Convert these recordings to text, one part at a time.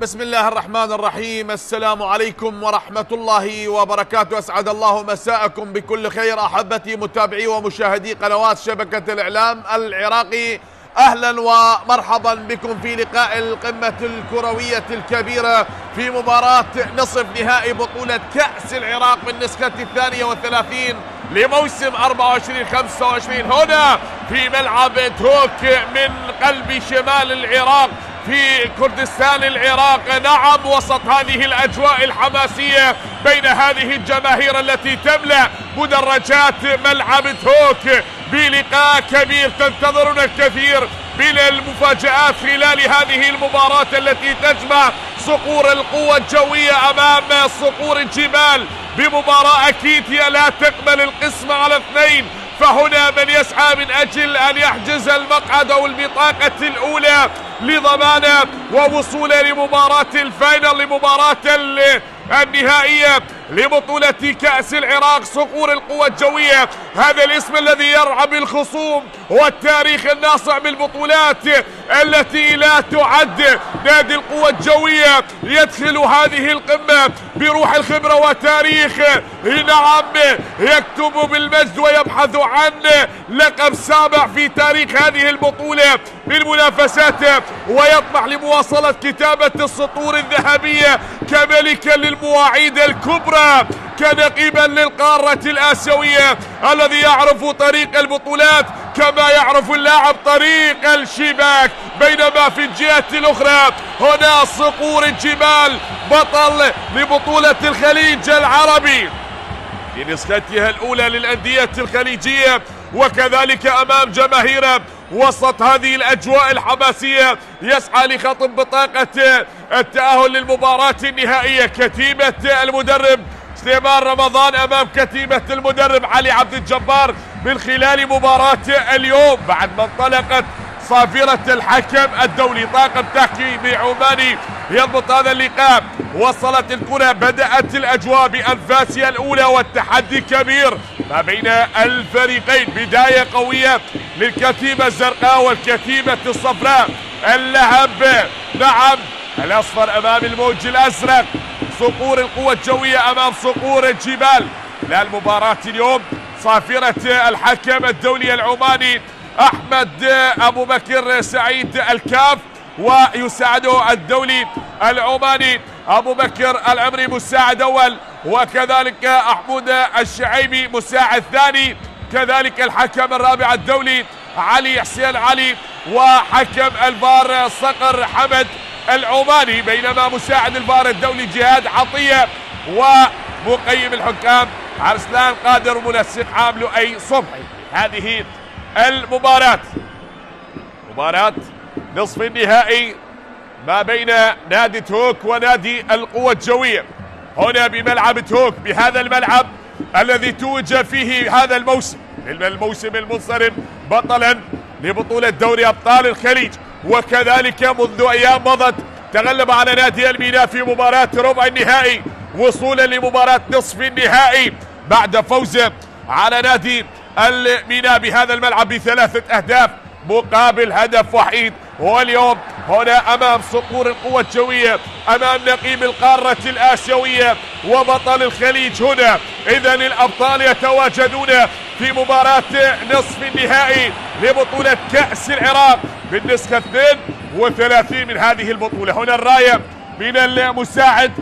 بسم الله الرحمن الرحيم. السلام عليكم ورحمة الله وبركاته. أسعد الله مساءكم بكل خير أحبتي متابعي ومشاهدي قنوات شبكة الإعلام العراقي. أهلا ومرحبا بكم في لقاء القمة الكروية الكبيرة في مباراة نصف نهائي بطولة كأس العراق بالنسخة 32 لموسم 24-25 هنا في ملعب توك من قلب شمال العراق في كردستان العراق. نعم، وسط هذه الأجواء الحماسية بين هذه الجماهير التي تملأ مدرجات ملعب توك بلقاء كبير تنتظرنا الكثير من المفاجآت خلال هذه المباراة التي تجمع صقور القوة الجوية أمام صقور الجبال بمباراة أكيد هي لا تقبل القسم على اثنين. فهنا من يسعى من أجل أن يحجز المقعد أو البطاقة الأولى لضمانه ووصوله لمباراة الفاينل، لمباراة النهائية لبطولة كأس العراق. صقور القوة الجوية، هذا الاسم الذي يرعى بالخصوم والتاريخ الناصع بالبطولات التي لا تعد. نادي القوة الجوية يدخل هذه القمة بروح الخبرة وتاريخ، نعم، يكتب بالمجد ويبحث عن لقب سابع في تاريخ هذه البطولة من منافساته، ويطمح لمواصلة كتابة السطور الذهبية كملكا للمواعيد الكبرى، كنقيبا للقارة الآسيوية الذي يعرف طريق البطولات كما يعرف اللاعب طريق الشباك. بينما في الجهة الأخرى هنا صقور الجبال بطل لبطولة الخليج العربي في نسختها الأولى للأندية الخليجية، وكذلك أمام جماهيره وسط هذه الأجواء الحماسية يسعى لخطب بطاقة التأهل للمباراة النهائية. كتيبة المدرب سليمان رمضان أمام كتيبة المدرب علي عبد الجبار من خلال مباراة اليوم بعد ما انطلقت صافرة الحكم الدولي. طاقم تحكيمي عماني يضبط هذا اللقاء. وصلت الكرة، بدأت الأجواء بأنفاسها الأولى والتحدي كبير ما بين الفريقين. بداية قوية للكتيبة الزرقاء والكتيبة الصفراء. اللهب، نعم، الأصفر أمام الموج الأزرق. صقور القوة الجوية أمام صقور الجبال. للمباراة اليوم صافرة الحكم الدولي العماني أحمد أبو بكر سعيد الكاف، ويساعده الدولي العماني أبو بكر العمري مساعد أول، وكذلك أحمود الشعيبي مساعد ثاني، كذلك الحكم الرابع الدولي علي حسين علي، وحكم الفار صقر حمد العماني. بينما مساعد الفار الدولي جهاد عطية، ومقيم الحكام عرسلان قادر ومنسق عام لؤي صبحي. هذه المباراة مباراة نصف النهائي ما بين نادي توك ونادي القوة الجوية هنا بملعب توك، بهذا الملعب الذي توج فيه هذا الموسم المنصرم بطلا لبطولة دوري أبطال الخليج، وكذلك منذ أيام مضت تغلب على نادي الميناء في مباراة ربع النهائي وصولا لمباراة نصف النهائي بعد فوزه على نادي الميناء بهذا الملعب ب3 أهداف مقابل هدف وحيد. واليوم هنا أمام صقور القوة الجوية، أمام نقيب القارة الآسيوية وبطل الخليج. هنا إذن الأبطال يتواجدون في مباراة نصف النهائي لبطولة كأس العراق بالنسخة 32 من هذه البطولة. هنا الراية من المساعد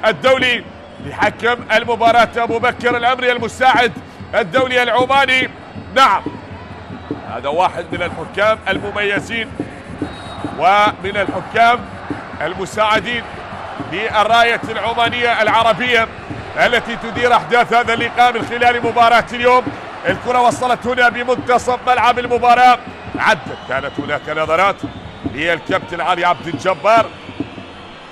الدولي لحكم المباراة أبو بكر العمري المساعد الدولي العماني. نعم، هذا واحد من الحكام المميزين ومن الحكام المساعدين للراية العمانية العربية التي تدير أحداث هذا اللقاء من خلال مباراة اليوم. الكرة وصلت هنا بمنتصف ملعب المباراة، كانت هناك نظرات للكابتن علي عبد الجبار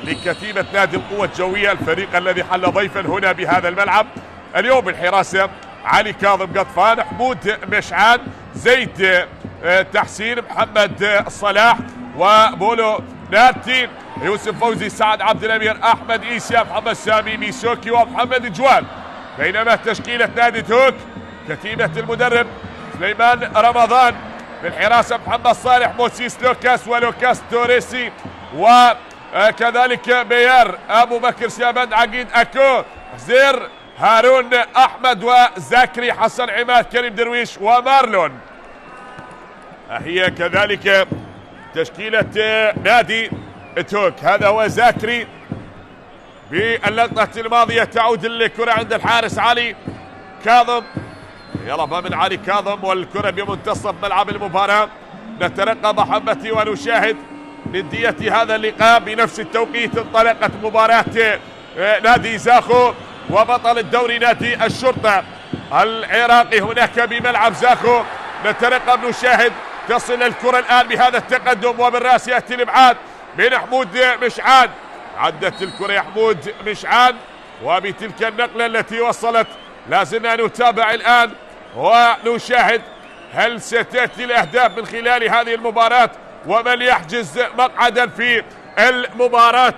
لكتيبة نادي القوة الجوية الفريق الذي حل ضيفا هنا بهذا الملعب اليوم. الحراسة علي كاظم قطفان، حمود مشعان، زيد تحسين، محمد صلاح، وبولو نارتين، يوسف فوزي، سعد عبد الامير، احمد ايسيا، محمد سامي ميسوكي، ومحمد جوال. بينما تشكيلة نادي توك كتيبة المدرب سليمان رمضان، بالحراسة محمد صالح، موسيس لوكاس ولوكاس توريسي، كذلك بيار، ابو بكر سيابان، عقيد اكو، زير، هارون احمد، وزاكري، حسن عماد، كريم درويش، ومارلون. هي كذلك تشكيلة نادي توك. هذا هو زاكري. باللقطة الماضية تعود الكرة عند الحارس علي كاظم، يرفع من علي كاظم والكرة بمنتصف ملعب المباراة. نترقب احبتي ونشاهد ندية هذا اللقاء. بنفس التوقيت انطلقت مباراة نادي زاخو وبطل الدوري نادي الشرطة العراقي هناك بملعب زاخو. نترقب نشاهد. تصل الكرة الآن بهذا التقدم، وبالراس يأتي الإبعاد من حمود مشعان. عدت الكرة يا حمود مشعان، وبتلك النقلة التي وصلت لازلنا نتابع الآن ونشاهد هل ستأتي الأهداف من خلال هذه المباراة، ومن يحجز مقعدا في المباراة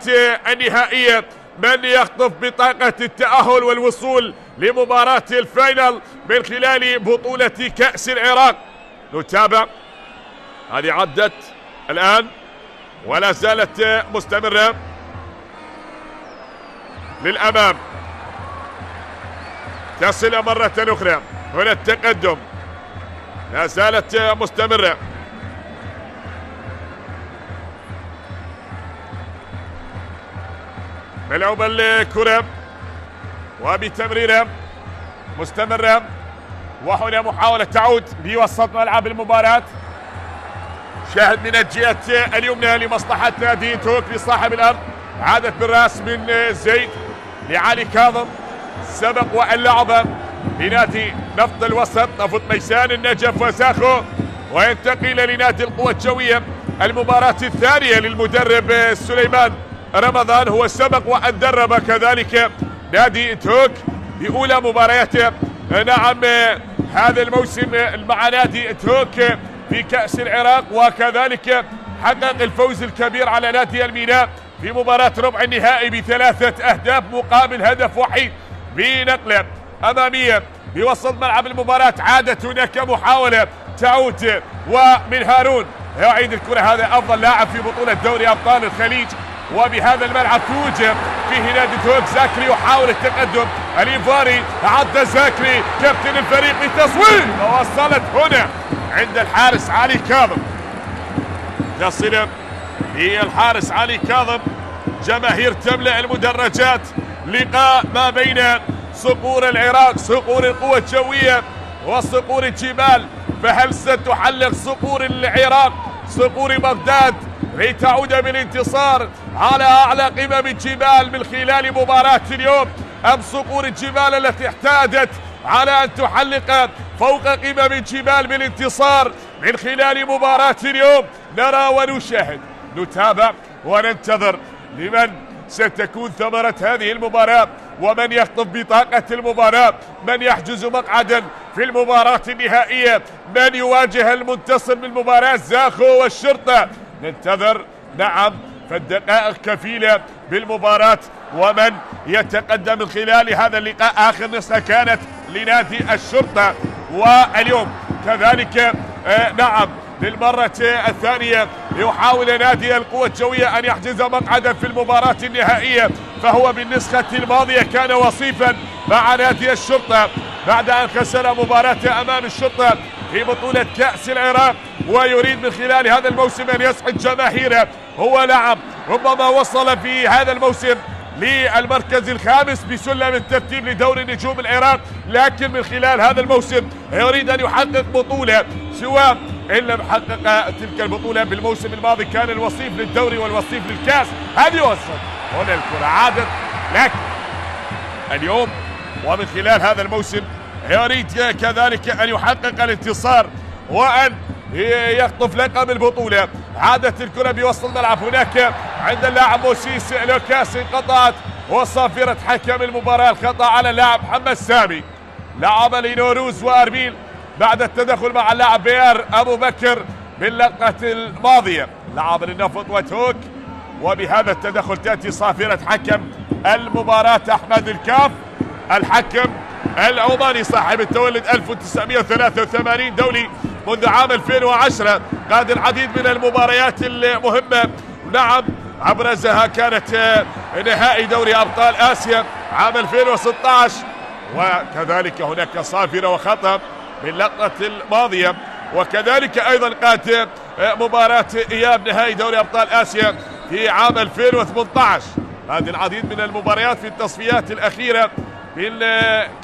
النهائية، من يخطف بطاقة التأهل والوصول لمباراة الفاينل من خلال بطولة كأس العراق. نتابع. هذه عدت الآن ولا زالت مستمرة للأمام. تصل مرة أخرى. هنا التقدم لا زالت مستمرة. ملعوب الكرة وبتمريرها مستمرة، وهنا محاولة تعود بوسط ملعب المباراة. شاهد من الجهة اليمنى لمصلحة نادي توك لصاحب الأرض. عادت بالراس من زيد لعلي كاظم. سبق واللعب لنادي نفط الوسط نفط ميسان النجف وزاخو، وينتقل لنادي القوى الجوية. المباراة الثانية للمدرب سليمان رمضان، هو سبق وأن درب كذلك نادي توك بأولى مبارياته. نعم هذا الموسم مع نادي توك في كأس العراق، وكذلك حقق الفوز الكبير على نادي الميناء في مباراة ربع النهائي ب3 أهداف مقابل هدف وحيد بنقلة أمامية بوسط ملعب المباراة. عادت هناك محاولة تعود، ومن هارون يعيد الكرة. هذا أفضل لاعب في بطولة دوري أبطال الخليج، وبهذا الملعب توجه فيه نادي توك. زاكري يحاول التقدم الإيفاري. عدى زاكري كابتن الفريق للتصويب، ووصلت هنا عند الحارس علي كاظم. تصل للحارس علي كاظم. جماهير تملأ المدرجات. لقاء ما بين صقور العراق، صقور القوى الجوية وصقور الجبال. فهل ستحلق صقور العراق، صقور بغداد، لتعود بالانتصار على أعلى قمم الجبال من خلال مباراة اليوم، أم صقور الجبال التي احتاجت على أن تحلق فوق قمم الجبال بالانتصار من خلال مباراة اليوم؟ نرى ونشاهد، نتابع وننتظر لمن ستكون ثمرة هذه المباراة، ومن يخطف بطاقة المباراة، من يحجز مقعدا في المباراة النهائية، من يواجه المنتصر من مباراة زاخو والشرطة. ننتظر. نعم فالدقائق كفيلة بالمباراة، ومن يتقدم من خلال هذا اللقاء. آخر نسخة كانت لنادي الشرطة، واليوم كذلك نعم للمرة الثانية يحاول نادي القوى الجوية أن يحجز مقعدا في المباراة النهائية، فهو بالنسخة الماضية كان وصيفا مع نادي الشرطة بعد أن خسر مباراة أمام الشرطة في بطولة كأس العراق، ويريد من خلال هذا الموسم أن يسعد جماهيره. هو نعم ربما وصل في هذا الموسم للمركز الخامس بسلم الترتيب لدوري نجوم العراق، لكن من خلال هذا الموسم يريد أن يحقق بطولة، سواء إن لم حقق تلك البطولة بالموسم الماضي كان الوصيف للدوري والوصيف للكاس. هذه وصل هنا الكرة عادت، لكن اليوم ومن خلال هذا الموسم يريد كذلك أن يحقق الانتصار وأن يخطف لقب البطولة. عادت الكرة بوسط الملعب هناك عند اللاعب موسيس لوكاس، انقطعت وصافرة حكم المباراة الخطأ على اللاعب محمد سامي. لعب لنوروز وأربيل بعد التدخل مع اللاعب بيار أبو بكر باللقطة الماضية. لعب للنفط وتوك، وبهذا التدخل تأتي صافرة حكم المباراة أحمد الكاف، الحكم العماني صاحب التولد 1983 دولي منذ عام 2010، قاد العديد من المباريات المهمة. نعم أبرزها كانت نهائي دوري أبطال آسيا عام 2016، وكذلك هناك صافرة وخطأ باللقطة الماضية، وكذلك أيضا كانت مباراة إياب نهائي دوري أبطال آسيا في عام 2018. هذه العديد من المباريات في التصفيات الأخيرة من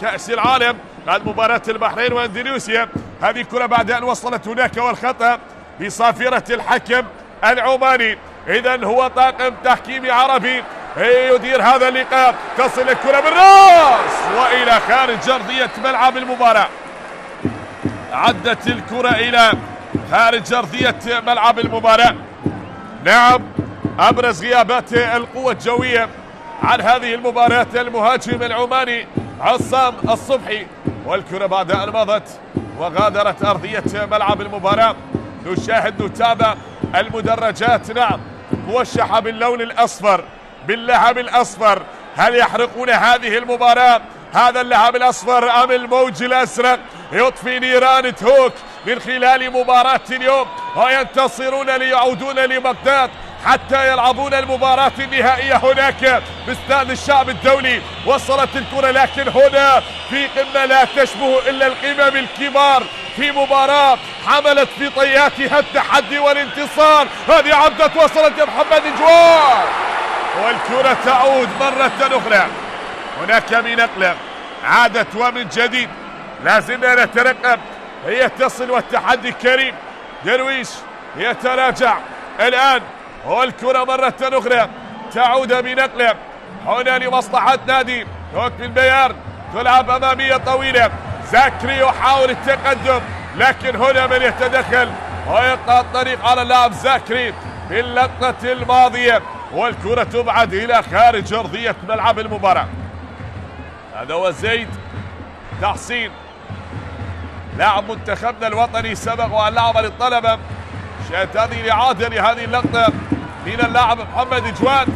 كأس العالم بعد مباراة البحرين واندونيسيا. هذه الكرة بعد أن وصلت هناك والخطأ بصافرة الحكم العماني. إذا هو طاقم تحكيمي عربي يدير هذا اللقاء. تصل الكرة بالراس وإلى خارج أرضية ملعب المباراة. عدت الكرة إلى خارج أرضية ملعب المباراة. نعم، أبرز غيابات القوة الجوية عن هذه المباراة المهاجم العماني عصام الصبحي، والكرة بعد أن مضت وغادرت أرضية ملعب المباراة. نشاهد نتابع المدرجات، نعم، موشحة باللون الأصفر باللهب الأصفر. هل يحرقون هذه المباراة هذا اللهب الأصفر أم الموج الأزرق يطفي نيران تهوك من خلال مباراة اليوم وينتصرون ليعودون لبغداد حتى يلعبون المباراة النهائية هناك باستاد الشعب الدولي؟ وصلت الكرة لكن هنا في قمة لا تشبه إلا القمم الكبار في مباراة حملت في طياتها التحدي والانتصار. هذه عبدت وصلت يا محمد جواد، والكرة تعود مرة أخرى. هناك بنقلة عادت ومن جديد لازلنا نترقب. هي تصل والتحدي كريم درويش يتراجع الآن، والكرة مرة أخرى تعود بنقلة هنا لمصلحة نادي هوك بالبيار. تلعب أمامية طويلة، زاكري يحاول التقدم لكن هنا من يتدخل ويقطع الطريق على اللاعب زاكري باللقطة الماضية، والكرة تبعد إلى خارج أرضية ملعب المباراة. هذا هو زيد تحسين لاعب منتخبنا الوطني، سبق وأن لعب للطلبة. شاهدت هذه الإعادة لهذه اللقطة من اللاعب محمد جواد،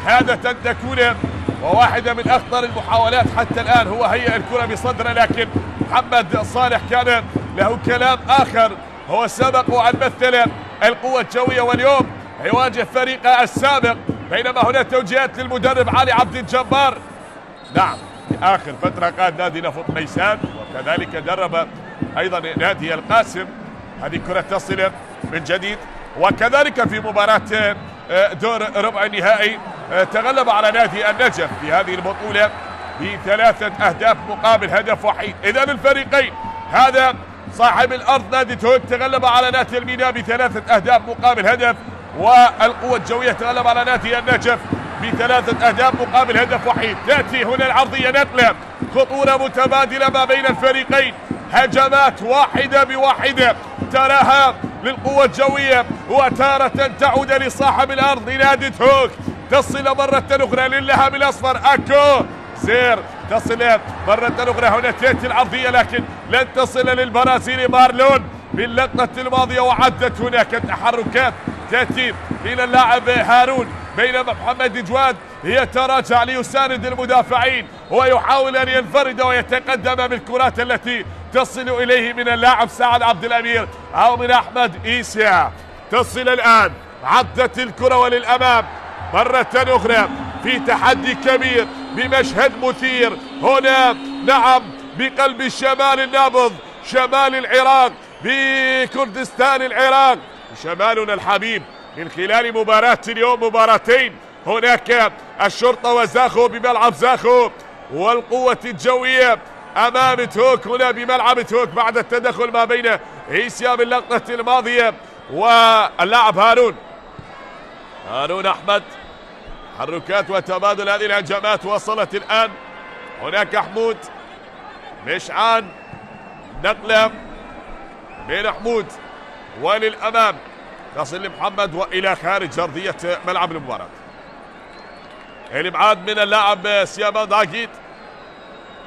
كادت أن تكون وواحدة من أخطر المحاولات حتى الآن. هو هيئ الكرة بصدره لكن محمد صالح كان له كلام آخر. هو سبق وأن مثل القوة الجوية واليوم يواجه فريقه السابق، بينما هناك توجيهات للمدرب علي عبد الجبار. نعم، في آخر فترة قاد نادي نفط ميسان وكذلك درب أيضا نادي القاسم. هذه كرة تصل من جديد، وكذلك في مباراة دور ربع النهائي تغلب على نادي النجف في هذه البطولة ب3 أهداف مقابل هدف وحيد. إذا الفريقين، هذا صاحب الأرض نادي تهوك تغلب على نادي الميناء ب3 أهداف مقابل هدف، والقوة الجوية تغلب على نادي النجف ب3 أهداف مقابل هدف وحيد. تأتي هنا العرضية نقلة، خطورة متبادلة ما بين الفريقين، هجمات واحدة بواحدة تراها للقوة الجوية وتارة تعود لصاحب الأرض لنادي تهوك. تصل مرة أخرى للهب الأصفر أكو سير، تصل مرة أخرى. هنا تأتي العرضية لكن لن تصل للبرازيلي مارلون باللقطة الماضية، وعدت هناك تحركات تأتي إلى اللاعب هارون، بينما محمد جواد يتراجع ليساند المدافعين ويحاول أن ينفرد ويتقدم بالكرات التي تصل إليه من اللاعب سعد عبد الأمير أو من أحمد إيسيا. تصل الآن، عدت الكرة وللأمام مرة أخرى في تحدي كبير بمشهد مثير هنا، نعم، بقلب الشمال النابض، شمال العراق، بكردستان العراق، شمالنا الحبيب. من خلال مباراة اليوم مباراتين، هناك الشرطة وزاخو بملعب زاخو، والقوة الجوية أمام تهوك هنا بملعب تهوك بعد التدخل ما بين إيسيا باللقطة الماضية واللاعب هارون أحمد. تحركات وتبادل هذه الهجمات وصلت الآن. هناك حمود مشعان، نقلة بين حمود وللأمام، تصل لمحمد وإلى خارج أرضية ملعب المباراة. الإبعاد من اللاعب سيامان داقيت،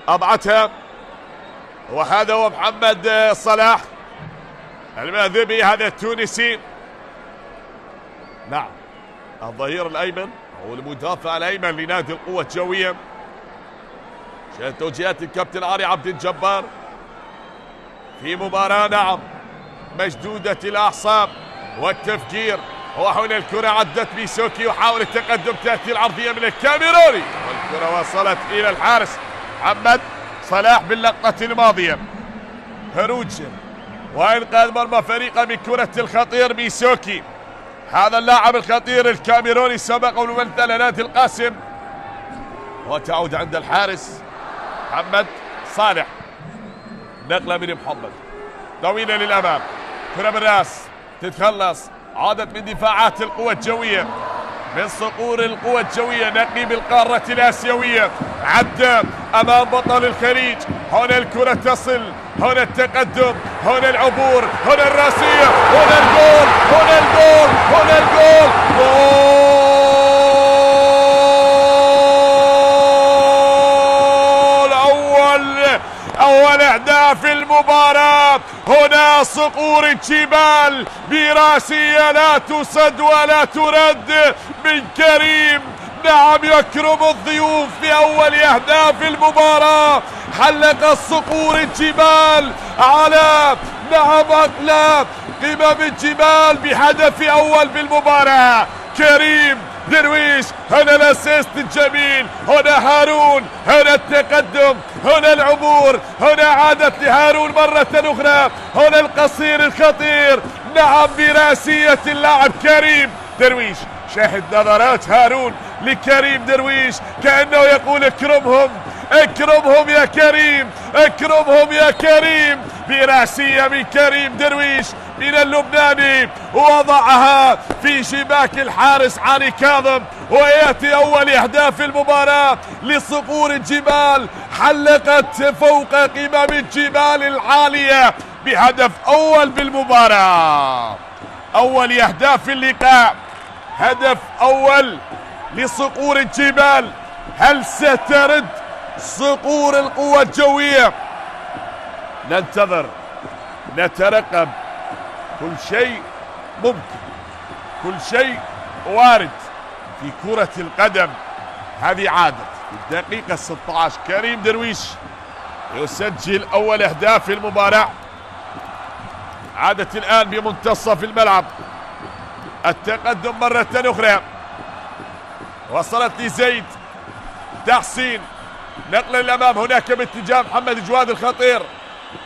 أضعتها، وهذا هو محمد صلاح الماذبي، هذا التونسي، نعم، الظهير الأيمن أو المدافع الأيمن لنادي القوة الجوية. شاهد توجيهات الكابتن علي عبد الجبار في مباراة، نعم، مشدودة الأعصاب والتفكير وهنا الكرة عدت ميسوكي يحاول التقدم، تأتي العرضية من الكاميروني والكرة وصلت إلى الحارس محمد صلاح باللقطة الماضية. خروج وإنقاذ مرمى فريقه من كرة الخطير ميسوكي. هذا اللاعب الخطير الكاميروني سبق الممثل نادي القاسم. وتعود عند الحارس محمد صالح. نقلة من محمد طويلة للأمام، كرة بالراس تتخلص، عادت من دفاعات القوة الجوية، من صقور القوة الجوية نقيب القارة الآسيوية. عدى أمام بطل الخليج. هنا الكرة تصل، هنا التقدم، هنا العبور، هنا الراسية، هنا الجول، هنا الجول، هنا الجول، جول أول أهداف المباراة. هنا صقور الجبال براسية لا تسد ولا ترد من كريم. نعم، يكرم الضيوف في أول أهداف المباراة. حلق الصقور الجبال على أقلام قمم الجبال بهدف أول بالمباراة. كريم درويش، هنا الاسيست الجميل، هنا هارون، هنا التقدم، هنا العبور، هنا عادت لهارون مرة أخرى، هنا القصير الخطير. نعم، براسية اللاعب كريم درويش. شاهد نظرات هارون لكريم درويش كأنه يقول اكرمهم اكرمهم يا كريم، اكرمهم يا كريم. براسية من كريم درويش من اللبناني، وضعها في شباك الحارس علي كاظم. ويأتي أول أهداف المباراة لصقور الجبال. حلقت فوق قمم الجبال العالية بهدف أول بالمباراة. أول أهداف اللقاء، هدف أول لصقور الجبال. هل سترد صقور القوة الجوية؟ ننتظر، نترقب. كل شيء ممكن، كل شيء وارد في كرة القدم. هذه عادت في الدقيقة 16 كريم درويش يسجل أول أهداف المباراة. عادت الآن بمنتصف الملعب. التقدم مرة أخرى، وصلت لزيد تحسين، نقل الأمام هناك باتجاه محمد جواد الخطير.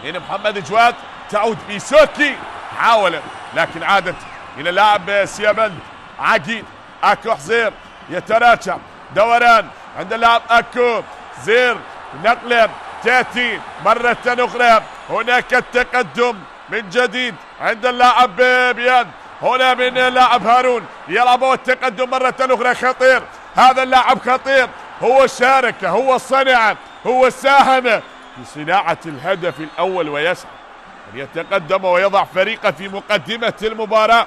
هنا محمد جواد، تعود ميسوكي، حاولت لكن عادت إلى لاعب سيابند. عقيد أكو حزير يتراجع، دوران عند اللاعب أكو زير، نقلة تأتي مرة أخرى. هناك التقدم من جديد عند اللاعب بيان، هنا من اللاعب هارون يلعب التقدم مرة أخرى. خطير، هذا اللاعب خطير، هو شارك، هو صنع، هو ساهم في صناعة الهدف الأول، ويسعى أن يتقدم ويضع فريقه في مقدمة المباراة.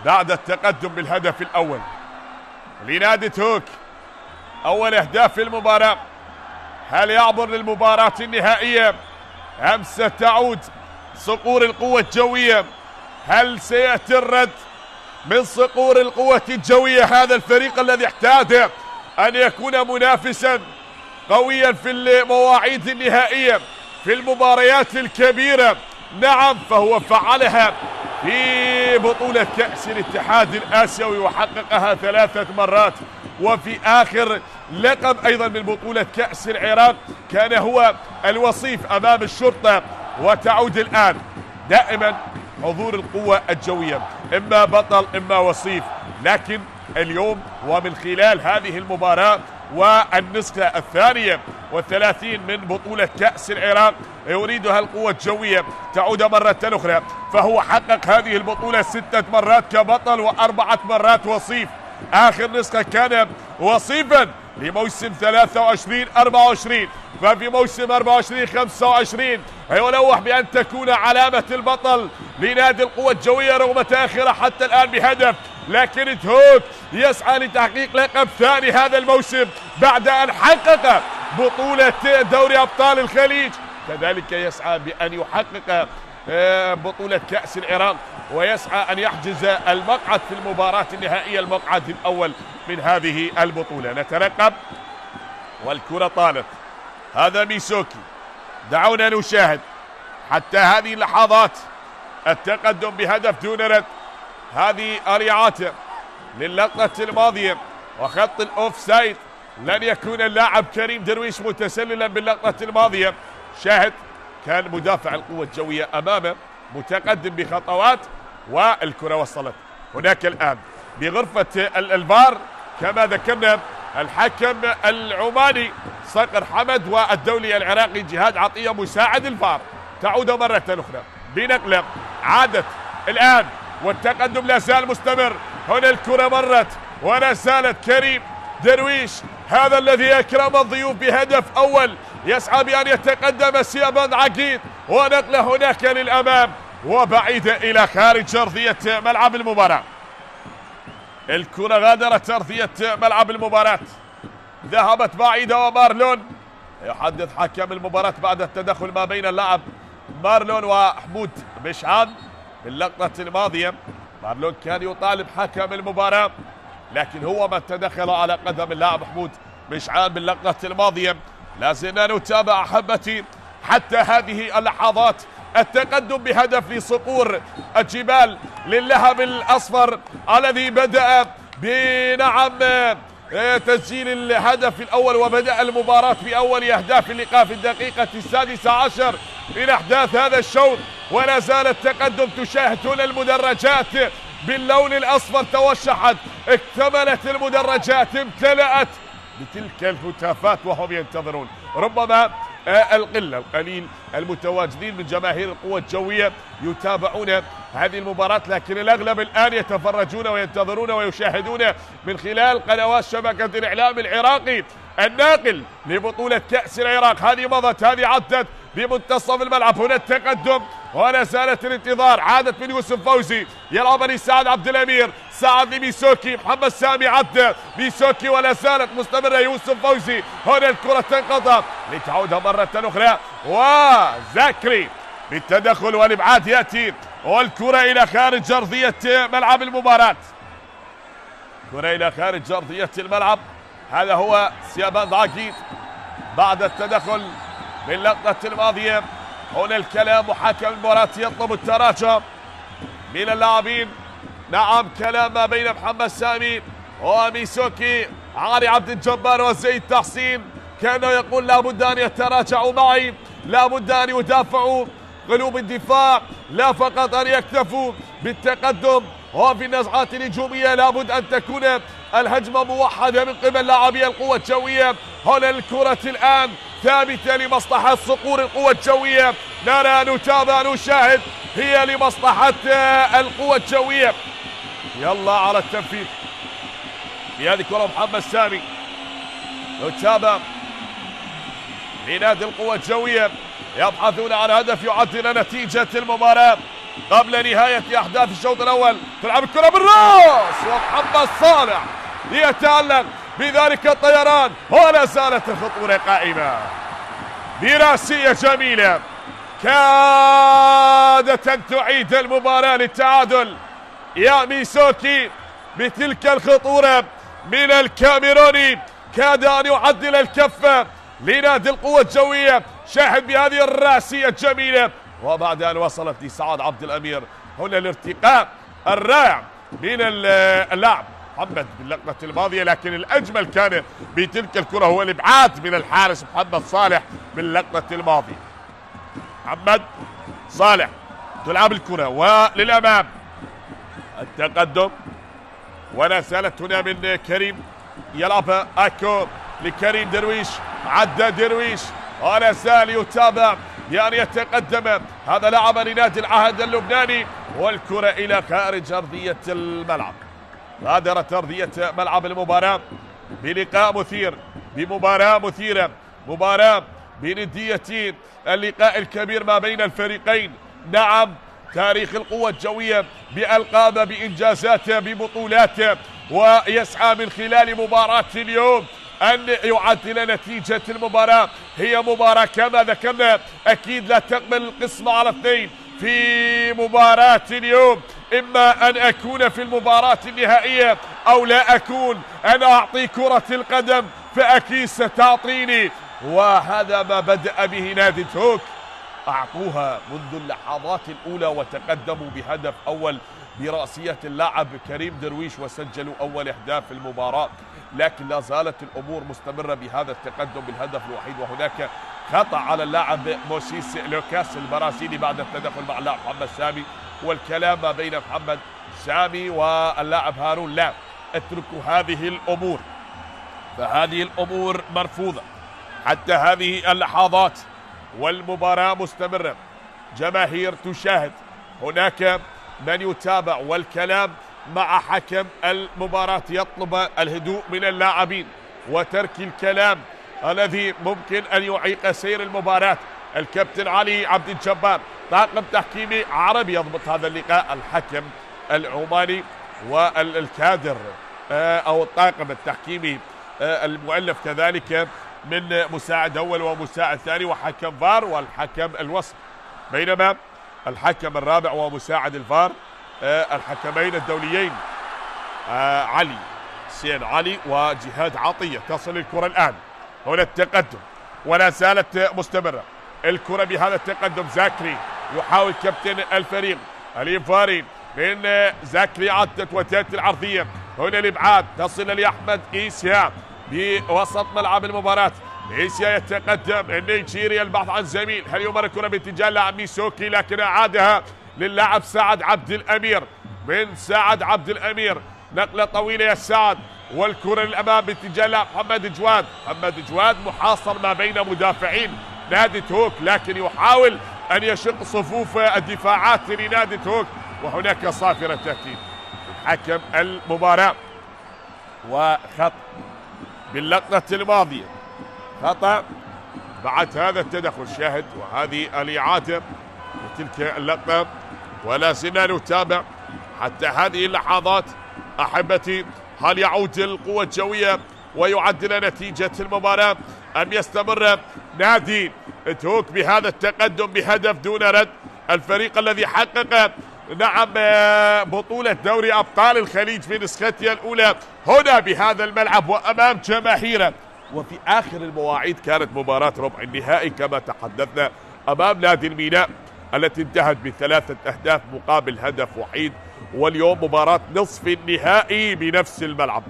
بعد التقدم بالهدف الأول لنادي هوك، أول أهداف المباراة. هل يعبر للمباراة النهائية أم ستعود صقور القوة الجوية؟ هل سيأتي الرد من صقور القوة الجوية، هذا الفريق الذي احتاج أن يكون منافسا قويا في المواعيد النهائية في المباريات الكبيرة؟ نعم، فهو فعلها في بطولة كأس الاتحاد الآسيوي وحققها 3 مرات، وفي آخر لقب أيضا من بطولة كأس العراق كان هو الوصيف أمام الشرطة. وتعود الآن دائما حضور القوة الجوية، إما بطل إما وصيف. لكن اليوم ومن خلال هذه المباراة والنسخة 32 من بطولة كأس العراق يريدها القوة الجوية تعود مرة أخرى. فهو حقق هذه البطولة 6 مرات كبطل و4 مرات وصيف. آخر نسخة كان وصيفا لموسم 23-24، ففي موسم 24-25 يلوح بأن تكون علامة البطل لنادي القوة الجوية رغم تأخيره حتى الآن بهدف. لكن هوك يسعى لتحقيق لقب ثاني هذا الموسم بعد أن حقق بطولة دوري أبطال الخليج، كذلك يسعى بأن يحقق بطولة كأس العراق، ويسعى أن يحجز المقعد في المباراة النهائية، المقعد الأول من هذه البطولة. نترقب والكرة طالت. هذا ميسوكي، دعونا نشاهد. حتى هذه اللحظات التقدم بهدف دون رد. هذه أريعاته للقطة الماضية وخط الأوف سايد. لن يكون اللاعب كريم درويش متسللا باللقطة الماضية. شاهد كان مدافع القوة الجوية أمامه متقدم بخطوات والكرة وصلت. هناك الآن بغرفة الفار كما ذكرنا الحكم العماني صقر حمد والدولي العراقي جهاد عطية مساعد الفار. تعود مرة أخرى بنقلة عادت الآن والتقدم لا زال مستمر. هنا الكرة مرت ولا زالت كريم درويش هذا الذي أكرم الضيوف بهدف أول يسعى بأن يتقدم سيابان عقيد ونقلة هناك للأمام وبعيدة إلى خارج أرضية ملعب المباراة. الكرة غادرت أرضية ملعب المباراة ذهبت بعيدة ومارلون يحدث حكم المباراة بعد التدخل ما بين اللاعب مارلون وحمود مشعان باللقطة الماضية. مارلون كان يطالب حكم المباراة لكن هو من تدخل على قدم اللاعب حمود مشعان باللقطة الماضية. لازلنا نتابع أحبتي حتى هذه اللحظات التقدم بهدف لصقور الجبال للهب الأصفر الذي بدأ بنعم تسجيل الهدف الأول وبدأ المباراة بأول أهداف اللقاء في الدقيقة 16 من أحداث هذا الشوط. ولا زال التقدم. تشاهدون المدرجات باللون الأصفر توشحت اكتملت المدرجات امتلأت بتلك الهتافات وهم ينتظرون. ربما القليل المتواجدين من جماهير القوة الجوية يتابعون هذه المباراة لكن الأغلب الآن يتفرجون وينتظرون ويشاهدون من خلال قنوات شبكة الإعلام العراقي الناقل لبطولة كأس العراق. هذه مضت هذه عدت بمنتصف الملعب. هنا التقدم ولا زالت الانتظار. عادت من يوسف فوزي يلعب لسعد عبد الأمير سعد لميسوكي محمد سامي عد ميسوكي ولا زالت مستمرة يوسف فوزي. هنا الكرة تنقطع لتعود مرة أخرى وزاكري بالتدخل والإبعاد يأتي والكرة إلى خارج أرضية ملعب المباراة. كرة إلى خارج أرضية الملعب. هذا هو سيابان عقيد بعد التدخل باللقطة الماضية. هنا الكلام وحكم المباراة يطلب التراجع من اللاعبين. نعم كلام ما بين محمد سامي وميسوكي علي عبد الجبار وزيد تحسين كانوا يقول لابد أن يتراجعوا معي لابد أن يدافعوا قلوب الدفاع لا فقط أن يكتفوا بالتقدم. وفي النزعات الهجومية لابد أن تكون الهجمة موحدة من قبل لاعبي القوة الجوية. هنا الكرة الآن ثابتة لمصلحة صقور القوة الجوية. نرى نتابع نشاهد هي لمصلحة القوة الجوية. يلا على التنفيذ في هذه الكرة محمد سامي. نتابع لنادي القوة الجوية يبحثون عن هدف يعدل نتيجة المباراة قبل نهاية أحداث الشوط الأول. تلعب الكرة بالراس ومحمد صالح يتألق بذلك الطيران ولا زالت الخطورة قائمة براسية جميلة كادت أن تعيد المباراة للتعادل. يا ميسوكي بتلك الخطورة من الكاميروني كاد أن يعدل الكفة لنادي القوة الجوية. شاهد بهذه الراسية الجميلة وبعد أن وصلت لسعد عبد الأمير. هنا الارتقاء الرائع من اللاعب محمد باللقطة الماضية لكن الأجمل كان بتلك الكرة هو الإبعاد من الحارس محمد صالح باللقطة الماضية. محمد صالح تلعب الكرة وللأمام التقدم ولا زالت هنا من كريم يلعب أكو لكريم درويش عدى درويش ولا زال يتابع يعني يتقدم هذا لاعب لنادي العهد اللبناني والكرة إلى خارج أرضية الملعب. غادرت أرضية ملعب المباراة بلقاء مثير بمباراة مثيرة مباراة بندية اللقاء الكبير ما بين الفريقين. نعم تاريخ القوة الجوية بألقابه بإنجازاته ببطولاته ويسعى من خلال مباراة اليوم أن يعدل نتيجة المباراة. هي مباراة كما ذكرنا أكيد لا تقبل القسم على اثنين في مباراة اليوم. إما أن أكون في المباراة النهائية أو لا أكون. أنا أعطي كرة القدم فأكيد ستعطيني وهذا ما بدأ به نادي تهوك أعطوها منذ اللحظات الأولى وتقدموا بهدف أول برأسية اللاعب كريم درويش وسجلوا أول أهداف المباراة، لكن لا زالت الأمور مستمرة بهذا التقدم بالهدف الوحيد. وهناك خطأ على اللاعب موسيس لوكاس البرازيلي بعد التدخل مع اللاعب محمد سامي، والكلام ما بين محمد سامي واللاعب هارون لا اتركوا هذه الأمور، فهذه الأمور مرفوضة حتى هذه اللحظات والمباراة مستمرة. جماهير تشاهد، هناك من يتابع، والكلام مع حكم المباراة يطلب الهدوء من اللاعبين وترك الكلام الذي ممكن أن يعيق سير المباراة. الكابتن علي عبد الجبار طاقم تحكيمي عربي يضبط هذا اللقاء، الحكم العماني والكادر أو الطاقم التحكيمي المؤلف كذلك من مساعد أول ومساعد ثاني وحكم فار والحكم الوسط، بينما الحكم الرابع ومساعد الفار الحكمين الدوليين علي حسين علي وجهاد عطية. تصل الكرة الآن، هنا التقدم ولا زالت مستمرة الكرة بهذا التقدم. زاكري يحاول كابتن الفريق علي فارين من زاكري عدت وتأتي العرضية، هنا الإبعاد تصل لأحمد إيسيا بوسط ملعب المباراة. إيسيا يتقدم، النيجيري البحث عن زميل، هل يمر الكرة باتجاه لاعب ميسوكي لكن أعادها للاعب سعد عبد الأمير. من سعد عبد الأمير نقلة طويلة يا سعد، والكرة للأمام باتجاه لاعب محمد جواد. محمد جواد محاصر ما بين مدافعين نادي هوك لكن يحاول أن يشق صفوف الدفاعات لنادي هوك، وهناك صافرة تأتي حكم المباراة وخط باللقطة الماضية، خطأ بعد هذا التدخل. شاهد وهذه الإعادة لتلك اللقطة، ولا زلنا نتابع حتى هذه اللحظات. أحبتي، هل يعود القوة الجوية ويعدل نتيجة المباراة أم يستمر نادي هوك بهذا التقدم بهدف دون رد؟ الفريق الذي حقق نعم بطولة دوري أبطال الخليج في نسختها الأولى هنا بهذا الملعب وأمام جماهيره، وفي آخر المواعيد كانت مباراة ربع النهائي كما تحدثنا أمام نادي الميناء التي انتهت ب3 أهداف مقابل هدف وحيد، واليوم مباراة نصف النهائي بنفس الملعب.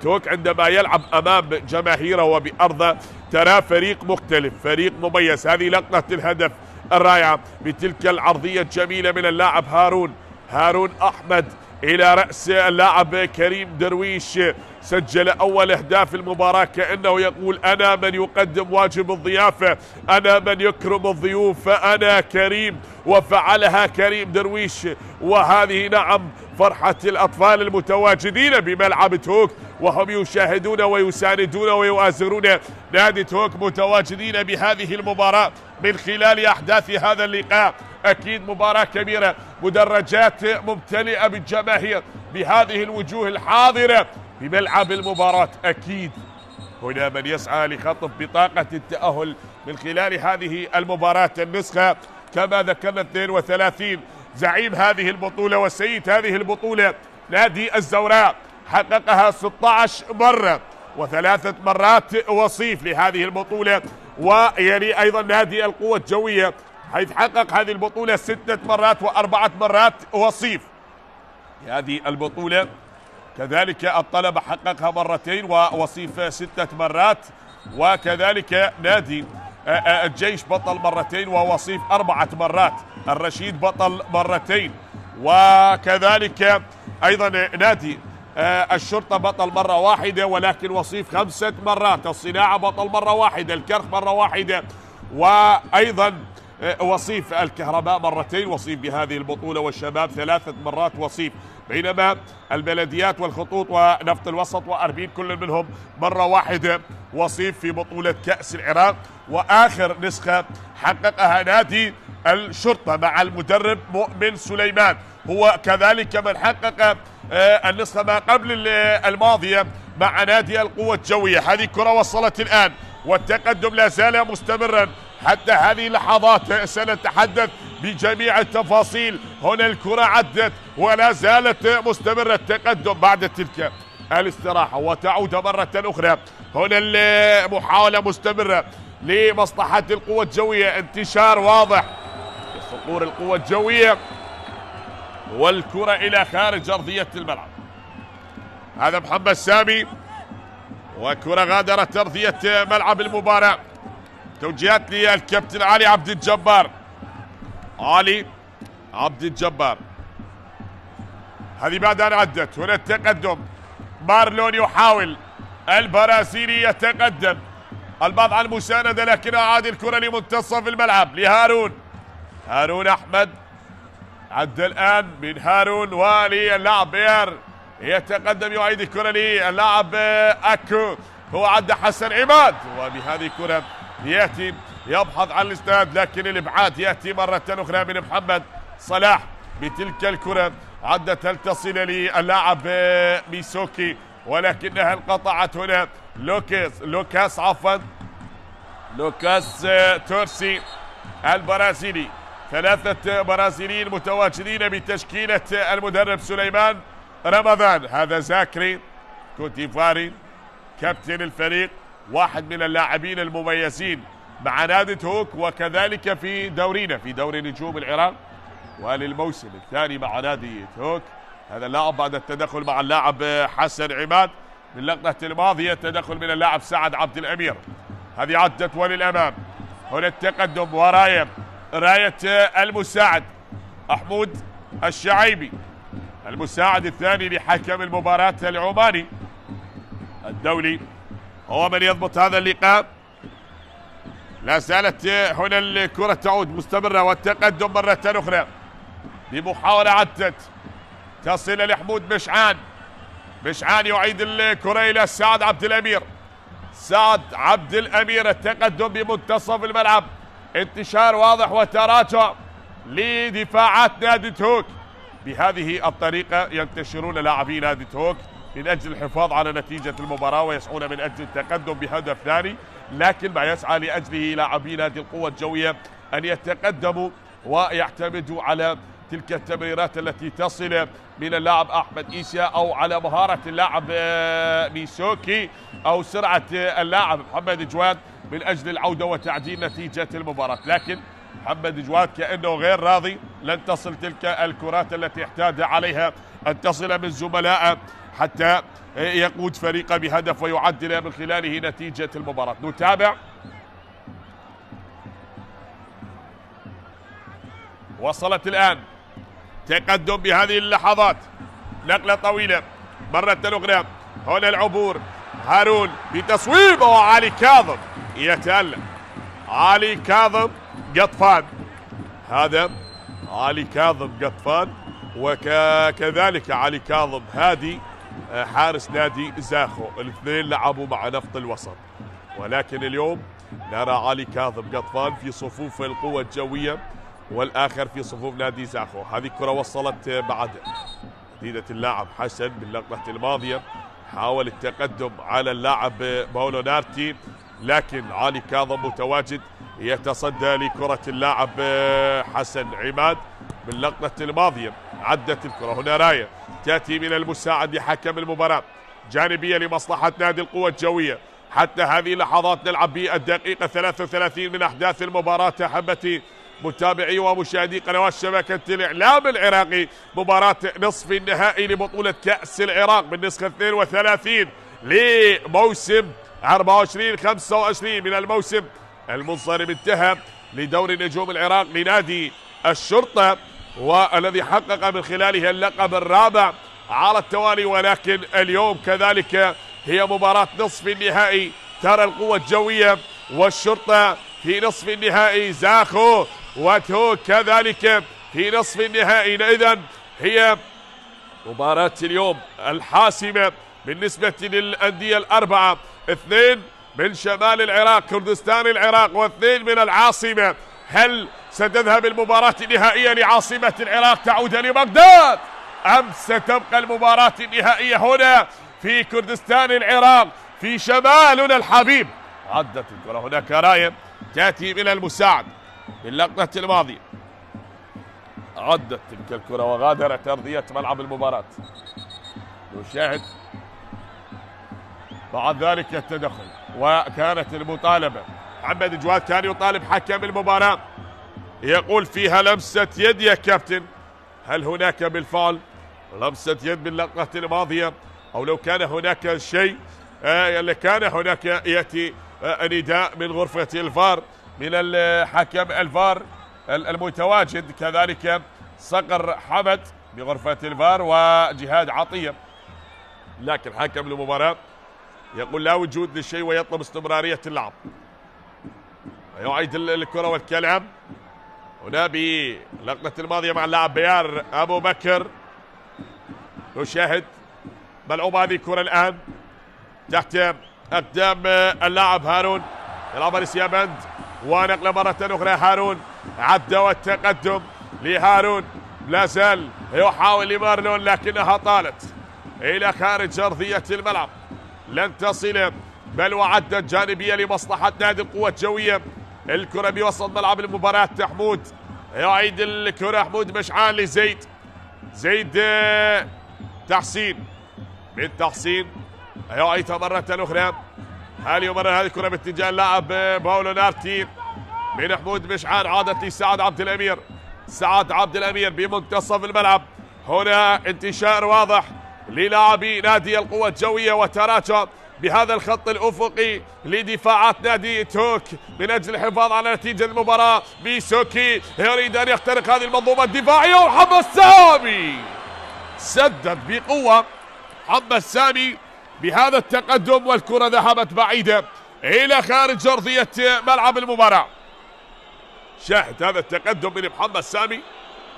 هوك عندما يلعب أمام جماهيره وبأرضه ترى فريق مختلف، فريق مميز. هذه لقطة الهدف الرائعة بتلك العرضية الجميلة من اللاعب هارون أحمد إلى رأس اللاعب كريم درويش، سجل أول أهداف المباراة كأنه يقول أنا من يقدم واجب الضيافة، أنا من يكرم الضيوف، أنا كريم، وفعلها كريم درويش. وهذه نعم فرحة الأطفال المتواجدين بملعب هوك وهم يشاهدون ويساندون ويؤازرون نادي هوك، متواجدين بهذه المباراة من خلال أحداث هذا اللقاء. أكيد مباراة كبيرة، مدرجات ممتلئة بالجماهير بهذه الوجوه الحاضرة بملعب المباراة. أكيد هنا من يسعى لخطف بطاقة التأهل من خلال هذه المباراة. النسخة كما ذكرنا 32، زعيم هذه البطولة وسيد هذه البطولة نادي الزوراء حققها 16 مرة و3 مرات وصيف لهذه البطولة، ويلي أيضا نادي القوة الجوية حيث حقق هذه البطولة 6 مرات و4 مرات وصيف. هذه البطولة كذلك الطلبة حققها مرتين ووصيف 6 مرات، وكذلك نادي الجيش بطل مرتين ووصيف 4 مرات، الرشيد بطل مرتين، وكذلك أيضا نادي الشرطة بطل مرة واحدة ولكن وصيف 5 مرات، الصناعة بطل مرة واحدة، الكرخ مرة واحدة، وأيضا وصيف الكهرباء مرتين وصيف بهذه البطولة، والشباب 3 مرات وصيف، بينما البلديات والخطوط ونفط الوسط وأربين كل منهم مرة واحدة وصيف في بطولة كأس العراق. وآخر نسخة حققها نادي الشرطة مع المدرب مؤمن سليمان، هو كذلك من حقق النسخة ما قبل الماضية مع نادي القوة الجوية. هذه كرة وصلت الآن والتقدم لا زال مستمرا حتى هذه اللحظات، سنتحدث بجميع التفاصيل. هنا الكرة عدت ولا زالت مستمرة التقدم بعد تلك الاستراحة، وتعود مرة أخرى. هنا المحاولة مستمرة لمصلحة القوة الجوية، انتشار واضح صقور القوة الجوية، والكرة إلى خارج أرضية الملعب. هذا محمد سامي، وكرة غادرت أرضية ملعب المباراة. توجيهات للكابتن علي عبد الجبار. علي عبد الجبار، هذه بعد أن عدت. هنا التقدم، مارلون يحاول، البرازيلي يتقدم، البعض على المساندة لكن أعاد الكرة لمنتصف الملعب لهارون. هارون أحمد عد الآن من هارون وللاعب بير، يتقدم يعيد الكرة للاعب أكو، هو عد حسن عماد، وبهذه الكرة يأتي يبحث عن الاستاد لكن الإبعاد يأتي مرة أخرى من محمد صلاح. بتلك الكرة عدت هل تصل للاعب ميسوكي ولكنها انقطعت. هنا لوكاس تورسي البرازيلي. ثلاثة برازيليين متواجدين بتشكيلة المدرب سليمان رمضان. هذا زاكري كوتيفاري كابتن الفريق، واحد من اللاعبين المميزين مع نادي هوك وكذلك في دورينا في دوري نجوم العراق، وللموسم الثاني مع نادي هوك. هذا اللاعب بعد التدخل مع اللاعب حسن عماد من اللقطة الماضية، تدخل من اللاعب سعد عبد الأمير. هذه عدت وللأمام. هنا التقدم وراية المساعد محمود الشعيبي، المساعد الثاني لحكم المباراة العماني الدولي، هو من يضبط هذا اللقاء. لا زالت هنا الكرة تعود مستمرة، والتقدم مرة أخرى بمحاولة عدت تصل لحمود مشعان يعيد الكرة إلى سعد عبد الأمير. سعد عبد الأمير التقدم بمنتصف الملعب، انتشار واضح وتراجع لدفاعات نادي هوك. بهذه الطريقة ينتشرون لاعبي نادي هوك من أجل الحفاظ على نتيجة المباراة، ويسعون من أجل التقدم بهدف ثاني، لكن ما يسعى لأجله لاعبي نادي القوة الجوية أن يتقدموا ويعتمدوا على تلك التمريرات التي تصل من اللاعب أحمد إيسيا، أو على مهارة اللاعب ميسوكي، أو سرعة اللاعب محمد جواد من أجل العودة وتعديل نتيجة المباراة. لكن محمد جواد كأنه غير راضي، لن تصل تلك الكرات التي احتاج عليها أن تصل من زملائه حتى يقود فريقه بهدف ويعدل من خلاله نتيجة المباراة. نتابع. وصلت الآن تقدم بهذه اللحظات، نقلة طويلة مرة أخرى. هنا العبور، هارون بتصويبه، وعلي كاظم يتألم. علي كاظم قطفان، هذا علي كاظم قطفان، وكذلك علي كاظم هادي حارس نادي زاخو. الاثنين لعبوا مع نفط الوسط، ولكن اليوم نرى علي كاظم قطفان في صفوف القوة الجوية والآخر في صفوف نادي زاخو. هذه الكرة وصلت بعد تسديدة اللاعب حسن باللقطة الماضية، حاول التقدم على اللاعب باولو نارتي، لكن علي كاظم متواجد يتصدى لكرة اللاعب حسن عماد باللقطة الماضية. عدت الكرة، هنا راية تأتي من المساعد لحكم المباراة، جانبية لمصلحة نادي القوة الجوية. حتى هذه اللحظات نلعب بالدقيقة 33 من أحداث المباراة. أحبتي متابعي ومشاهدي قنوات شبكة الإعلام العراقي، مباراة نصف النهائي لبطولة كأس العراق بالنسخة 32 لموسم 24-25 من الموسم المنصرم، انتهى لدوري نجوم العراق لنادي الشرطة، والذي حقق من خلاله اللقب الرابع على التوالي. ولكن اليوم كذلك هي مباراة نصف النهائي، ترى القوة الجوية والشرطة في نصف النهائي، زاخو وتهوك كذلك في نصف النهائي. إذن هي مباراة اليوم الحاسمة بالنسبة للأندية الأربعة، 2 من شمال العراق كردستان العراق، و2 من العاصمة. هل ستذهب المباراة النهائية لعاصمة العراق تعود لبغداد، أم ستبقى المباراة النهائية هنا في كردستان العراق في شمالنا الحبيب؟ عدت الكرة، هناك راية تأتي من المساعد باللقطة الماضية، عدت تلك الكرة وغادرت أرضية ملعب المباراة. نشاهد بعد ذلك التدخل، وكانت المطالبة. محمد جواد كان يطالب حكم المباراة يقول فيها لمسة يد يا كابتن. هل هناك بالفعل لمسة يد باللقطة الماضية، أو لو كان هناك شيء اللي كان هناك يأتي نداء من غرفة الفار من الحكم الفار المتواجد، كذلك صقر حمد بغرفة الفار وجهاد عطية، لكن حكم المباراة يقول لا وجود للشيء ويطلب استمرارية اللعب. يعيد الكرة والكلام هنا بلقطة الماضية مع اللاعب بيار أبو بكر. نشاهد ملعوب هذه الكرة الآن تحت أقدام اللاعب هارون، يلعبها لسيابند ونقلة مرة أخرى. هارون عدى والتقدم لهارون، لا زال يحاول لمارلون لكنها طالت إلى خارج أرضية الملعب، لن تصل بل وعدت جانبية لمصلحة نادي القوة الجوية. الكرة بوسط ملعب المباراة. حمود يعيد الكرة، حمود مشعان لزيد، زيد تحسين من تحسين يعيدها مرة أخرى. هل يمرر هذه الكرة باتجاه اللاعب باولو نارتي من حمود مشعان، عادت لسعد عبد الأمير. سعد عبد الأمير بمنتصف الملعب، هنا انتشار واضح للاعبي نادي القوة الجوية وتراجع بهذا الخط الأفقي لدفاعات نادي توك من أجل الحفاظ على نتيجة المباراة. بيسوكي يريد أن يخترق هذه المنظومة الدفاعية، ومحمد سامي سدد بقوة. محمد سامي بهذا التقدم والكرة ذهبت بعيدة إلى خارج أرضية ملعب المباراة. شاهد هذا التقدم من محمد سامي،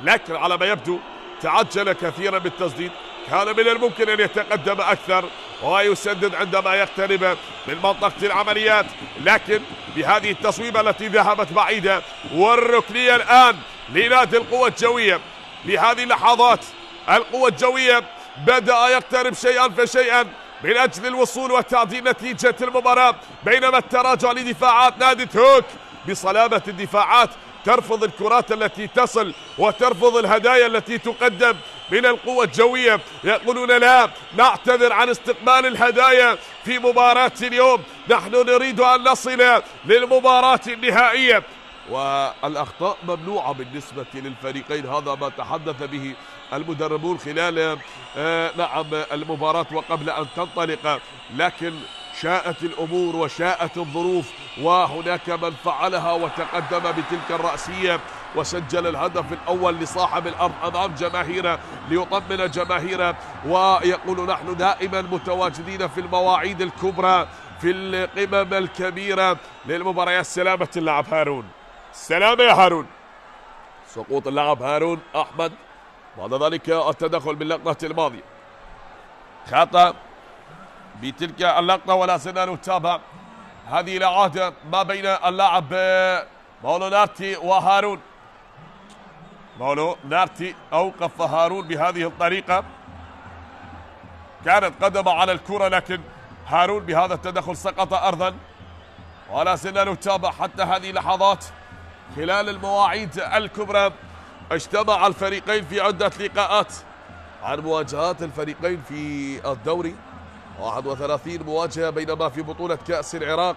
لكن على ما يبدو تعجل كثيرا بالتسديد، كان من الممكن أن يتقدم أكثر ويسدد عندما يقترب من منطقة العمليات، لكن بهذه التصويبة التي ذهبت بعيدة والركنية الآن لنادي القوة الجوية. بهذه اللحظات القوة الجوية بدأ يقترب شيئا فشيئا من أجل الوصول وتعديل نتيجة المباراة، بينما التراجع لدفاعات نادي توك بصلابة الدفاعات ترفض الكرات التي تصل وترفض الهدايا التي تقدم من القوة الجوية. يقولون لا نعتذر عن استقبال الهدايا في مباراة اليوم، نحن نريد أن نصل للمباراة النهائية. والأخطاء ممنوعة بالنسبة للفريقين، هذا ما تحدث به المدربون خلال المباراة وقبل أن تنطلق، لكن شاءت الأمور وشاءت الظروف، وهناك من فعلها وتقدم بتلك الرأسية وسجل الهدف الأول لصاحب الأرض أمام جماهيره ليطمن جماهيره. ويقول نحن دائما متواجدين في المواعيد الكبرى في القمم الكبيرة للمباريات. سلامة اللاعب هارون، سلامة يا هارون. سقوط اللاعب هارون أحمد، بعد ذلك التدخل باللقطة الماضية، خطأ بتلك اللقطة، ولا زلنا نتابع هذه العادة ما بين اللاعب باولو نارتي وهارون. باولو نارتي أوقف هارون بهذه الطريقة، كانت قدمه على الكرة لكن هارون بهذا التدخل سقط أرضا. ولا زلنا نتابع حتى هذه اللحظات خلال المواعيد الكبرى. اجتمع الفريقين في عدة لقاءات عن مواجهات الفريقين في الدوري، 31 مواجهة، بينما في بطولة كأس العراق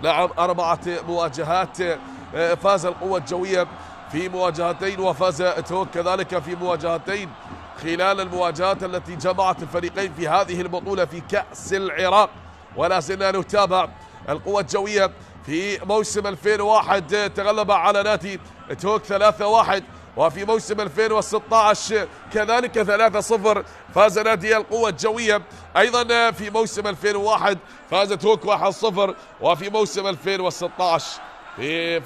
نعم 4 مواجهات، فاز القوة الجوية في مواجهتين وفاز توك كذلك في مواجهتين خلال المواجهات التي جمعت الفريقين في هذه البطولة في كأس العراق. ولا زلنا نتابع القوة الجوية في موسم 2001 تغلب على نادي توك 3-1، وفي موسم 2016 كذلك 3-0 فاز نادي القوة الجوية. أيضا في موسم 2001 فاز توك 1-0، وفي موسم 2016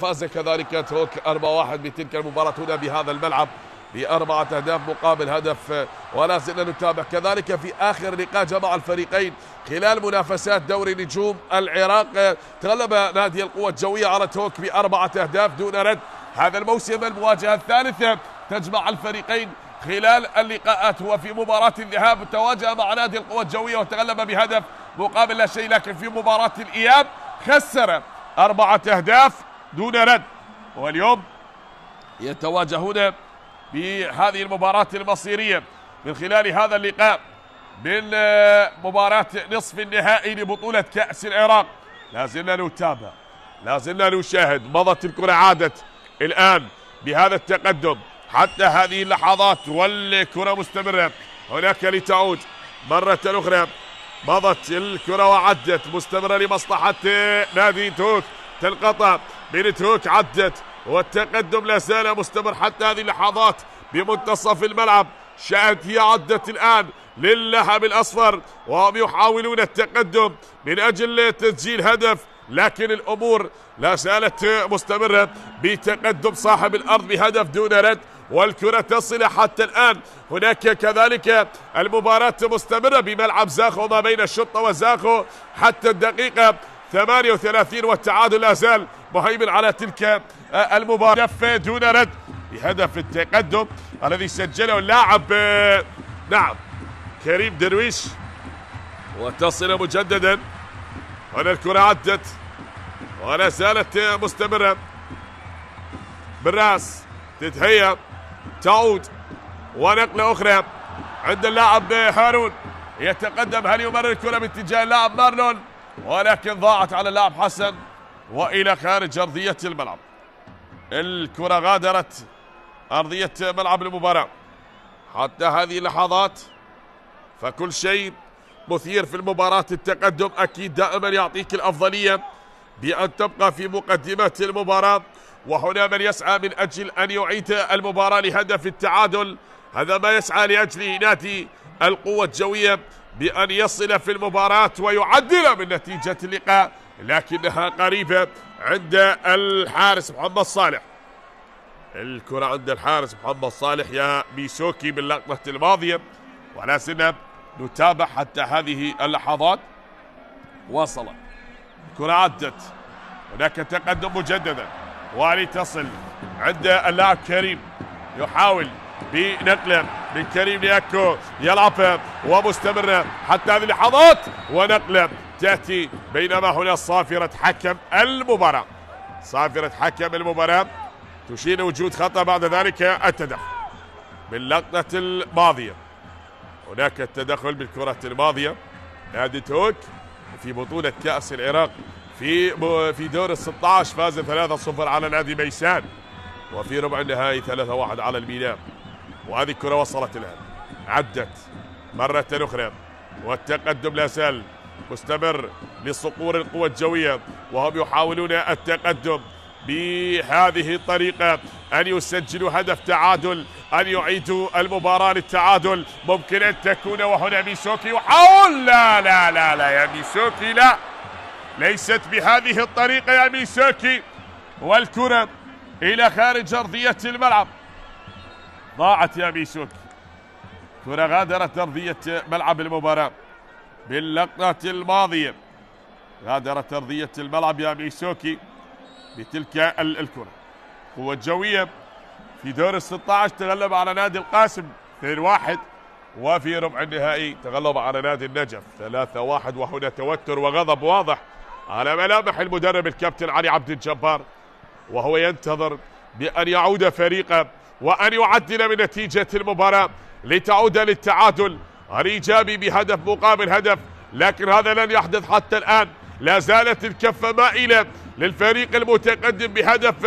فاز كذلك توك 4-1 بتلك المباراة هنا بهذا الملعب ب4 أهداف مقابل هدف. ولا زلنا نتابع كذلك في آخر لقاء جمع الفريقين خلال منافسات دوري نجوم العراق، تغلب نادي القوة الجوية على توك ب4 أهداف دون رد. هذا الموسم المواجهة الثالثة تجمع الفريقين خلال اللقاءات، هو في مباراة الذهاب تواجه مع نادي القوة الجوية وتغلب بهدف مقابل لا شيء، لكن في مباراة الإياب خسر 4 أهداف دون رد. واليوم يتواجهون بهذه المباراة المصيرية من خلال هذا اللقاء من مباراة نصف النهائي لبطولة كأس العراق. لازلنا نتابع، لازلنا نشاهد. مضت الكرة، عادت الآن بهذا التقدم حتى هذه اللحظات، والكرة مستمرة هناك لتعود مرة أخرى. مضت الكرة وعدت مستمرة لمصلحة نادي توك، تنقطع من توك، عدت والتقدم لا زال مستمر حتى هذه اللحظات بمنتصف الملعب. شاهد هي عدت الآن للهب الأصفر وهم يحاولون التقدم من أجل تسجيل هدف، لكن الأمور لا زالت مستمرة بتقدم صاحب الأرض بهدف دون رد، والكرة تصل حتى الآن. هناك كذلك المباراة مستمرة بملعب زاخو ما بين الشرطة وزاخو حتى الدقيقة 38، والتعادل لا زال مهيمن على تلك المباراة. هدف دون رد بهدف التقدم الذي سجله اللاعب نعم كريم درويش، وتصل مجددا. هنا الكرة عدت ولا زالت مستمرة بالراس، تتهيأ تعود ونقلة أخرى عند اللاعب هارون، يتقدم. هل يمرر الكرة باتجاه اللاعب مارلون؟ ولكن ضاعت على اللاعب حسن وإلى خارج أرضية الملعب. الكرة غادرت أرضية ملعب المباراة. حتى هذه اللحظات فكل شيء مثير في المباراة. التقدم أكيد دائما يعطيك الأفضلية بأن تبقى في مقدمة المباراة، وهنا من يسعى من أجل أن يعيد المباراة لهدف التعادل. هذا ما يسعى لأجله نادي القوة الجوية، بأن يصل في المباراة ويعدل من نتيجة اللقاء، لكنها قريبة عند الحارس محمد صالح. الكرة عند الحارس محمد صالح يا ميسوكي باللقطة الماضية، ولا زلنا نتابع حتى هذه اللحظات. وصلت الكرة، عدت، هناك تقدم مجددا ولتصل عند اللاعب كريم، يحاول بنقله من كريم لأكو، يلعبها ومستمرة حتى هذه اللحظات، ونقله تأتي بينما هنا صافرة حكم المباراة. صافرة حكم المباراة تشير وجود خطأ، بعد ذلك التدخل باللقطة الماضية. هناك التدخل بالكرة الماضية. نادي توك في بطولة كأس العراق في دور ال16 فاز 3-0 على نادي ميسان، وفي ربع النهائي 3-1 على الميناء. وهذه الكرة وصلت الآن، عدت مرة أخرى، والتقدم لا زال مستمر لصقور القوى الجوية، وهم يحاولون التقدم بهذه الطريقة، أن يسجلوا هدف تعادل، أن يعيدوا المباراة للتعادل. ممكن أن تكون، وهنا ميسوكي يحاول، لا لا لا لا يا ميسوكي، لا، ليست بهذه الطريقة يا ميسوكي. والكرة إلى خارج أرضية الملعب، ضاعت يا ميسوكي. كرة غادرت أرضية ملعب المباراة باللقطة الماضية، غادرت أرضية الملعب يا ميسوكي بتلك الكرة. قوة جوية في دور ال16 تغلب على نادي القاسم 2-1، وفي ربع النهائي تغلب على نادي النجف 3-1. وهنا توتر وغضب واضح على ملامح المدرب الكابتن علي عبد الجبار، وهو ينتظر بأن يعود فريقه وأن يعدل من نتيجة المباراة لتعود للتعادل الإيجابي بهدف مقابل هدف، لكن هذا لن يحدث حتى الآن. لا زالت الكفة مائلة للفريق المتقدم بهدف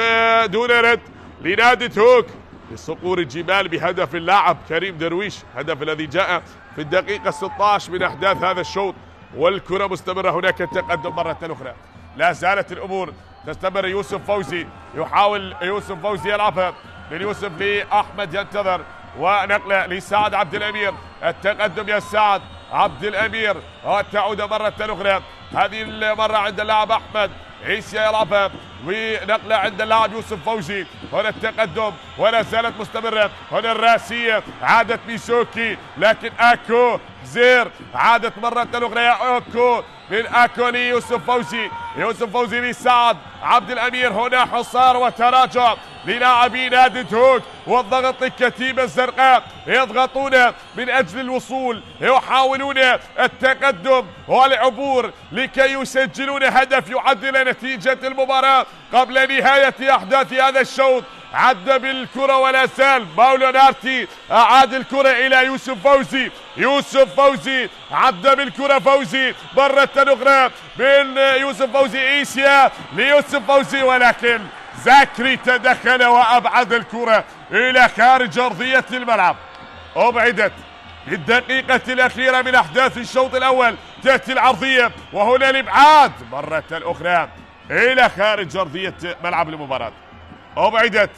دون رد لنادي توك لصقور الجبال بهدف اللاعب كريم درويش، هدف الذي جاء في الدقيقة 16 من أحداث هذا الشوط. والكرة مستمرة، هناك التقدم مرة أخرى، لا زالت الأمور تستمر. يوسف فوزي يحاول، يوسف فوزي يلعبها من يوسف لأحمد، ينتظر ونقله لسعد عبد الأمير. التقدم يا سعد عبد الأمير، وتعود مرة أخرى، هذه المرة عند اللاعب أحمد عيسى يلعبها، ونقلة عند اللاعب يوسف فوزي. هنا التقدم ولا زالت مستمرة. هنا الراسية، عادت ميسوكي، لكن أكو زير، عادت مرة أخرى يا أكو، من أكو ليوسف فوزي، يوسف فوزي لسعد عبد الأمير. هنا حصار وتراجع للاعبي نادي توك، والضغط للكتيبة الزرقاء، يضغطون من أجل الوصول، يحاولون التقدم والعبور لكي يسجلون هدف يعدل نتيجة المباراة قبل نهاية أحداث هذا الشوط. عد بالكرة ولا زال باولو نارتي، أعاد الكرة إلى يوسف فوزي، يوسف فوزي عد بالكرة، فوزي مرة أخرى من يوسف فوزي، إيسيا ليوسف فوزي، ولكن زاكري تدخل وأبعد الكرة إلى خارج أرضية الملعب. أبعدت بالدقيقة الأخيرة من أحداث الشوط الأول. تأتي العرضية وهنا الإبعاد مرة أخرى إلى خارج أرضية ملعب المباراة. أبعدت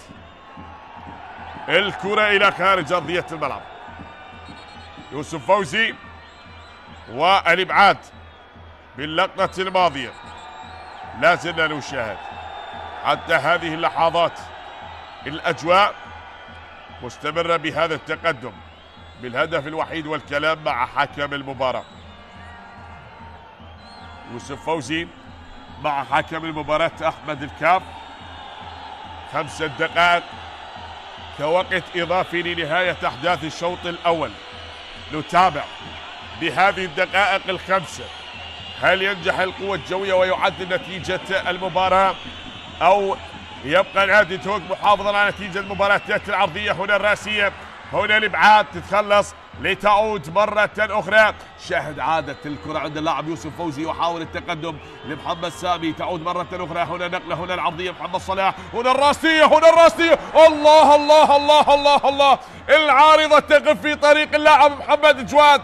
الكرة إلى خارج أرضية الملعب. يوسف فوزي والإبعاد باللقطة الماضية. لا زلنا نشاهد حتى هذه اللحظات الأجواء مستمرة بهذا التقدم بالهدف الوحيد والكلام مع حكم المباراة. يوسف فوزي مع حكم المباراة أحمد الكاف. 5 دقائق كوقت إضافي لنهاية أحداث الشوط الأول. نتابع بهذه الدقائق الخمسة هل ينجح القوة الجوية ويعدل نتيجة المباراة أو يبقى نادي توك محافظا على نتيجة المباراة. تأتي العرضية هنا الرأسية، هنا الإبعاد تتخلص لتعود مرة أخرى. شاهد عادة الكرة عند اللاعب يوسف فوزي يحاول التقدم لمحمد سامي. تعود مرة أخرى، هنا نقلة، هنا العرضية محمد صلاح، هنا الرأسية، هنا الرأسية. الله الله الله الله الله، العارضة تقف في طريق اللاعب محمد جواد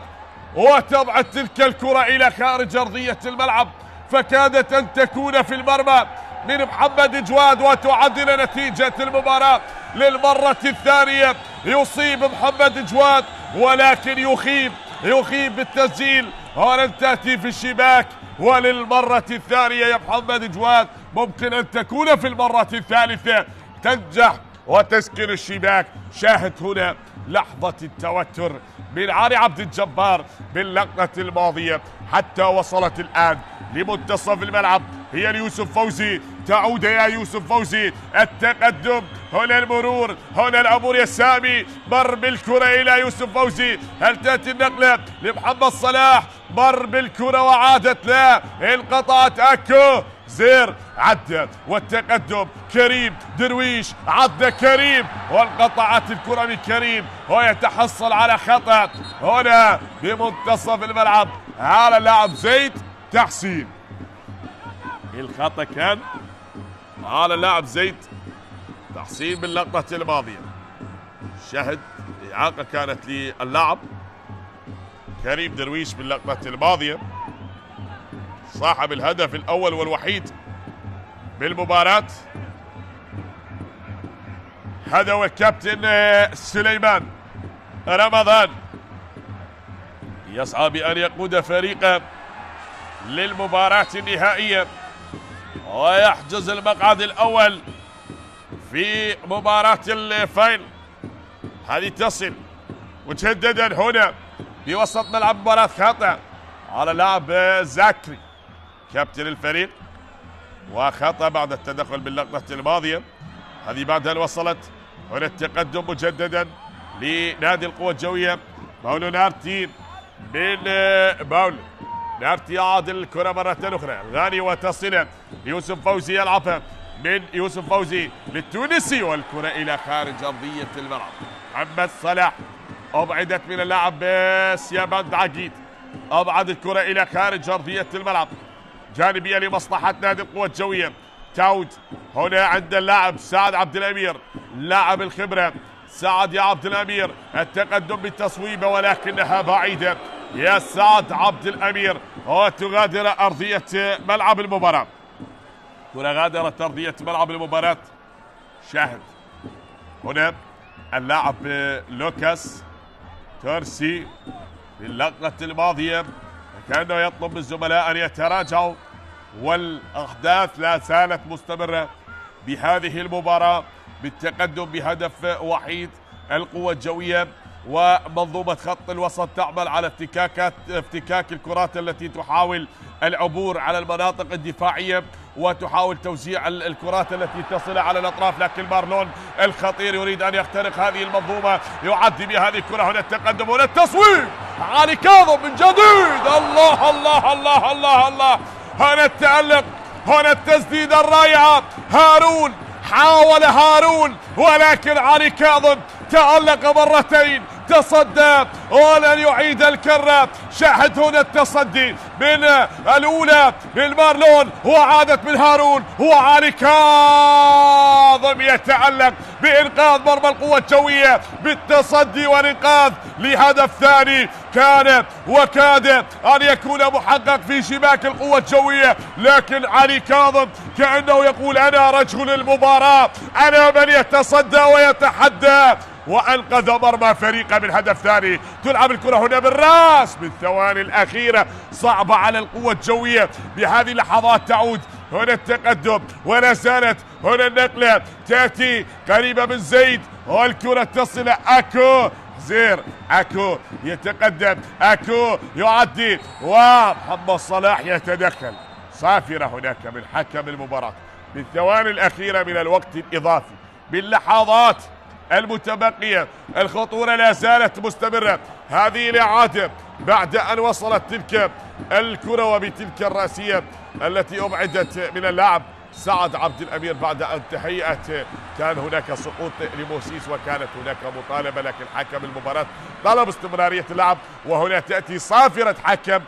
وتبعد تلك الكرة إلى خارج أرضية الملعب، فكادت أن تكون في المرمى من محمد جواد وتعدل نتيجة المباراة للمرة الثانية. يصيب محمد جواد ولكن يخيب بالتسجيل ولن تأتي في الشباك. وللمرة الثانية يا محمد جواد ممكن أن تكون في المرة الثالثة تنجح وتسكن الشباك. شاهد هنا لحظة التوتر من علي عبد الجبار باللقطة الماضية حتى وصلت الآن لمنتصف الملعب. هي ليوسف فوزي، تعود يا يوسف فوزي، التقدم، هنا المرور، هنا العبور يا سامي، مر بالكرة إلى يوسف فوزي. هل تأتي النقلة لمحمد صلاح؟ مر بالكرة وعادت لا، انقطعت أكو زير، عدى والتقدم كريم درويش، عدى كريم وانقطعت الكرة من كريم ويتحصل على خطأ هنا بمنتصف الملعب على اللاعب زيد تحسين. الخطأ كان على اللاعب زيد تحسين باللقطة الماضية. شهد إعاقة كانت للاعب كريم درويش باللقطة الماضية، صاحب الهدف الأول والوحيد بالمباراة. هذا هو الكابتن سليمان رمضان يسعى بأن يقود فريقه للمباراة النهائية ويحجز المقعد الأول في مباراة الفاينل. هذه تصل مجددا هنا بوسط ملعب مباراة، خطأ على لاعب زاكري كابتن الفريق وخطأ بعد التدخل باللقطة الماضية. هذه بعدها وصلت هنا التقدم مجددا لنادي القوة الجوية. باولو نارتي من باولو نارتي يعادل الكرة مرة أخرى، غاني وتصل يوسف فوزي يلعبها من يوسف فوزي للتونسي والكرة إلى خارج أرضية الملعب. محمد صلاح أبعدت من اللاعب سياباند عقيد، أبعد الكرة إلى خارج أرضية الملعب جانبية لمصلحة نادي القوة الجوية. تعود هنا عند اللاعب سعد عبد الأمير، لاعب الخبرة. سعد يا عبد الأمير، التقدم بالتصويبة ولكنها بعيدة يا سعد عبد الأمير وتغادر أرضية ملعب المباراة. كرة غادرت أرضية ملعب المباراة. شاهد هنا اللاعب لوكاس تورسي في اللقطة الماضية كأنه يطلب من الزملاء أن يتراجعوا، والأحداث لا زالت مستمرة بهذه المباراة بالتقدم بهدف وحيد. القوة الجوية ومنظومة خط الوسط تعمل على افتكاك الكرات التي تحاول العبور على المناطق الدفاعية وتحاول توزيع الكرات التي تصل على الأطراف، لكن مارلون الخطير يريد أن يخترق هذه المنظومة، يعدي بهذه الكرة. هنا التقدم، هنا التصويب، علي كاظم من جديد. الله الله الله الله الله، هنا التألق، هنا التسديدة الرائعة. حاول هارون ولكن علي كاظم تألق مرتين تصدى ولن يعيد الكرة. شاهد هنا التصدي من الأولى من مارلون وعادت من هارون وعلي كاظم يتعلق بإنقاذ مرمى القوة الجوية بالتصدي والإنقاذ لهدف ثاني كان وكاد أن يكون محقق في شباك القوة الجوية، لكن علي كاظم كأنه يقول أنا رجل المباراة، أنا من يتصدى ويتحدى، وأنقذ مرمى فريقه من هدف ثاني. تلعب الكرة هنا بالراس بالثواني الأخيرة، صعبة على القوة الجوية. بهذه اللحظات تعود هنا التقدم، ولا زالت هنا النقلة تأتي قريبة من زيد، والكرة تصل أكو زير، أكو يتقدم، أكو يعدي، ومحمد صلاح يتدخل. صافرة هناك من حكم المباراة بالثواني الأخيرة من الوقت الإضافي. باللحظات المتبقية الخطورة لا زالت مستمرة. هذه الإعادة بعد أن وصلت تلك الكرة وبتلك الرأسية التي أبعدت من اللاعب سعد عبد الأمير بعد أن تهيأت. كان هناك سقوط لموسيس وكانت هناك مطالبة، لكن حكم المباراة طلب استمرارية اللعب. وهنا تأتي صافرة حكم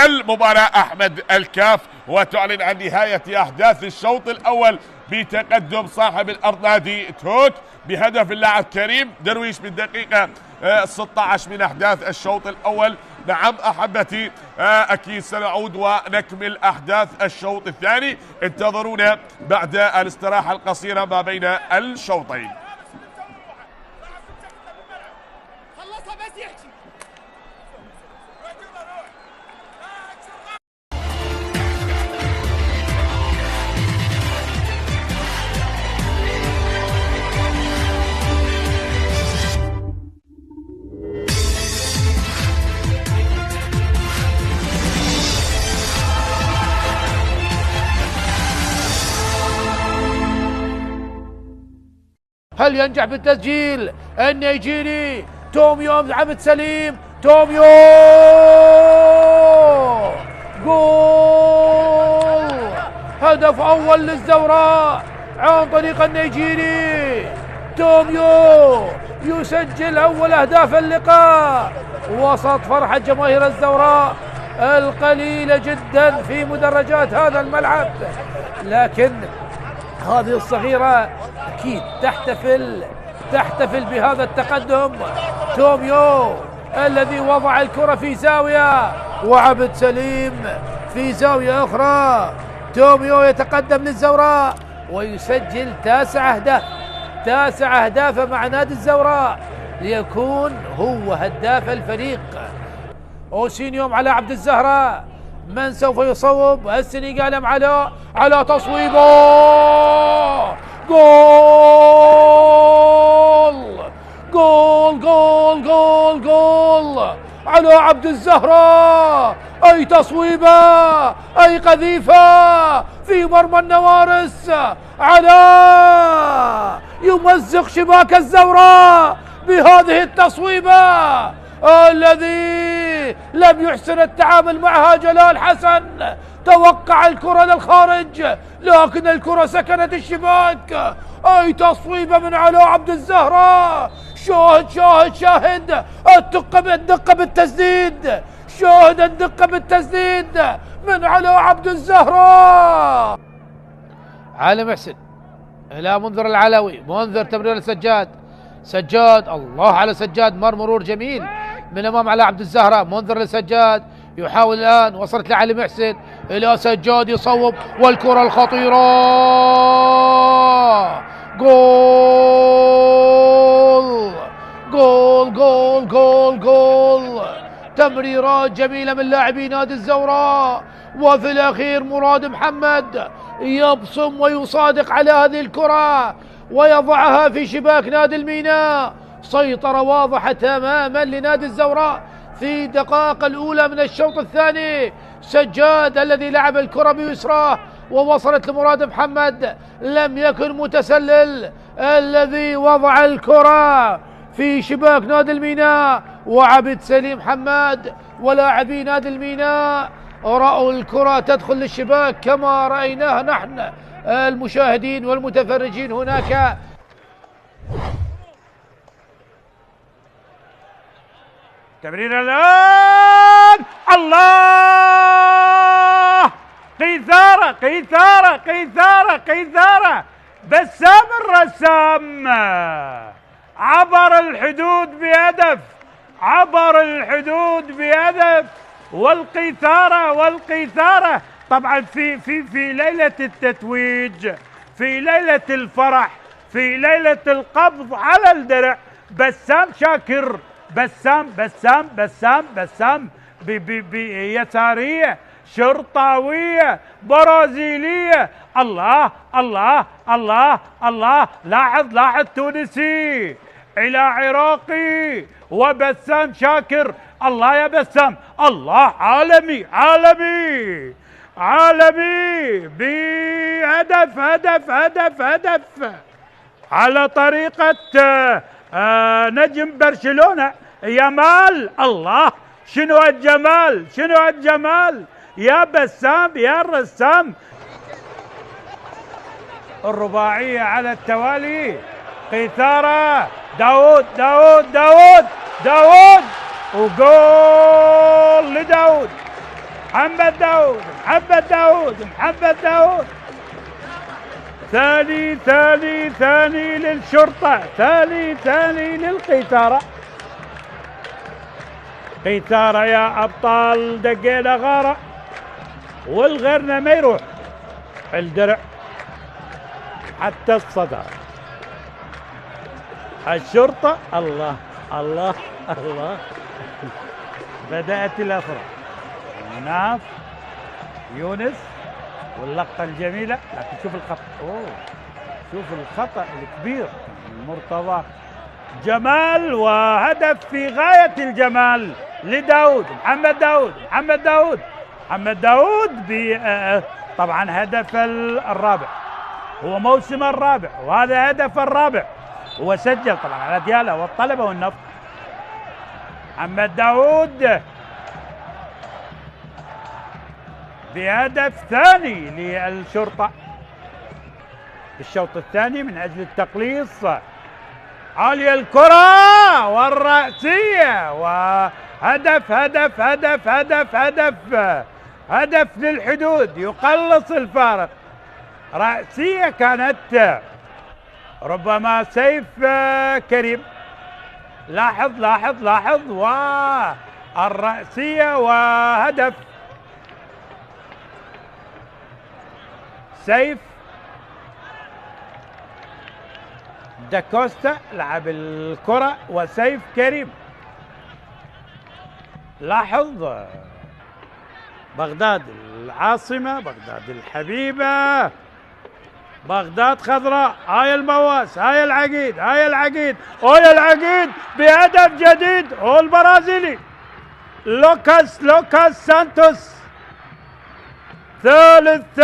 المباراة أحمد الكاف وتعلن عن نهاية أحداث الشوط الأول بتقدم صاحب الأرض نادي توك بهدف اللاعب كريم درويش بالدقيقة 16 من أحداث الشوط الأول. نعم أحبتي، أكيد سنعود ونكمل أحداث الشوط الثاني. انتظرونا بعد الاستراحة القصيرة ما بين الشوطين. هل ينجح بالتسجيل النيجيري توميو عبد سليم؟ توميو جول! هدف أول للزوراء عن طريق النيجيري توميو، يسجل أول أهداف اللقاء وسط فرحة جماهير الزوراء القليلة جدا في مدرجات هذا الملعب، لكن هذه الصغيرة أكيد تحتفل بهذا التقدم. توميو الذي وضع الكرة في زاوية وعبد سليم في زاوية أخرى. توميو يتقدم للزوراء ويسجل 9 أهداف مع نادي الزوراء ليكون هو هداف الفريق. أوسينيوم على عبد الزهراء، من سوف يصوب؟ السنغال على تصويبه، جول جول جول جول جول على عبد الزهراء. أي تصويبة، أي قذيفة في مرمى النوارس، على يمزق شباك الزوراء بهذه التصويبة الذي لم يحسن التعامل معها جلال حسن. توقع الكرة للخارج لكن الكرة سكنت الشباك. أي تصويبة من علاء عبد الزهراء. شاهد الدقة بالتسديد، شاهد الدقة بالتسديد من علاء عبد الزهراء. علي محسن إلى منذر العلوي، منذر تمرير لسجاد، سجاد، الله على سجاد، مرور جميل من امام على عبد الزهراء. منذر لسجاد يحاول الان، وصلت لعلي محسن الى سجاد يصوب، والكره الخطيره، جول جول جول جول جول. تمريرات جميله من لاعبي نادي الزوراء، وفي الاخير مراد محمد يبصم ويصادق على هذه الكره ويضعها في شباك نادي الميناء. سيطرة واضحة تماما لنادي الزوراء في الدقائق الأولى من الشوط الثاني. سجاد الذي لعب الكرة بيسراه ووصلت لمراد محمد، لم يكن متسلل الذي وضع الكرة في شباك نادي الميناء. وعبد سليم حماد ولاعبي نادي الميناء رأوا الكرة تدخل للشباك كما رأيناها نحن المشاهدين والمتفرجين هناك. تمرير الآن. الله، قيثارة قيثارة قيثارة قيثارة. بسام الرسام عبر الحدود بهدف، عبر الحدود بهدف. والقيثارة طبعا في ليلة التتويج، في ليلة الفرح، في ليلة القبض على الدرع، بسام شاكر، بسام بيسارية شرطاوية برازيلية. الله الله الله الله، لاحظ تونسي إلى عراقي وبسام شاكر. الله يا بسام، الله، عالمي عالمي عالمي بهدف هدف على طريقة نجم برشلونة يامال. الله، شنو الجمال، شنو الجمال يا بسام يا الرسام. الرباعية على التوالي، قيثارة، داود داود داود داود، وجول لداود، محمد داود محمد داود محمد داود. ثاني للشرطة، ثاني للقيثارة. قيثارة يا أبطال، دقينا غارة والغيرنا ما يروح الدرع حتى الصدى. الشرطة، الله الله الله، بدأت الأفراح. ناف يونس واللقطة الجميلة، لكن شوف الخطأ، شوف الخطأ الكبير. مرتضى جمال، وهدف في غاية الجمال لداود، محمد داود طبعا هدف الرابع، هو موسم الرابع وهذا هدف الرابع. هو سجل طبعا على ديالا والطلبة والنفط. محمد داود بهدف ثاني للشرطة في الشوط الثاني من أجل التقليص. عالية الكرة والرأسية، وهدف هدف هدف هدف هدف هدف للحدود يقلص الفارق. رأسية كانت ربما سيف كريم. لاحظ والرأسية وهدف سيف داكوستا لعب الكرة وسيف كريم. لاحظ بغداد العاصمة، بغداد الحبيبة، بغداد خضراء. هاي المواس، هاي العقيد بهدف جديد. هو البرازيلي لوكاس سانتوس. ثالث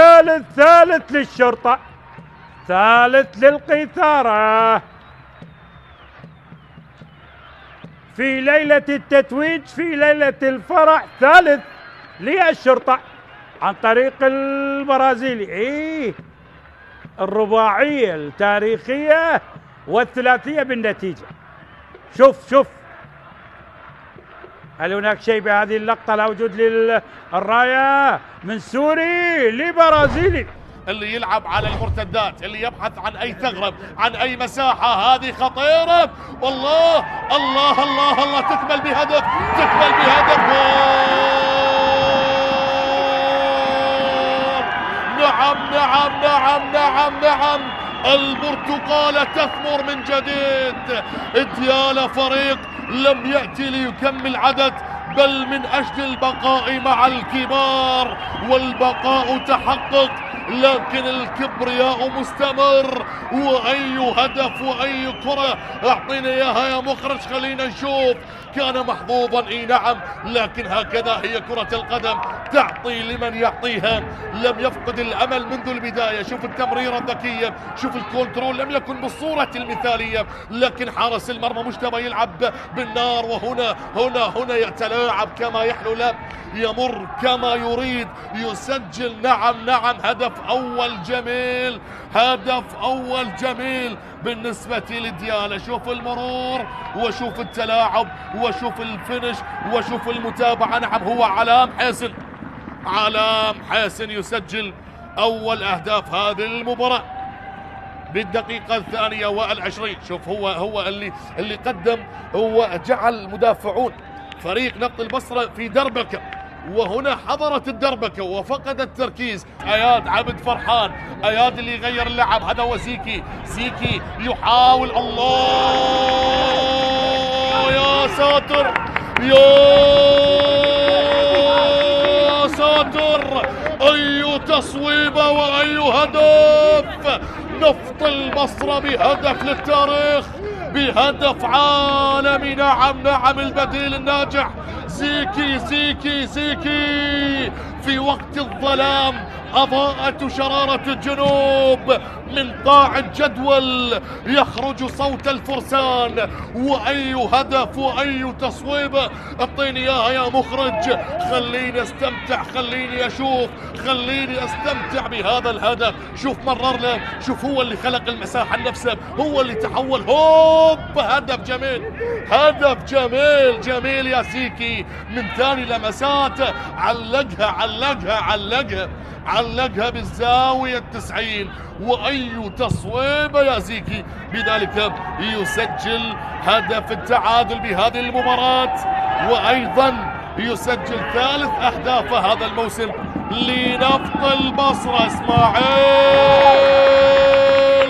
للشرطة، ثالث للقيثارة في ليلة التتويج، في ليلة الفرح. ثالث للشرطة عن طريق البرازيلي. الرباعية التاريخية والثلاثية بالنتيجة. شوف هل هناك شيء بهذه اللقطة؟ لا وجود للراية من سوري لبرازيلي. اللي يلعب على المرتدات، اللي يبحث عن أي ثغرة، عن أي مساحة. هذه خطيرة والله، الله تكمل بهدف. نعم، البرتقالة تثمر من جديد. ديالا فريق لم يأتي ليكمل عدد، بل من أجل البقاء مع الكبار، والبقاء تحقق، لكن الكبرياء مستمر. وأي هدف وأي كرة، أعطينا إياها يا مخرج خلينا نشوف. كان محظوظا نعم، لكن هكذا هي كرة القدم، تعطي لمن يعطيها. لم يفقد الأمل منذ البداية. شوف التمريرة الذكية، شوف الكنترول، لم يكن بالصورة المثالية، لكن حارس المرمى مجتبى يلعب بالنار. وهنا يتلاعب كما يحلو له. يمر كما يريد، يسجل. نعم هدف أول جميل، هدف أول جميل بالنسبة لديالا. شوف المرور وشوف التلاعب وشوف الفينش وشوف المتابعة. نعم هو علام حسن يسجل أول أهداف هذه المباراة بالدقيقة 22. شوف هو اللي قدم، هو جعل مدافعون فريق نفط البصرة في دربكة، وهنا حضرت الدربكة وفقد التركيز. اياد عبد فرحان، اياد اللي يغير اللعب، هذا هو زيكي يحاول. الله يا ساتر يا ساتر، اي تصويبه واي هدف. نفط البصرة بهدف للتاريخ، بهدف عالمي. نعم البديل الناجح زيكي في وقت الظلام أضاءت شرارة الجنوب من قاع الجدول، يخرج صوت الفرسان. وأي هدف وأي تصويبة، اعطيني إياها يا مخرج، خليني استمتع، خليني أشوف، خليني استمتع بهذا الهدف. شوف مرر له، شوف هو اللي خلق المساحة لنفسه، هو اللي تحول. هوب، هدف جميل يا سيكي من ثاني لمسات. علقها بالزاوية 90. وأي تصويبة يا زيكي. بذلك يسجل هدف التعادل بهذه المباراة، وأيضا يسجل ثالث أهدافه هذا الموسم لنفط البصرة. اسماعيل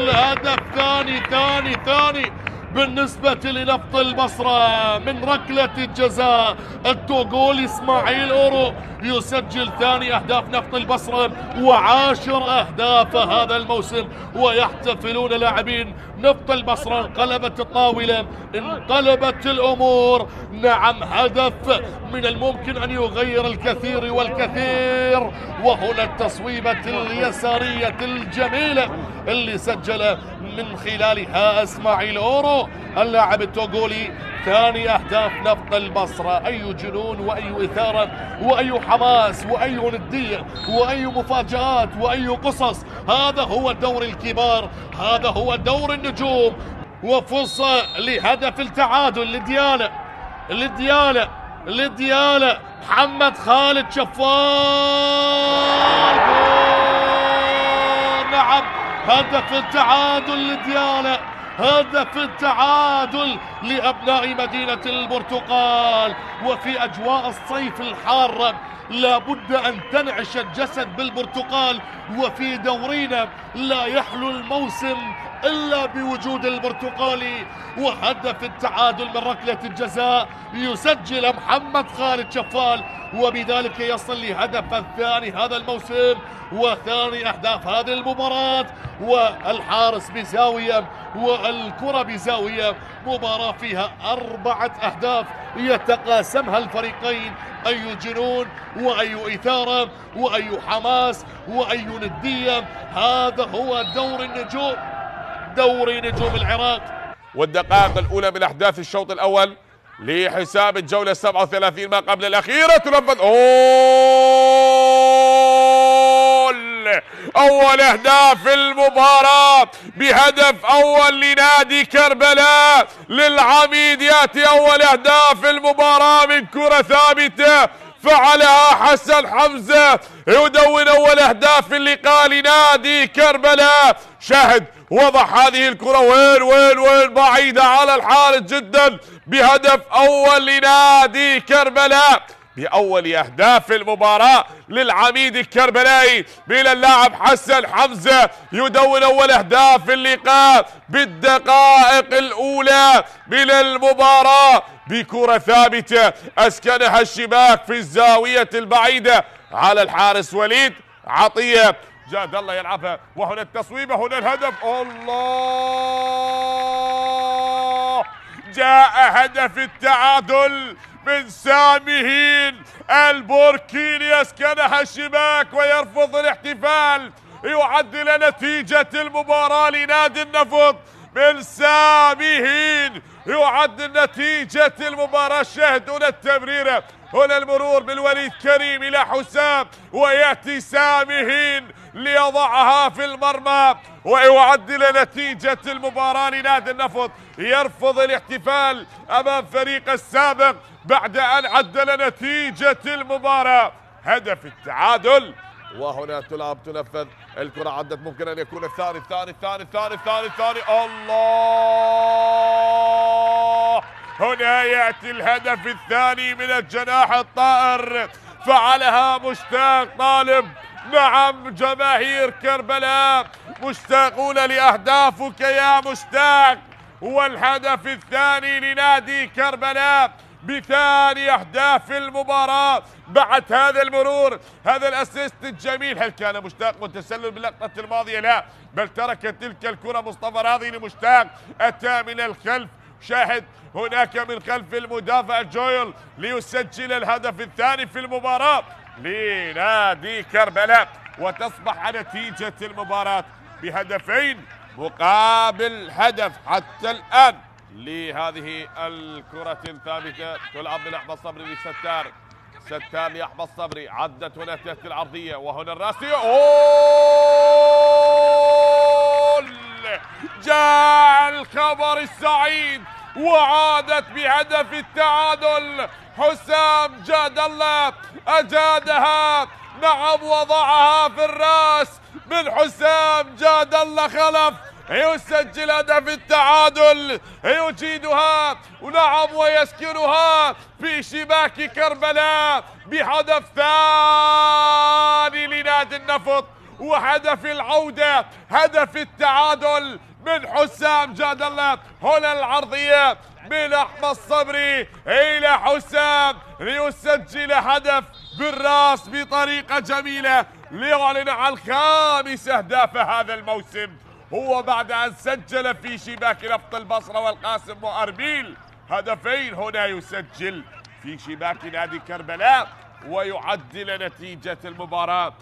هدف ثاني بالنسبة لنفط البصرة من ركلة الجزاء. التوغولي اسماعيل أورو يسجل ثاني أهداف نفط البصرة و10 أهداف هذا الموسم. ويحتفلون لاعبين نفط البصرة. انقلبت الطاولة، انقلبت الأمور. نعم هدف من الممكن أن يغير الكثير والكثير. وهنا التصويبة اليسارية الجميلة اللي سجل من خلالها اسماعيل أورو اللاعب التوغولي ثاني أهداف نفط البصرة. أي جنون وأي إثارة وأي حماس وأي ندية وأي مفاجآت وأي قصص. هذا هو دور الكبار، هذا هو دور النجوم. وفرصة لهدف التعادل لديالا محمد خالد شفار. نعم هدف التعادل لديالا، هدف التعادل لأبناء مدينة البرتقال. وفي أجواء الصيف الحارة لابد أن تنعش الجسد بالبرتقال، وفي دورينا لا يحلو الموسم إلا بوجود البرتقالي. وهدف التعادل من ركلة الجزاء يسجل محمد خالد شفال، وبذلك يصل لهدف الثاني هذا الموسم وثاني أهداف هذه المباراة. والحارس بزاوية والكرة بزاوية. مباراة فيها 4 أهداف يتقاسمها الفريقين. أي جنون وأي إثارة وأي حماس وأي ندية. هذا هو دور النجوم، دوري نجوم العراق. والدقائق الأولى من أحداث الشوط الأول لحساب الجولة 37 ما قبل الأخيرة تنفذ. أول أهداف المباراة بهدف أول لنادي كربلاء للعميد. يأتي أول أهداف المباراة من كرة ثابتة فعلها حسن حمزة يدون أول أهداف اللقاء لنادي كربلاء. شاهد وضع هذه الكرة وين بعيدة على الحارس جدا بهدف أول لنادي كربلاء بأول أهداف المباراة للعميد الكربلائي من اللاعب حسن حمزة يدون أول أهداف اللقاء بالدقائق الأولى من المباراة بكرة ثابتة أسكنها الشباك في الزاوية البعيدة على الحارس وليد عطية. جاد الله يلعبها وهنا التصويبة، هنا الهدف. الله، جاء هدف التعادل من سامهين البوركيني يسكنها الشباك ويرفض الاحتفال. يعدل نتيجة المباراة لنادي النفط من سامي يعد نتيجة المباراة. شاهدون التمريرة هنا، المرور بالوليد كريم إلى حسام، ويأتي سامي ليضعها في المرمى ويعدل نتيجة المباراة لنادي النفط. يرفض الاحتفال أمام فريق السابق بعد أن عدل نتيجة المباراة. هدف التعادل، وهنا تنفذ الكرة، عدت، ممكن أن يكون الثاني. الله، هنا يأتي الهدف الثاني من الجناح الطائر، فعلها مشتاق طالب. نعم، جماهير كربلاء مشتاقون لأهدافك يا مشتاق. والهدف الثاني لنادي كربلاء بثاني أهداف المباراة بعد هذا المرور، هذا الأسيست الجميل. هل كان مشتاق متسلل باللقطة الماضية؟ لا، بل ترك تلك الكرة مصطفى راضي لمشتاق، أتى من الخلف. شاهد هناك من خلف المدافع جويل ليسجل الهدف الثاني في المباراة لنادي كربلاء، وتصبح نتيجة المباراة بهدفين مقابل هدف حتى الآن لهذه الكرة الثابتة. تلعب من أحمد صبري لستار، ستار لأحمد صبري، عدت هنا تحت العرضية، وهنا الراسية. جاء الخبر السعيد وعادت بهدف التعادل. حسام جاد الله أجادها، نعم، وضعها في الراس من حسام جاد الله خلف، يسجل هدف التعادل، يجيدها ونعم ويسكنها في شباك كربلاء بهدف ثاني لنادي النفط، وهدف العودة، هدف التعادل من حسام جاد الله. هنا العرضية من أحمد صبري إلى حسام ليسجل هدف بالراس بطريقة جميلة ليعلن عن خامس أهداف هذا الموسم، هو بعد أن سجل في شباك نفط البصرة والقاسم وأربيل هدفين. هنا يسجل في شباك نادي كربلاء ويعدل نتيجة المباراة.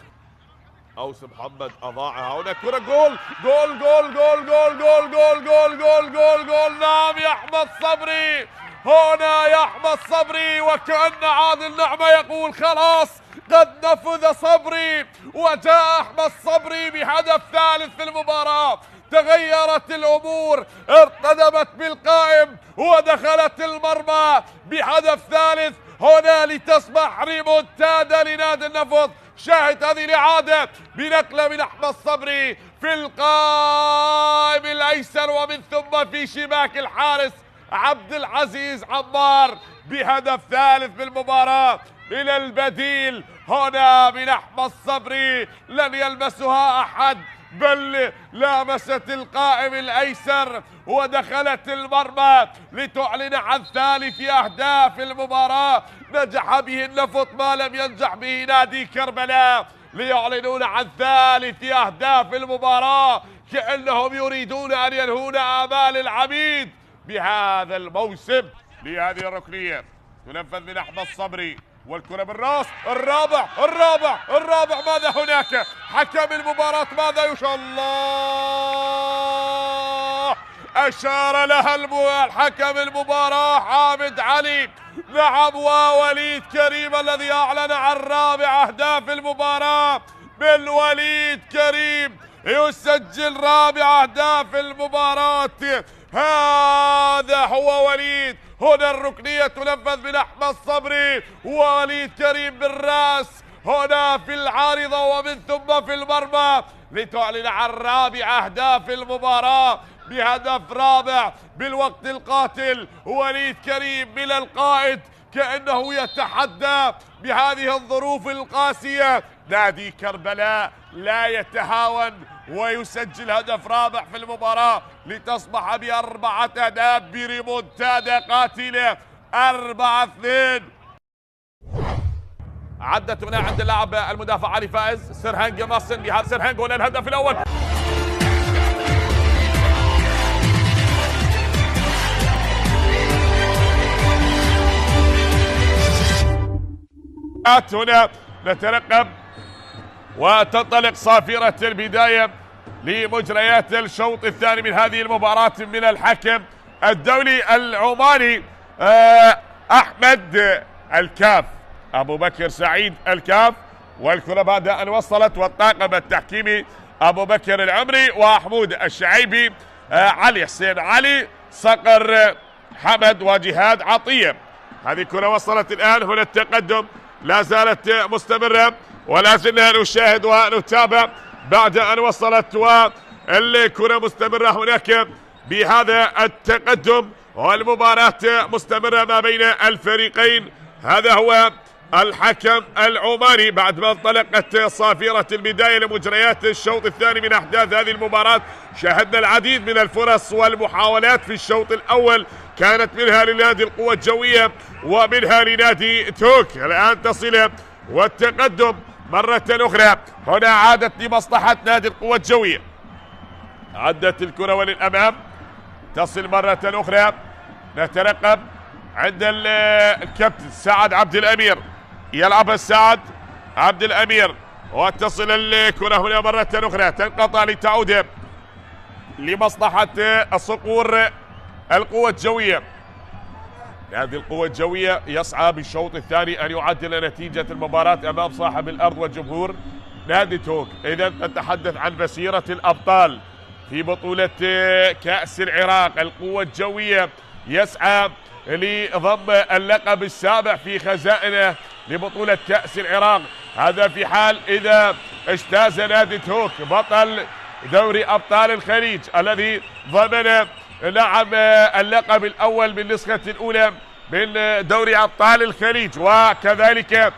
أوس محمد أضاعها، هنا كرة جول جول جول جول جول جول جول جول جول جول جول. نعم يا أحمد صبري، هنا يا أحمد صبري، وكأن عادل نعمة يقول خلاص قد نفذ صبري، وجاء أحمد صبري بهدف ثالث في المباراة. تغيرت الأمور، ارتدمت بالقائم ودخلت المرمى بهدف ثالث هنا لتصبح ريمونتادا لنادي النفط. شاهد هذه الإعادة بنقلة من أحمد صبري في القائم الأيسر، ومن ثم في شباك الحارس عبد العزيز عمار بهدف ثالث بالمباراة إلى البديل هنا من أحمد صبري. لن يلمسها أحد، بل لامست القائم الأيسر ودخلت المرمى لتعلن عن ثالث أهداف المباراة. نجح به النفط ما لم ينجح به نادي كربلاء، ليعلنون عن ثالث أهداف المباراة، كأنهم يريدون أن ينهون آمال العميد بهذا الموسم. لهذه الركنية تنفذ من أحمد صبري، والكرة بالراس. الرابع ماذا هناك؟ حكم المباراة ماذا يشاء؟ الله، أشار لها الحكم المباراة حامد علي. نعم، ووليد كريم الذي أعلن عن رابع أهداف المباراة. بالوليد كريم يسجل رابع أهداف المباراة، هذا هو وليد. هنا الركنية تنفذ من أحمد صبري، ووليد كريم بالراس هنا في العارضة ومن ثم في المرمى لتعلن عن رابع أهداف المباراة بهدف رابع بالوقت القاتل. وليد كريم من القائد كأنه يتحدى بهذه الظروف القاسية. نادي كربلاء لا يتهاون ويسجل هدف رابع في المباراة لتصبح ب4 أهداف بريمونتادا قاتلة 4-2. عدت هنا عند اللاعب المدافع علي فائز. سرهنج ماسن بهذا سرهنج، هنا الهدف الأول. هنا نترقب وتنطلق صافرة البداية لمجريات الشوط الثاني من هذه المباراة من الحكم الدولي العماني أحمد الكاف، أبو بكر سعيد الكاف. والكرة بعد أن وصلت والطاقم التحكيمي أبو بكر العمري وحمود الشعيبي، علي حسين علي، صقر حمد وجهاد عطية. هذه الكرة وصلت الآن، هنا التقدم لا زالت مستمرة ولا زلنا نشاهد ونتابع بعد أن وصلت والكرة مستمرة هناك بهذا التقدم والمباراة مستمرة ما بين الفريقين. هذا هو الحكم العماني بعد ما انطلقت صافرة البداية لمجريات الشوط الثاني من أحداث هذه المباراة. شاهدنا العديد من الفرص والمحاولات في الشوط الأول، كانت منها لنادي القوة الجوية ومنها لنادي توك. الآن تصل والتقدم مرة أخرى هنا عادت لمصلحة نادي القوة الجوية. عدت الكرة وللأمام، تصل مرة أخرى. نترقب عند الكابتن سعد عبد الأمير، يلعب السعد عبد الأمير وتصل الكرة هنا مرة أخرى، تنقطع لتعود لمصلحة الصقور القوة الجوية. نادي القوة الجوية يسعى بالشوط الثاني أن يعدل نتيجة المباراة أمام صاحب الأرض والجمهور نادي توك. إذا نتحدث عن مسيرة الأبطال في بطولة كأس العراق. القوة الجوية يسعى لضم اللقب السابع في خزائنه لبطولة كأس العراق، هذا في حال إذا اجتاز نادي توك بطل دوري أبطال الخليج الذي ضمن اللقب الأول بالنسخة الأولى من دوري أبطال الخليج، وكذلك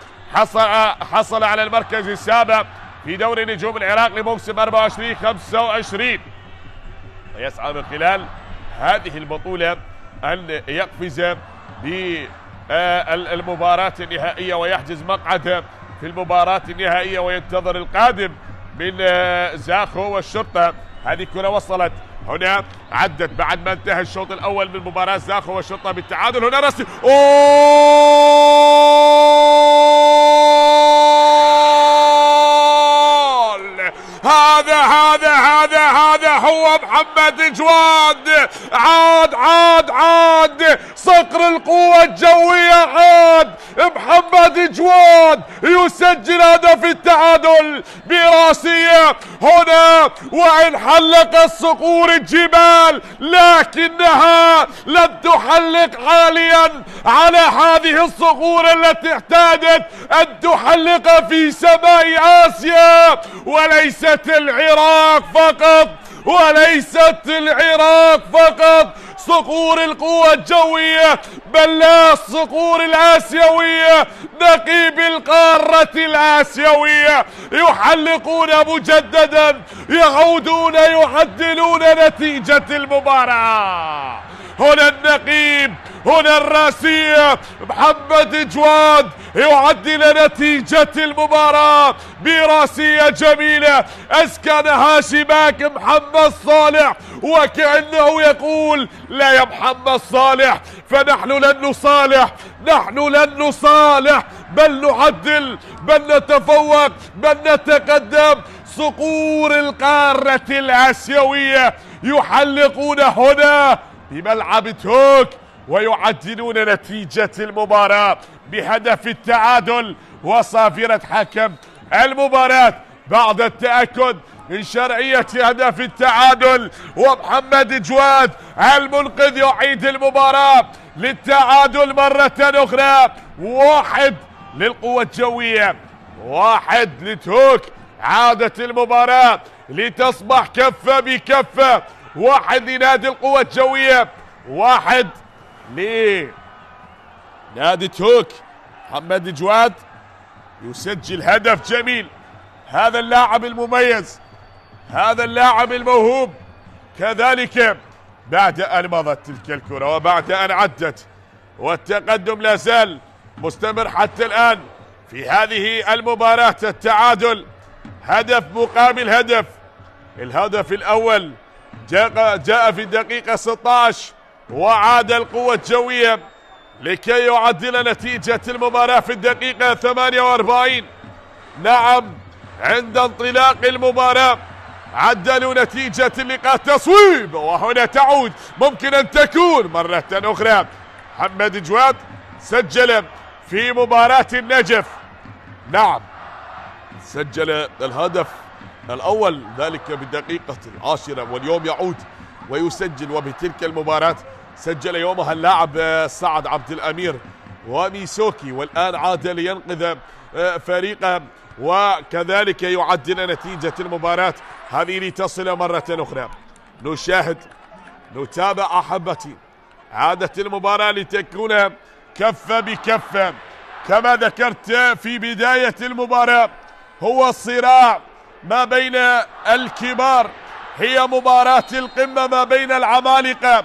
حصل على المركز السابع في دوري نجوم العراق لموسم 24-25. ويسعى من خلال هذه البطولة أن يقفز بالمباراة النهائية ويحجز مقعد في المباراة النهائية وينتظر القادم من زاخو والشرطة. هذه الكرة وصلت هنا، عدت بعد ما انتهى الشوط الأول من مباراة زاخو والشرطة بالتعادل. هنا رسي هذا هو محمد جواد. عاد صقر القوة الجوية، عاد محمد جواد يسجل هدف التعادل براسية هنا، وإن حلق الصقور الجبال لكنها لن تحلق عاليا على هذه الصقور التي احتاجت أن تحلق في سماء آسيا، وليست العراق فقط صقور القوة الجوية، بل لا الصقور الآسيوية نقيب القارة الآسيوية يحلقون مجددا، يعودون يعدلون نتيجة المباراة. هنا النقيب، هنا الراسية، محمد جواد يعدل نتيجة المباراة براسية جميلة أسكنها شباك محمد صالح، وكأنه يقول لا يا محمد صالح فنحن لن نصالح بل نعدل، بل نتفوق، بل نتقدم. صقور القارة الآسيوية يحلقون هنا بملعب توك ويعدلون نتيجة المباراة بهدف التعادل. وصافرة حكم المباراة بعد التأكد من شرعية هدف التعادل، ومحمد جواد المنقذ يعيد المباراة للتعادل مرة أخرى. 1 للقوة الجوية، 1 لتوك. عادت المباراة لتصبح كفة بكفة، 1 لنادي القوة الجوية، 1 لنادي توك. محمد جواد يسجل هدف جميل، هذا اللاعب المميز، هذا اللاعب الموهوب. كذلك بعد أن مضت تلك الكرة وبعد أن عدت والتقدم لا زال مستمر حتى الآن في هذه المباراة، التعادل هدف مقابل هدف. الهدف الأول جاء في الدقيقة 16 وعاد القوة الجوية لكي يعدل نتيجة المباراة في الدقيقة 48. نعم، عند انطلاق المباراة عدلوا نتيجة اللقاء. تصويب، وهنا تعود ممكن أن تكون مرة أخرى. محمد جواد سجل في مباراة النجف، نعم سجل الهدف الأول ذلك بالدقيقة 10، واليوم يعود ويسجل. وبتلك المباراة سجل يومها اللاعب سعد عبد الأمير وميسوكي، والآن عاد لينقذ فريقه وكذلك يعدل نتيجة المباراة هذه لتصل مرة أخرى. نشاهد نتابع أحبتي، عادت المباراة لتكون كفة بكفة كما ذكرت في بداية المباراة. هو الصراع ما بين الكبار، هي مباراة القمة ما بين العمالقة.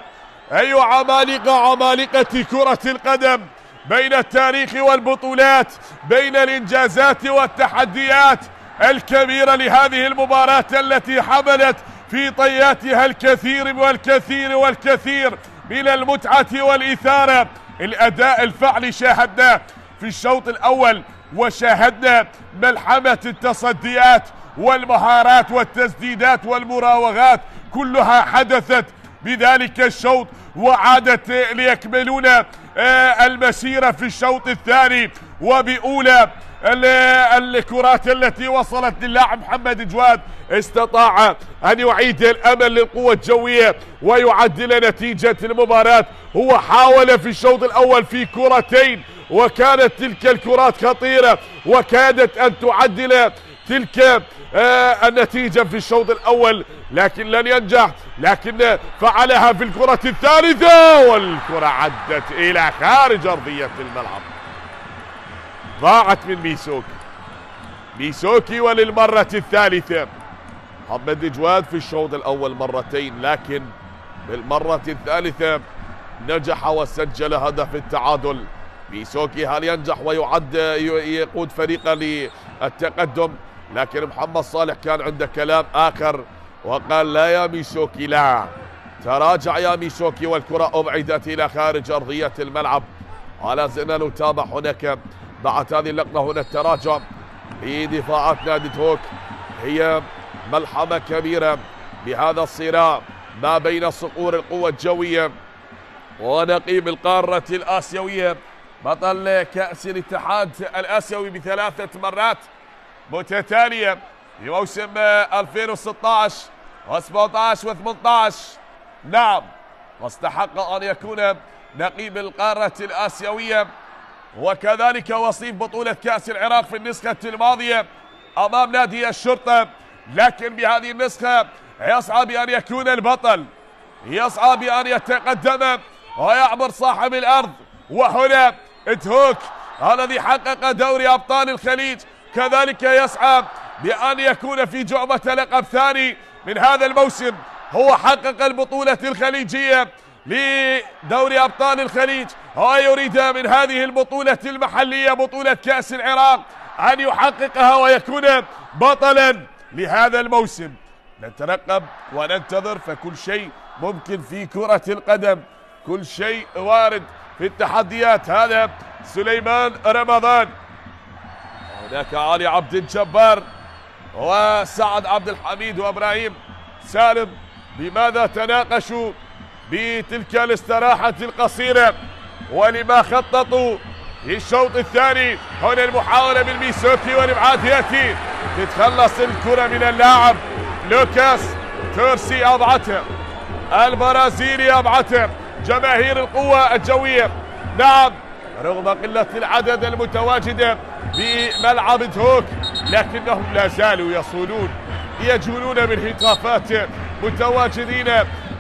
أي عمالقة؟ عمالقة كرة القدم، بين التاريخ والبطولات، بين الإنجازات والتحديات الكبيرة لهذه المباراة التي حملت في طياتها الكثير والكثير والكثير من المتعة والإثارة. الأداء الفعلي شاهدناه في الشوط الأول، وشاهدنا ملحمة التصديات والمهارات والتسديدات والمراوغات كلها حدثت بذلك الشوط، وعادت ليكملون المسيرة في الشوط الثاني وبأولى الكرات التي وصلت للاعب محمد جواد. استطاع أن يعيد الأمل للقوة الجوية ويعدل نتيجة المباراة. هو حاول في الشوط الأول في كرتين، وكانت تلك الكرات خطيرة وكادت أن تعدل تلك النتيجة في الشوط الأول، لكن لن ينجح. لكن فعلها في الكرة الثالثة، والكرة عدت إلى خارج أرضية الملعب، ضاعت من ميسوكي وللمرة الثالثة. محمد جواد في الشوط الأول مرتين، لكن بالمرة الثالثة نجح وسجل هدف التعادل. ميسوكي هل ينجح ويعد يقود فريقه للتقدم؟ لكن محمد صالح كان عنده كلام آخر وقال لا يا ميسوكي، لا، تراجع يا ميسوكي، والكرة أبعدت إلى خارج أرضية الملعب. ولا زلنا نتابع هناك بعد هذه اللقطة هنا التراجع في دفاعات نادي هوك. هي ملحمة كبيرة بهذا الصراع ما بين صقور القوة الجوية ونقيب القارة الآسيوية، بطل كأس الاتحاد الآسيوي ب3 مرات متتالية في موسم 2016 و17 و18. نعم، واستحق أن يكون نقيب القارة الآسيوية وكذلك وصيف بطولة كأس العراق في النسخة الماضية أمام نادي الشرطة. لكن بهذه النسخة يسعى بأن يكون البطل، يسعى بأن يتقدم ويعبر صاحب الأرض. وهنا هوك الذي حقق دوري أبطال الخليج كذلك يسعى بأن يكون في جعبة لقب ثاني من هذا الموسم. هو حقق البطولة الخليجية لدوري أبطال الخليج، ويريد من هذه البطولة المحلية بطولة كأس العراق أن يحققها ويكون بطلا لهذا الموسم. نترقب وننتظر، فكل شيء ممكن في كرة القدم، كل شيء وارد في التحديات. هذا سليمان رمضان، هناك علي عبد الجبار وسعد عبد الحميد وابراهيم سالم. بماذا تناقشوا بتلك الاستراحة القصيرة ولما خططوا في الشوط الثاني؟ هنا المحاولة من ميسوكي والابعاد ياتي، تتخلص الكرة من اللاعب لوكاس تورسي، ابعتها البرازيلي، ابعتها جماهير القوة الجوية. نعم، رغم قلة العدد المتواجدة بملعب هوك، لكنهم لا زالوا يصولون يجولون بالهتافات متواجدين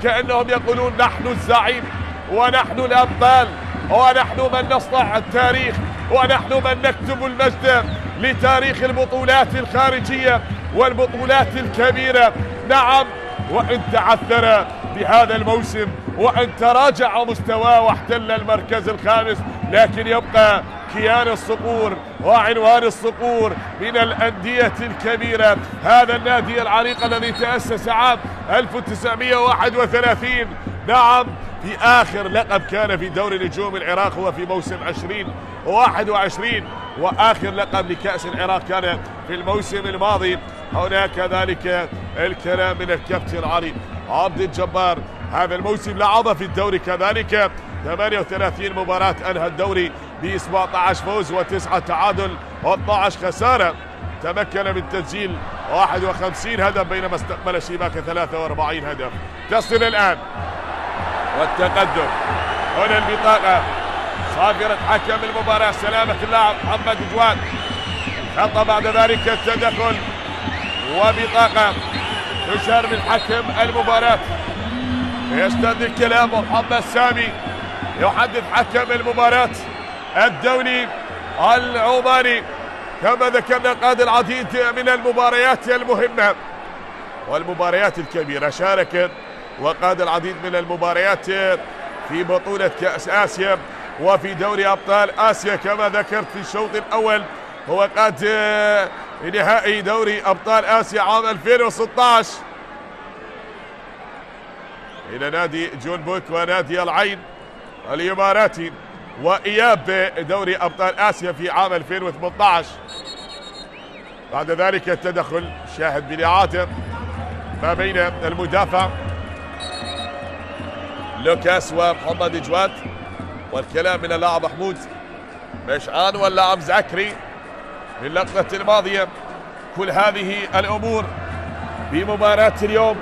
كأنهم يقولون نحن الزعيم ونحن الأبطال ونحن من نصنع التاريخ ونحن من نكتب المجد لتاريخ البطولات الخارجية والبطولات الكبيرة. نعم، وإن تعثر بهذا الموسم وإن تراجع مستواه واحتل المركز الخامس، لكن يبقى كيان الصقور وعنوان الصقور من الأندية الكبيرة. هذا النادي العريق الذي تأسس عام 1931. نعم، في آخر لقب كان في دوري نجوم العراق هو في موسم 2021، وآخر لقب لكأس العراق كان في الموسم الماضي هناك كذلك الكلام من الكابتن علي عبد الجبار. هذا الموسم لعب في الدوري كذلك 38 مباراة، انهى الدوري ب 17 فوز و9 تعادل و12 خسارة. تمكن من تسجيل 51 هدف بينما استقبل شباك 43 هدف. تصل الآن والتقدم. هنا البطاقة صافرة حكم المباراة سلامة اللاعب محمد جواد. خطأ بعد ذلك التدخل وبطاقة تشهر من حكم المباراة. يشتد الكلام محمد سامي يحدث حكم المباراة الدولي العماني. كما ذكرنا قاد العديد من المباريات المهمة والمباريات الكبيرة، شارك وقاد العديد من المباريات في بطولة كأس آسيا وفي دوري أبطال آسيا. كما ذكرت في الشوط الأول هو قاد نهائي دوري أبطال آسيا عام 2016 إلى نادي جون بوك ونادي العين الإماراتي، وإياب دوري أبطال آسيا في عام 2018. بعد ذلك التدخل شاهد بالإعادة ما بين المدافع لوكاس ومحمد جواد، والكلام من اللاعب محمود مشعان واللاعب زكري في اللقطة الماضية. كل هذه الأمور بمباراة اليوم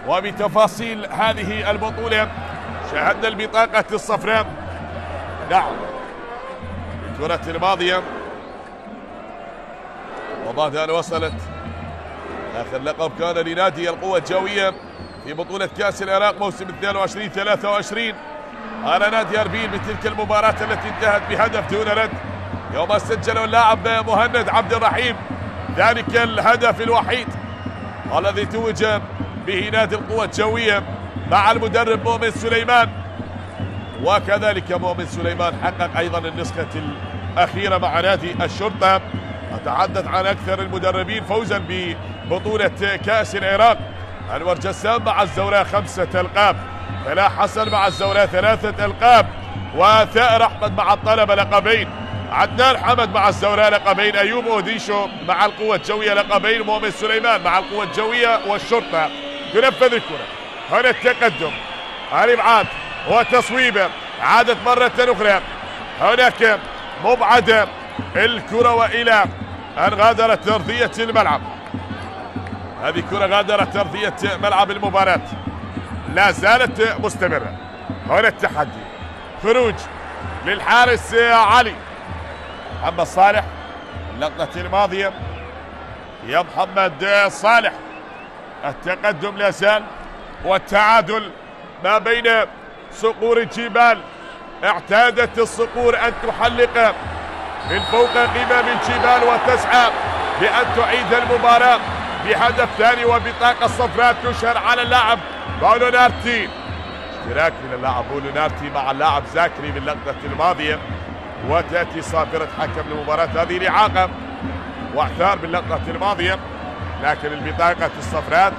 وبتفاصيل هذه البطولة. شاهدنا البطاقة الصفراء، نعم، الكرة الماضية، وبعد أن وصلت آخر لقب كان لنادي القوة الجوية في بطولة كأس العراق موسم 22-23 على نادي أربيل بتلك المباراة التي انتهت بهدف دون رد، يوم سجل اللاعب مهند عبد الرحيم ذلك الهدف الوحيد الذي توج به نادي القوة الجوية مع المدرب مؤمن سليمان. وكذلك مؤمن سليمان حقق أيضا النسخة الأخيرة مع نادي الشرطة. أتحدث عن أكثر المدربين فوزا ببطولة كأس العراق: أنور جسام مع الزوراء 5 ألقاب، فلاح حسن مع الزوراء 3 ألقاب، وثائر أحمد مع الطلبة لقبين، عدنان حمد مع الزوراء لقبين، أيوب أوديشو مع القوة الجوية لقبين، مؤمن سليمان مع القوة الجوية والشرطة. تنفذ الكرة، هنا التقدم، الإبعاد وتصويبه، عادت مرة أخرى، هناك مبعدة الكرة وإلى أن غادرت أرضية الملعب. هذه كرة غادرت أرضية ملعب المباراة، لا زالت مستمرة. هنا التحدي، خروج للحارس علي محمد صالح. اللقطة الماضية يا محمد صالح، التقدم لا زال والتعادل ما بين صقور الجبال. اعتادت الصقور أن تحلق من فوق قمم الجبال وتسعى بأن تعيد المباراة بهدف ثاني وبطاقة صفراء تشهر على اللاعب بولونارتي. اشتراك من اللاعب بولونارتي مع اللاعب زاكري باللقطة الماضية، وتأتي صافرة حكم المباراة. هذه الإعاقة واعثار باللقطة الماضية، لكن البطاقة الصفراء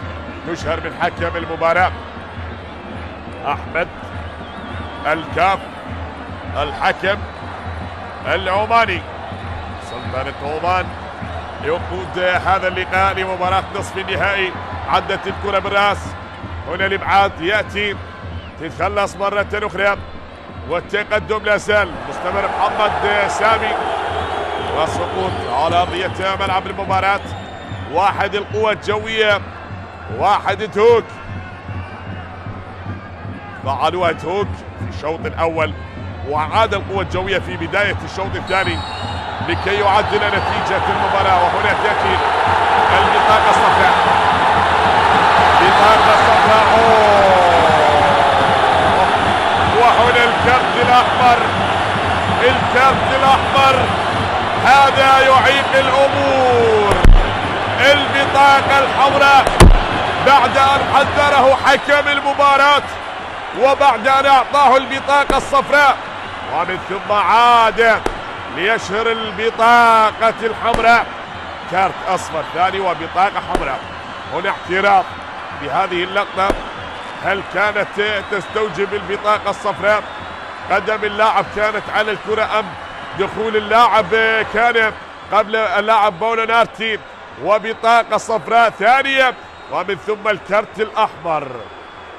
تشهر من حكم المباراة أحمد الكاف الحكم العماني. سلطنة عمان يقود هذا اللقاء لمباراة نصف النهائي. عدت الكرة بالراس، هنا الابعاد ياتي، تتخلص مرة أخرى والتقدم لا زال مستمر. محمد سامي وسقوط على أرضية ملعب المباراة. 1 القوة الجوية، 1 هوك. فعلوها هوك في الشوط الأول، وعاد القوة الجوية في بداية الشوط الثاني لكي يعدل نتيجة المباراة. وهنا تأتي البطاقة الصفراء، بطاقة صفراء، وهنا الكارت الأحمر، الكارت الأحمر هذا يعيق الأمور. البطاقة الحمراء بعد أن حذره حكم المباراة وبعد أن أعطاه البطاقة الصفراء، ومن ثم عاد ليشهر البطاقة الحمراء. كارت أصفر ثاني وبطاقة حمراء. هنا اعتراف بهذه اللقطة، هل كانت تستوجب البطاقة الصفراء؟ قدم اللاعب كانت على الكرة أم دخول اللاعب كان قبل اللاعب بولونارتي وبطاقة صفراء ثانية، ومن ثم الكرت الأحمر.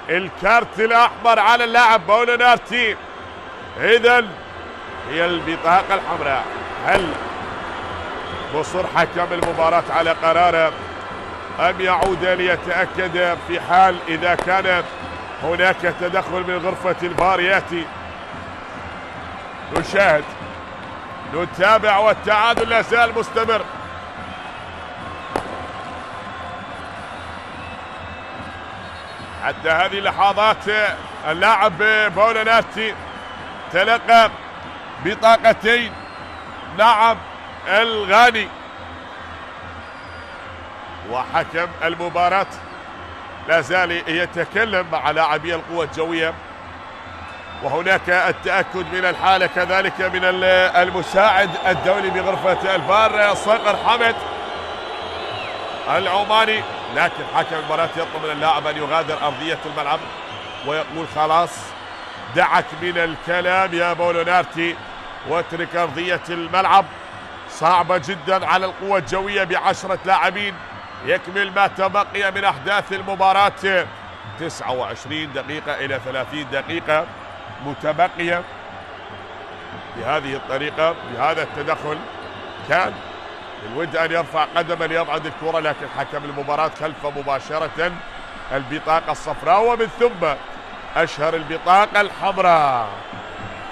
الكرت الأحمر على اللاعب بولونارتي. إذن هي البطاقة الحمراء. هل مصر حكم المباراة على قراره أم يعود ليتأكد في حال إذا كان هناك تدخل من غرفة الفار يأتي؟ نشاهد، نتابع، والتعادل لا زال مستمر. حتى هذه اللحظات اللاعب بولونارتي تلقى بطاقتين. نعم الغاني. وحكم المباراة لا زال يتكلم مع لاعبي القوة الجوية، وهناك التأكد من الحالة كذلك من المساعد الدولي بغرفة الفار صقر حمد العماني. لكن حكم المباراة يطلب من اللاعب أن يغادر أرضية الملعب ويقول خلاص دعك من الكلام يا بولونارتي واترك أرضية الملعب. صعبة جدا على القوة الجوية ب10 لاعبين. يكمل ما تبقي من أحداث المباراة، 29 دقيقة إلى 30 دقيقة متبقية. بهذه الطريقة بهذا التدخل كان الود أن يرفع قدما ليبعد الكرة، لكن حكم المباراة خلف مباشرة البطاقة الصفراء، ومن ثم أشهر البطاقة الحمراء.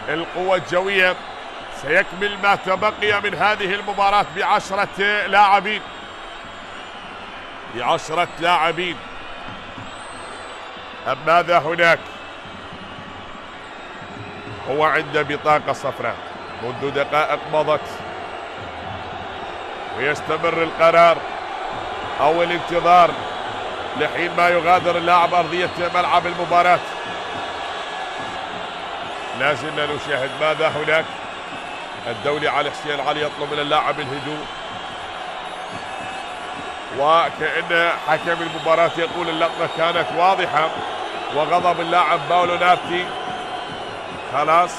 القوة الجوية سيكمل ما تبقي من هذه المباراة ب10 لاعبين. ب10 لاعبين. أم ماذا هناك؟ هو عنده بطاقة صفراء منذ دقائق مضت، ويستمر القرار أو الانتظار لحين ما يغادر اللاعب أرضية ملعب المباراة. لازلنا نشاهد ماذا هناك. الدولي علي حسين علي يطلب من اللاعب الهدوء، وكأن حكم المباراة يقول اللقطة كانت واضحة، وغضب اللاعب بولونارتي. خلاص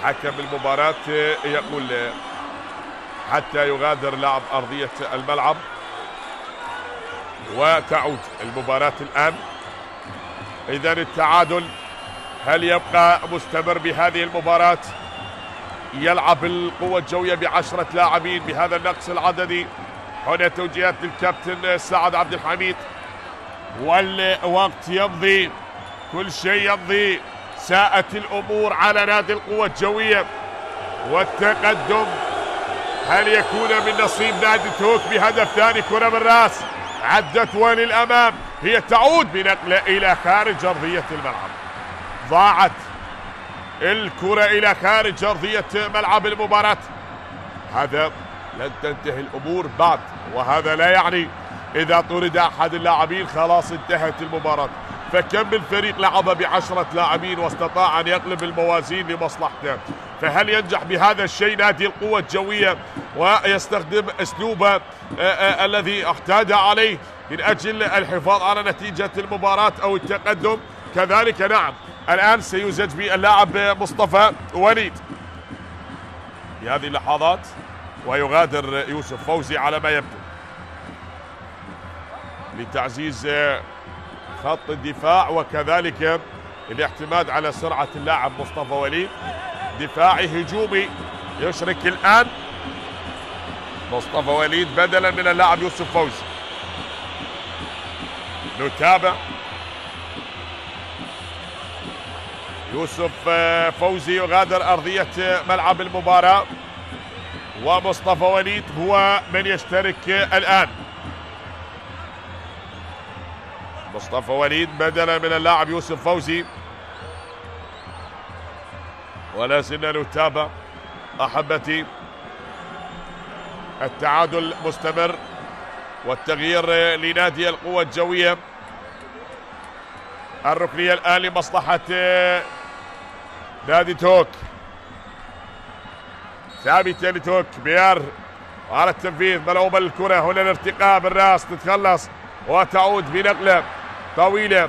حكم المباراة يقول حتى يغادر لاعب أرضية الملعب، وتعود المباراة الآن. إذن التعادل هل يبقى مستمر بهذه المباراة؟ يلعب القوة الجوية ب10 لاعبين بهذا النقص العددي. هنا توجيهات للكابتن سعد عبد الحميد، والوقت يمضي، كل شيء يمضي. ساءت الأمور على نادي القوة الجوية، والتقدم هل يكون من نصيب نادي توك بهدف ثاني؟ كرة من راس عدت وللأمام، هي تعود بنقلة إلى خارج أرضية الملعب. ضاعت الكرة إلى خارج أرضية ملعب المباراة. هذا لن تنتهي الأمور بعد، وهذا لا يعني إذا طرد أحد اللاعبين خلاص انتهت المباراة. فكم من فريق لعب ب10 لاعبين واستطاع أن يقلب الموازين لمصلحته. فهل ينجح بهذا الشيء نادي القوة الجوية ويستخدم أسلوبه الذي اعتاد عليه من أجل الحفاظ على نتيجة المباراة أو التقدم؟ كذلك نعم الآن سيزج باللاعب مصطفى وليد في هذه اللحظات، ويغادر يوسف فوزي على ما يبدو لتعزيز خط الدفاع، وكذلك الاعتماد على سرعة اللاعب مصطفى وليد. دفاعي هجومي يشرك الآن مصطفى وليد بدلا من اللاعب يوسف فوزي. نتابع يوسف فوزي يغادر أرضية ملعب المباراة، ومصطفى وليد هو من يشترك الآن. مصطفى وليد بدلا من اللاعب يوسف فوزي، ولا زلنا نتابع أحبتي. التعادل مستمر، والتغيير لنادي القوة الجوية. الركنية الآن لمصلحة نادي توك، ثابتة لتوك. بيار على التنفيذ، ملعوبة الكرة، هنا الارتقاء بالراس تتخلص وتعود بنقلة طويلة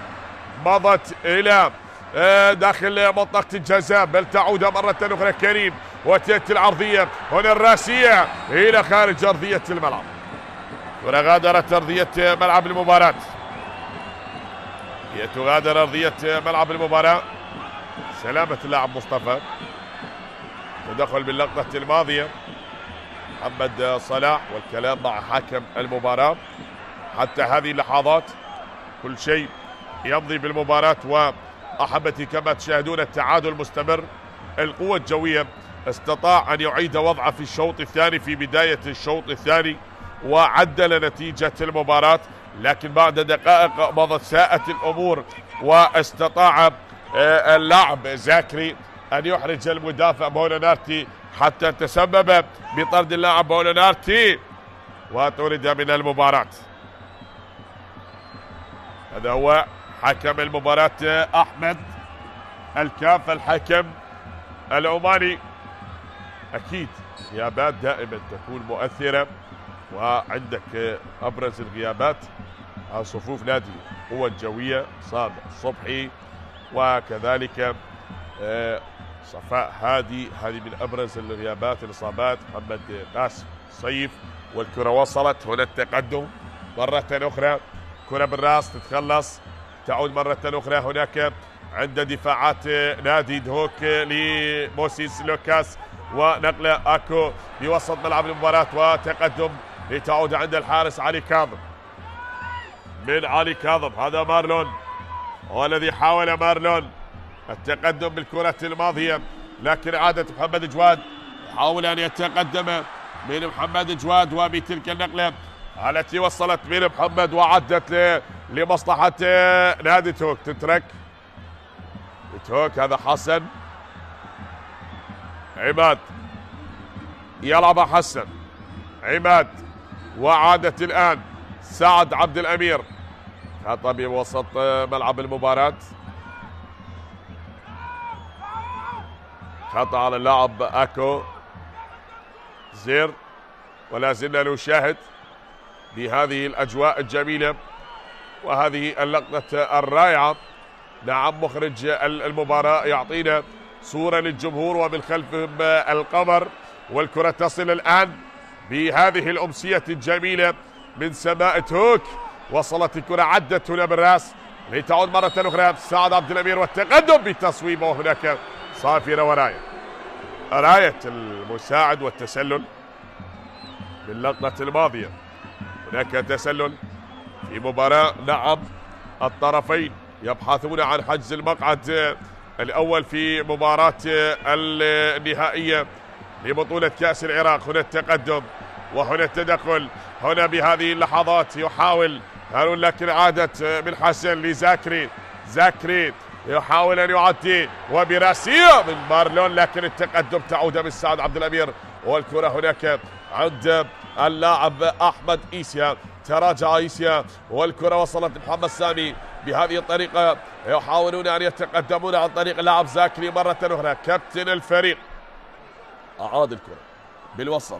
مضت إلى داخل منطقة الجزاء، بل تعود مرة أخرى كريم، وتأتي العرضية هنا الراسية إلى خارج أرضية الملعب. كرة غادرت أرضية ملعب المباراة. هي تغادر أرضية ملعب المباراة. سلامة اللاعب مصطفى. تدخل باللقطة الماضية محمد صلاح والكلام مع حكم المباراة. حتى هذه اللحظات كل شيء يمضي بالمباراة، وأحبتي كما تشاهدون التعادل مستمر. القوة الجوية استطاع أن يعيد وضعه في الشوط الثاني في بداية الشوط الثاني وعدل نتيجة المباراة، لكن بعد دقائق مضت ساءت الأمور واستطاع اللاعب زاكري أن يحرج المدافع مولونارتي حتى تسبب بطرد اللاعب مولونارتي وطرد من المباراة. هذا هو حكم المباراة أحمد الكاف الحكم العماني. أكيد غيابات دائما تكون مؤثرة، وعندك أبرز الغيابات على صفوف نادي القوة الجوية صابر صبحي، وكذلك صفاء هادي، هذه من أبرز الغيابات. الإصابات محمد قاسم صيف. والكرة وصلت هنا التقدم مرة أخرى. كرة بالراس تتخلص، تعود مرة أخرى. هناك عند دفاعات نادي دهوك لموسيس لوكاس، ونقلة أكو بوسط ملعب المباراة وتقدم لتعود عند الحارس علي كاظم. من علي كاظم، هذا مارلون هو الذي حاول مارلون التقدم بالكرة الماضية، لكن عادت محمد جواد حاول أن يتقدم من محمد جواد، وبتلك النقلة التي وصلت من محمد وعدت لمصلحة نادي توك. تترك توك، هذا حسن عماد، يلعب حسن عماد، وعادت الآن سعد عبد الأمير. خطأ بوسط ملعب المباراة، خطأ على اللاعب أكو زير. ولا زلنا نشاهد بهذه الأجواء الجميلة وهذه اللقطة الرائعة. نعم، مخرج المباراة يعطينا صورة للجمهور ومن خلفهم القمر، والكرة تصل الآن بهذه الأمسية الجميلة من سماء توك. وصلت الكرة، عدت هنا بالراس لتعود مرة أخرى سعد عبد الأمير، والتقدم بتصويبه. هناك صافرة وراية، راية المساعد والتسلل باللقطة الماضية. هناك تسلل في مباراة. نعم، الطرفين يبحثون عن حجز المقعد الأول في مباراة النهائية لبطولة كأس العراق. هنا التقدم وهنا التدخل. هنا بهذه اللحظات يحاول هارون، لكن عادت من حسن لزاكري. زاكري يحاول أن يعدي وبراسية من مارلون، لكن التقدم تعود من سعد عبد الأمير. والكرة هناك عند اللاعب أحمد إيسيا. تراجع إيسيا والكرة وصلت محمد سامي. بهذه الطريقة يحاولون أن يتقدمون عن طريق اللاعب زاكري مرة أخرى. كابتن الفريق أعاد الكرة بالوسط،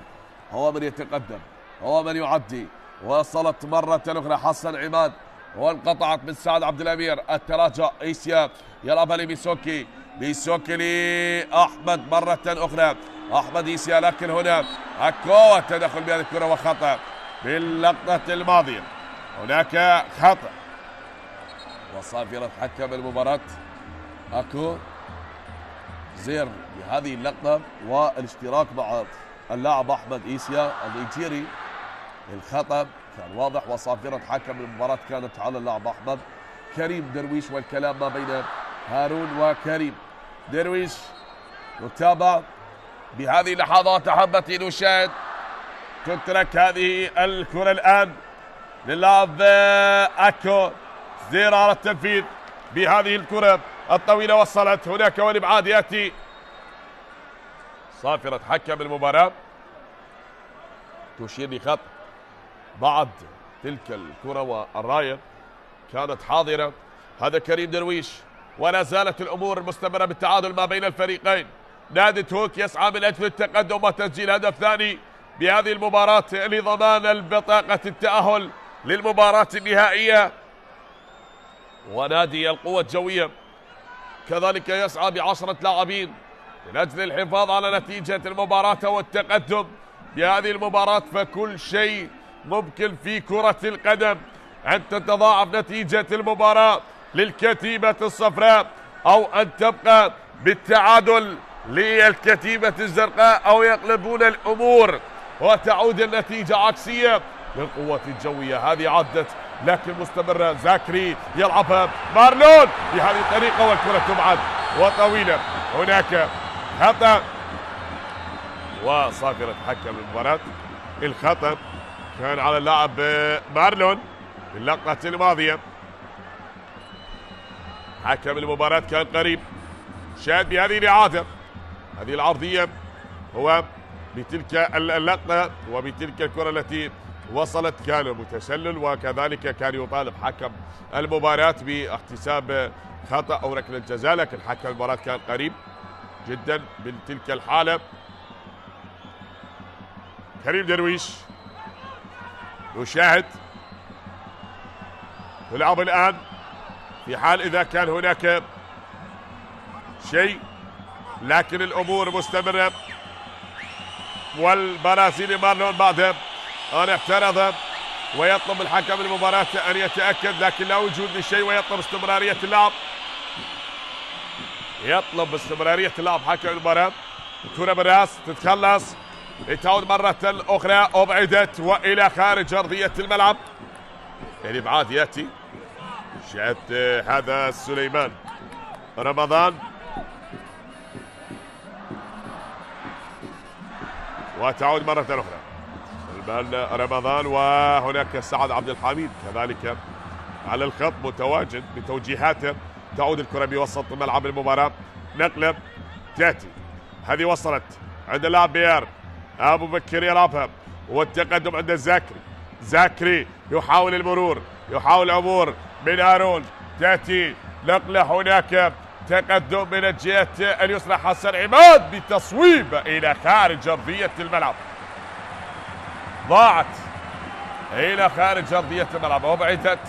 هو من يتقدم، هو من يعدي. وصلت مرة أخرى حسن عماد، وانقطعت من سعد عبد الأمير. التراجع إيسيا يلعبها لميسوكي. ميسوكي لأحمد مرة أخرى. أحمد إيسيا، لكن هنا أكو التدخل بهذه الكرة وخطأ باللقطة الماضية. هناك خطأ وصافرة حكم المباراة أكو زير بهذه اللقطة، والاشتراك مع اللاعب أحمد إيسيا النيجيري. الخطأ كان واضح، وصافرة حكم المباراة كانت على اللاعب أحمد كريم درويش. والكلام ما بين هارون وكريم درويش. نتابع بهذه اللحظات أحبتي نشاهد. تترك هذه الكرة الآن للاعب أكو زير على التنفيذ بهذه الكرة الطويلة. وصلت هناك والإبعاد يأتي. صافرة حكم المباراة تشير لخط بعد تلك الكرة، والراية كانت حاضرة. هذا كريم درويش، ولا زالت الأمور مستمرة بالتعادل ما بين الفريقين. نادي توك يسعى من أجل التقدم وتسجيل هدف ثاني بهذه المباراة لضمان البطاقة التأهل للمباراة النهائية. ونادي القوة الجوية كذلك يسعى ب10 لاعبين من أجل الحفاظ على نتيجة المباراة والتقدم بهذه المباراة. فكل شيء ممكن في كرة القدم أن تتضاعف نتيجة المباراة للكتيبة الصفراء أو أن تبقى بالتعادل للكتيبة الزرقاء أو يقلبون الأمور وتعود النتيجة عكسية للقوة الجوية. هذه عدت لكن مستمرة. زاكري يلعبها مارلون بهذه الطريقة والكرة تبعد وطويلة. هناك خطأ وصافرة حكم المباراة. الخطأ كان على اللاعب مارلون في اللقطة الماضية. حكم المباراة كان قريب. شاهد بهذه الإعادة، هذه العرضية هو بتلك اللقطة وبتلك الكرة التي وصلت كان متسلل، وكذلك كان يطالب حكم المباراة باحتساب خطأ أو ركلة جزاء، لكن حكم المباراة كان قريب جدا من تلك الحالة. كريم درويش يشاهد يلعب الآن في حال إذا كان هناك شيء، لكن الأمور مستمرة. والبرازيلي مارلون بعد أن اعترض ويطلب من حكم المباراة أن يتأكد، لكن لا وجود لشيء ويطلب استمرارية اللعب. يطلب استمرارية اللعب حكم المباراة. الكرة بالراس تتخلص لتعود مرة أخرى، أبعدت وإلى خارج أرضية الملعب. الإبعاد يأتي. شاهد هذا سليمان رمضان وتعود مرة أخرى سليمان رمضان، وهناك سعد عبد الحميد كذلك على الخط متواجد بتوجيهاته. تعود الكرة بوسط ملعب المباراة. نقلة تأتي، هذه وصلت عند اللاعب بيار. أبو بكر يلعبها والتقدم عند زاكري. زاكري يحاول المرور، يحاول العبور من هارون. تأتي نقلة، هناك تقدم من الجهة اليسرى. حسن عماد بتصويب إلى خارج أرضية الملعب، ضاعت إلى خارج أرضية الملعب وابعدت.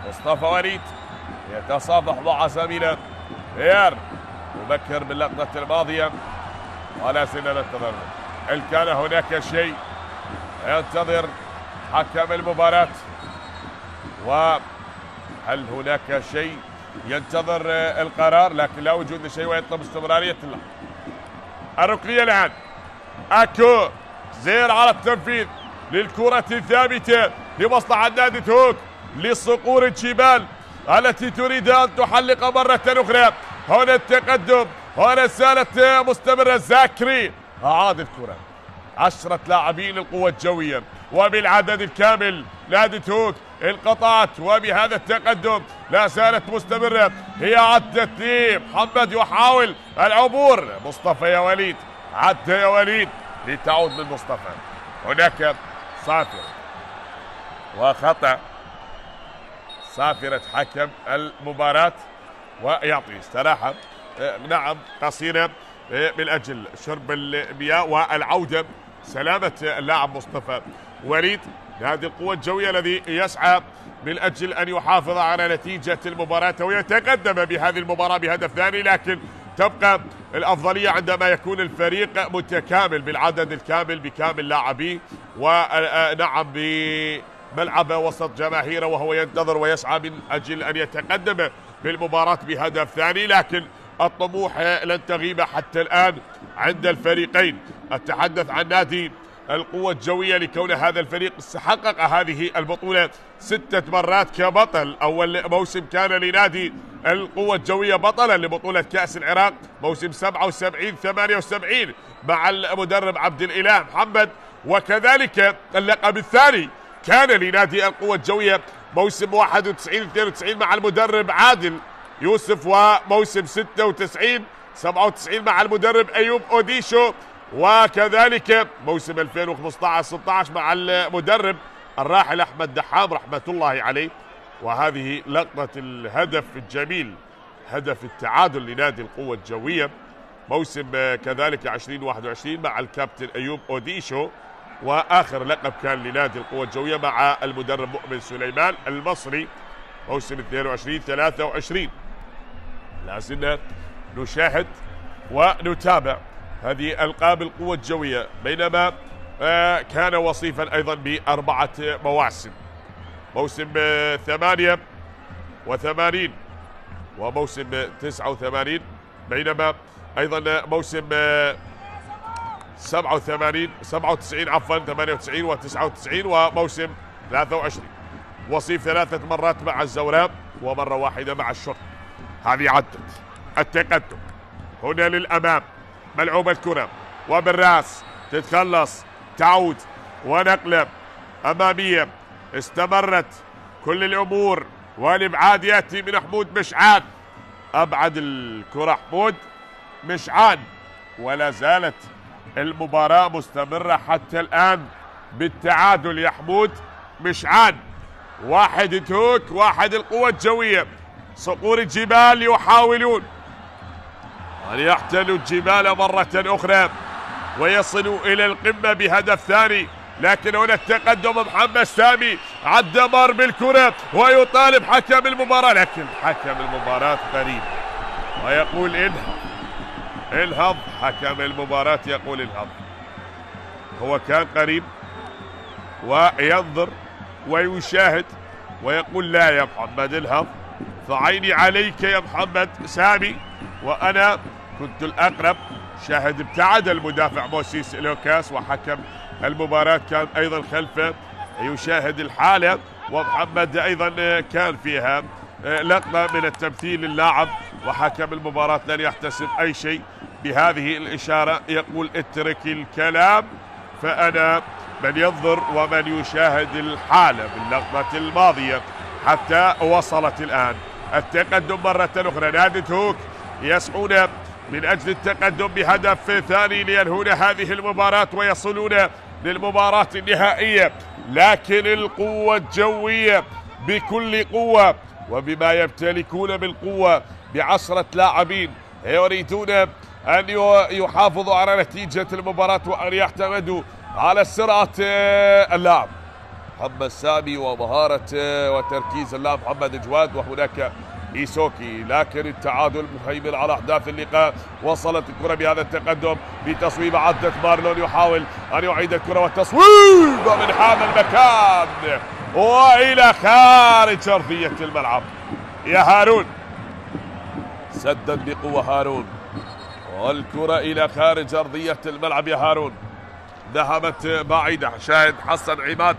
مصطفى وليد يتصافح مع زميله بيار مبكر باللقطة الماضية، ولا زلنا ننتظر هل كان هناك شيء ينتظر حكم المباراة، وهل هناك شيء ينتظر القرار، لكن لا وجود لشيء ويطلب استمرارية اللعب. الركنية الآن أكو زير على التنفيذ للكرة الثابتة لمصلحة نادي توك لصقور الجبال التي تريد أن تحلق مرة أخرى. هنا التقدم، هنا سالت مستمرة. زاكري أعاد الكرة. 10 لاعبين القوة الجوية وبالعدد الكامل نادي توك انقطعت، وبهذا التقدم لا زالت مستمرة. هي عدت لمحمد يحاول العبور. مصطفى يا وليد، عد يا وليد لتعود من مصطفى. هناك صافرة وخطأ، صافرة حكم المباراة ويعطي استراحة نعم قصيرة من أجل شرب المياه والعودة سلامة اللاعب مصطفى وليد. نادي القوة الجوية الذي يسعى من أجل أن يحافظ على نتيجة المباراة ويتقدم بهذه المباراة بهدف ثاني، لكن تبقى الأفضلية عندما يكون الفريق متكامل بالعدد الكامل بكامل لاعبيه، ونعم بملعب وسط جماهيره، وهو ينتظر ويسعى من أجل أن يتقدم بالمباراة بهدف ثاني. لكن الطموح لن تغيب حتى الآن عند الفريقين. أتحدث عن نادي القوة الجوية لكون هذا الفريق حقق هذه البطولة 6 مرات كبطل. أول موسم كان لنادي القوة الجوية بطلا لبطولة كأس العراق موسم 77-78 مع المدرب عبد الإله محمد، وكذلك اللقب الثاني كان لنادي القوة الجوية موسم 91-92 مع المدرب عادل يوسف، وموسم 96-97 مع المدرب أيوب أوديشو، وكذلك موسم 2015-16 مع المدرب الراحل أحمد دحام رحمة الله عليه. وهذه لقطة الهدف الجميل، هدف التعادل لنادي القوة الجوية موسم كذلك 2021 مع الكابتن أيوب أوديشو، وآخر لقب كان لنادي القوة الجوية مع المدرب مؤمن سليمان المصري موسم 22-23. لازلنا نشاهد ونتابع هذه ألقاب القوة الجوية، بينما كان وصيفا أيضا ب4 مواسم، موسم 88 وموسم 89، بينما أيضا موسم 97 عفوا 98 و99 وموسم 23. وصيف 3 مرات مع الزوراء ومرة واحدة مع الشرطة. هذه عدت التقدم هنا للأمام، ملعوب الكرة وبالراس تتخلص، تعود ونقلة أمامية، استمرت كل الأمور والإبعاد يأتي من حمود مشعان، أبعد الكرة حمود مشعان، ولا زالت المباراة مستمرة حتى الآن بالتعادل يا حمود مشعان. 1 توك 1 القوة الجوية. صقور الجبال يحاولون أن يحتلوا الجبال مرة أخرى ويصلوا إلى القمة بهدف ثاني، لكن هنا التقدم محمد سامي عد مر بالكرة ويطالب حكم المباراة، لكن حكم المباراة قريب ويقول انهض. حكم المباراة يقول انهض. هو كان قريب وينظر ويشاهد ويقول لا يا محمد انهض، فعيني عليك يا محمد سامي، وأنا كنت الأقرب. شاهد ابتعد المدافع موسيس لوكاس، وحكم المباراة كان أيضا خلفه يشاهد الحالة، ومحمد أيضا كان فيها لقطة من التمثيل اللاعب، وحكم المباراة لن يحتسب أي شيء بهذه الإشارة. يقول اترك الكلام، فأنا من ينظر ومن يشاهد الحالة باللقطة الماضية حتى وصلت الآن. التقدم مرة أخرى، نادي هوك يسعون من أجل التقدم بهدف ثاني لينهون هذه المباراة ويصلون للمباراة النهائية، لكن القوة الجوية بكل قوة وبما يمتلكون بالقوة ب10 لاعبين يريدون أن يحافظوا على نتيجة المباراة وأن يعتمدوا على سرعة اللاعب محمد سامي ومهارة وتركيز اللاعب محمد جواد، وهناك إيسوكي. لكن التعادل مهيمن على أحداث اللقاء. وصلت الكرة بهذا التقدم بتصويب، عدت مارلون يحاول أن يعيد الكرة والتصويب من هذا المكان وإلى خارج أرضية الملعب. يا هارون سدد بقوة هارون، والكرة إلى خارج أرضية الملعب. يا هارون ذهبت بعيدة. شاهد حسن عماد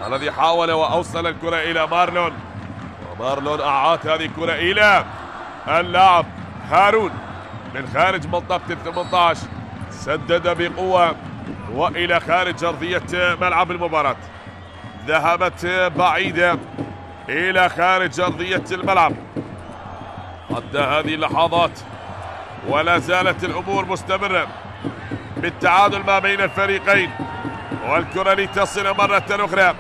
الذي حاول وأوصل الكرة إلى مارلون، ومارلون أعاد هذه الكرة إلى اللاعب هارون من خارج منطقة 18، سدد بقوة وإلى خارج أرضية ملعب المباراة. ذهبت بعيدة إلى خارج أرضية الملعب. حتى هذه اللحظات ولا زالت الأمور مستمرة بالتعادل ما بين الفريقين، والكرة لتصل مرة أخرى.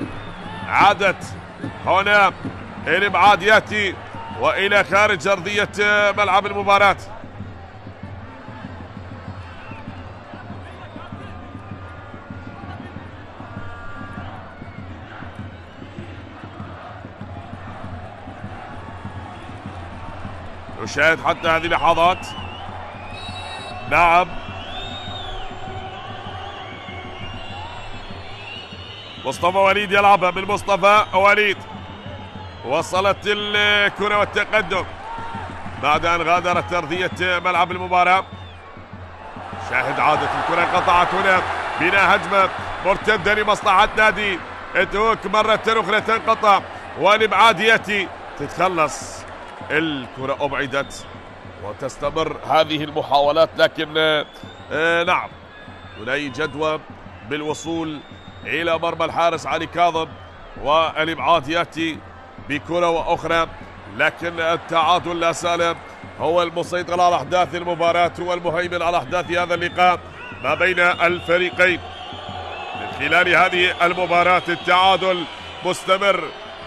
عادت هنا الإبعاد يأتي وإلى خارج أرضية ملعب المباراة. نشاهد حتى هذه اللحظات. نعم مصطفى وليد يلعبها من مصطفى وليد. وصلت الكرة والتقدم بعد أن غادرت أرضية ملعب المباراة. شاهد عادة الكرة، انقطعت هنا بناء هجمة مرتدة لمصلحة نادي هوك مرة أخرى تنقطع والإبعاد يأتي، تتخلص الكرة، أبعدت وتستمر هذه المحاولات، لكن نعم هناك جدوى بالوصول إلى مرمى الحارس علي كاظم، والإبعاد يأتي بكرة وأخرى، لكن التعادل لا زال هو المسيطر على أحداث المباراة والمهيمن على أحداث هذا اللقاء ما بين الفريقين. من خلال هذه المباراة التعادل مستمر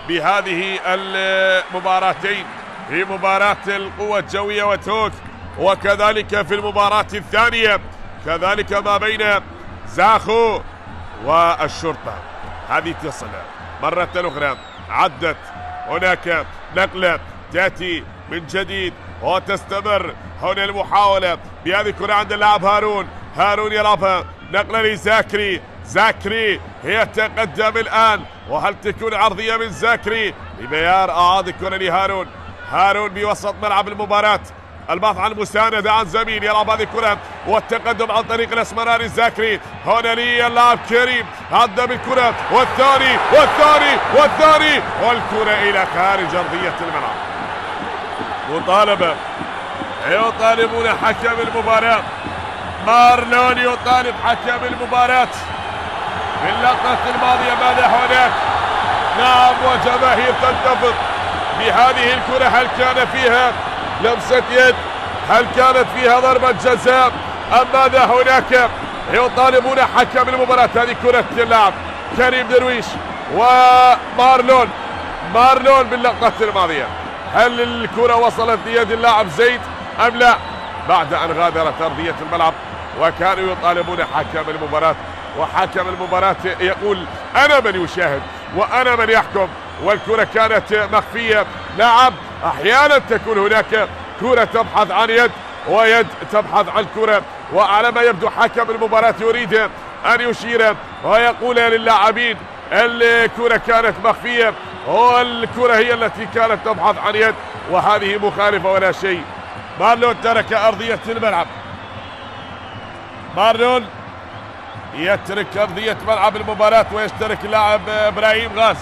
بهذه المباراتين، في مباراة القوة الجوية وتوك، وكذلك في المباراة الثانية كذلك ما بين زاخو والشرطة. هذه تصل مرة أخرى. عدت هناك نقلة تأتي من جديد وتستمر هنا المحاولة بهذه الكرة عند اللاعب هارون. هارون يلعبها، نقلة لزاكري، زاكري يتقدم الآن، وهل تكون عرضية من زاكري لبيار؟ أعاد الكرة لهارون. هارون بوسط ملعب المباراة، البحث عن مساندة عن زميل، يلعب هذه الكرة والتقدم عن طريق الاسمراني الزاكري. هنا لي اللاعب كريم، عدى بالكرة والثاني والكرة إلى خارج أرضية الملعب. مطالبة، يطالبون حكم المباراة، مارلون يطالب حكم المباراة باللقطة الماضية. ماذا هناك؟ نعم، وجماهير تنتفض بهذه الكرة. هل كان فيها لمسة يد؟ هل كانت فيها ضربة جزاء أم ماذا هناك؟ يطالبون حكم المباراة. هذه كرة اللاعب كريم درويش ومارلون باللقطة الماضية. هل الكرة وصلت ليد اللاعب زيد أم لا؟ بعد أن غادرت أرضية الملعب وكانوا يطالبون حكم المباراة، وحكم المباراة يقول أنا من يشاهد وأنا من يحكم، والكرة كانت مخفية. نعم، أحيانا تكون هناك كرة تبحث عن يد ويد تبحث عن كرة، وعلى ما يبدو حكم المباراة يريد أن يشير ويقول للاعبين الكرة كانت مخفية والكرة هي التي كانت تبحث عن يد، وهذه مخالفة ولا شيء. مارلون ترك أرضية الملعب، مارلون يترك أرضية ملعب المباراة ويشترك اللاعب إبراهيم غازي.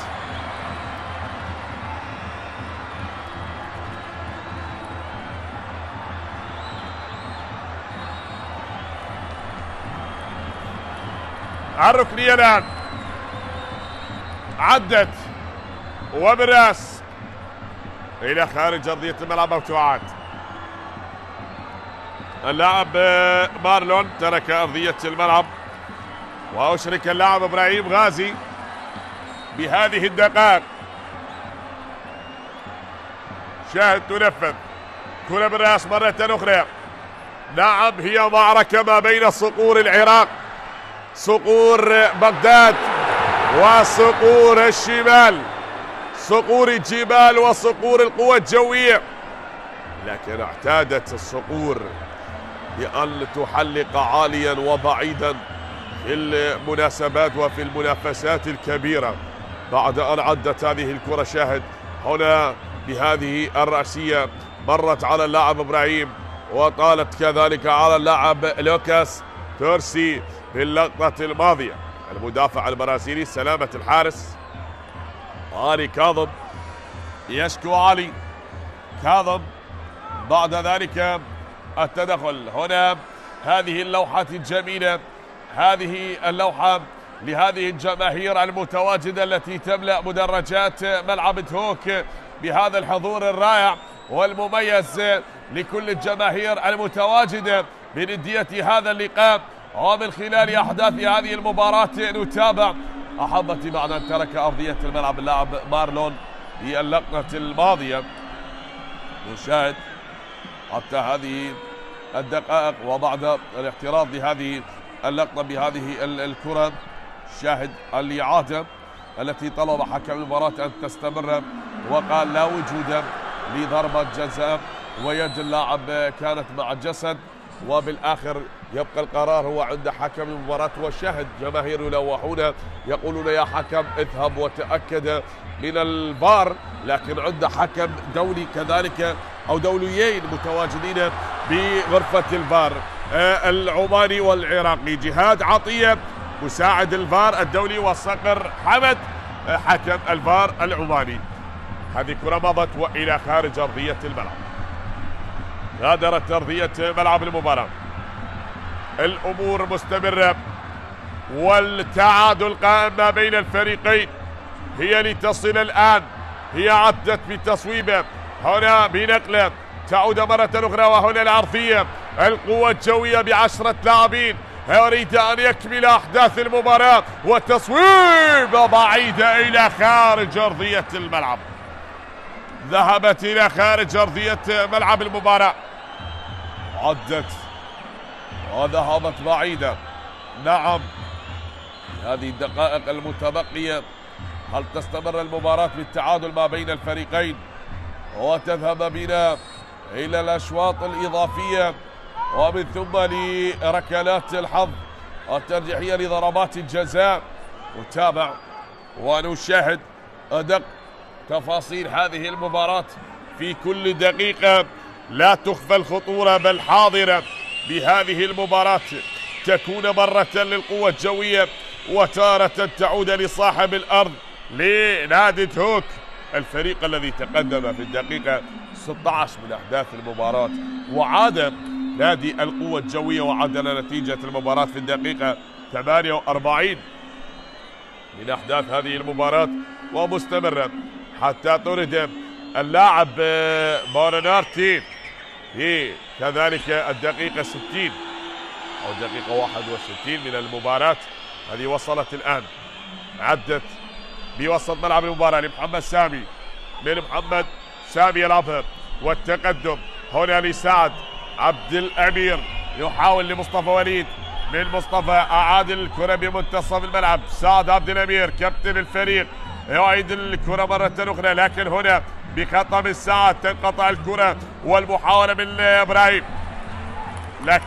الركنية الآن عدت وبالراس إلى خارج أرضية الملعب أو تعاد. اللاعب مارلون ترك أرضية الملعب وأشرك اللاعب إبراهيم غازي بهذه الدقائق. شاهد تنفذ كرة بالراس مرة أخرى. نعم، هي معركة ما بين صقور العراق، صقور بغداد وصقور الشمال، صقور الجبال وصقور القوى الجوية، لكن اعتادت الصقور بأن تحلق عاليا وبعيدا في المناسبات وفي المنافسات الكبيرة. بعد أن عدت هذه الكرة، شاهد هنا بهذه الرأسية مرت على اللاعب إبراهيم وطالت كذلك على اللاعب لوكاس تورسي في اللقطة الماضية. المدافع البرازيلي سلامة الحارس علي كاظم يشكو علي كاظم بعد ذلك التدخل. هنا هذه اللوحة الجميلة، هذه اللوحة لهذه الجماهير المتواجدة التي تملأ مدرجات ملعب دهوك بهذا الحضور الرائع والمميز لكل الجماهير المتواجدة بندية هذا اللقاء. ومن خلال أحداث هذه المباراة نتابع أحبتي بعد أن ترك أرضية الملعب اللاعب مارلون في اللقطة الماضية. نشاهد حتى هذه الدقائق وبعد الاحتراز لهذه اللقطة بهذه الكرة، شاهد الإعادة التي طلب حكم المباراة أن تستمر وقال لا وجود لضربة جزاء ويد اللاعب كانت مع الجسد، وبالآخر يبقى القرار هو عند حكم المباراة. وشاهد جماهير يلوحون يقولون يا حكم اذهب وتأكد من الفار، لكن عند حكم دولي كذلك أو دوليين متواجدين بغرفة الفار العماني والعراقي، جهاد عطية مساعد الفار الدولي وصقر حمد حكم الفار العماني. هذه كرة مضت وإلى خارج أرضية الملعب. غادرت أرضية ملعب المباراة. الأمور مستمرة والتعادل قائم ما بين الفريقين. هي لتصل الآن، هي عدت بالتصويبة هنا بنقلة تعود مرة أخرى، وهنا العرضية القوة الجوية ب10 لاعبين يريد أن يكمل أحداث المباراة، وتصويبة بعيدة إلى خارج أرضية الملعب، ذهبت إلى خارج أرضية ملعب المباراة، عدت وذهبت بعيدة. نعم، هذه الدقائق المتبقية هل تستمر المباراة بالتعادل ما بين الفريقين وتذهب بنا إلى الأشواط الإضافية ومن ثم لركلات الحظ الترجيحية لضربات الجزاء. نتابع ونشاهد أدق تفاصيل هذه المباراة في كل دقيقة. لا تخفى الخطورة بل حاضرة بهذه المباراة، تكون مرة للقوة الجوية وتارة تعود لصاحب الأرض لنادي هوك، الفريق الذي تقدم في الدقيقة 16 من أحداث المباراة، وعاد نادي القوة الجوية وعدل نتيجة المباراة في الدقيقة 48 من أحداث هذه المباراة، ومستمرة حتى طرد اللاعب مورنارتي في كذلك الدقيقة 60 أو الدقيقة 61 من المباراة. هذه وصلت الآن، عدت بوسط ملعب المباراة لمحمد سامي، من محمد سامي يلعبها والتقدم هنا لسعد عبد الأمير، يحاول لمصطفى وليد، من مصطفى أعاد الكرة بمنتصف الملعب. سعد عبد الأمير كابتن الفريق يعيد الكرة مرة أخرى، لكن هنا بخطأ من سعد تنقطع الكرة والمحاولة من إبراهيم، لكن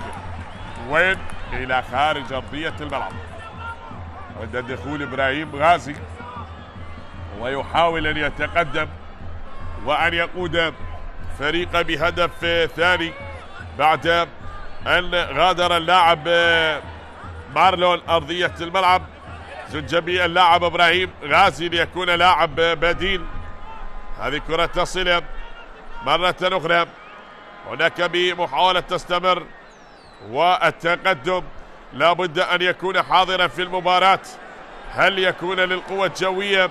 وين؟ إلى خارج أرضية الملعب. عند دخول إبراهيم غازي ويحاول أن يتقدم وأن يقود فريقه بهدف ثاني بعد أن غادر اللاعب مارلون أرضية الملعب. زنجبي اللاعب إبراهيم غازي ليكون لاعب بديل. هذه كرة تصل مرة أخرى، هناك بمحاولة تستمر، والتقدم لابد أن يكون حاضرا في المباراة. هل يكون للقوة الجوية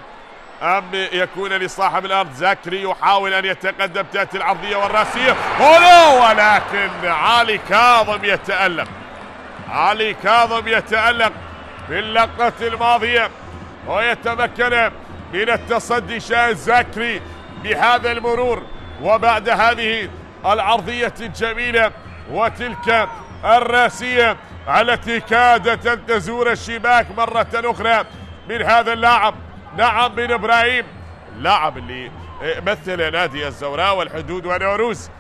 أم يكون لصاحب الأرض؟ زكري يحاول أن يتقدم، تأتي العرضية والراسية هنا، ولكن علي كاظم يتألق. علي كاظم يتألق في اللقطة الماضية ويتمكن من التصدي. شاهد زكري بهذا المرور وبعد هذه العرضية الجميلة وتلك الراسية التي كادت أن تزور الشباك مرة أخرى من هذا اللاعب، نعم من إبراهيم، اللاعب اللي مثل نادي الزوراء والحدود ونوروز.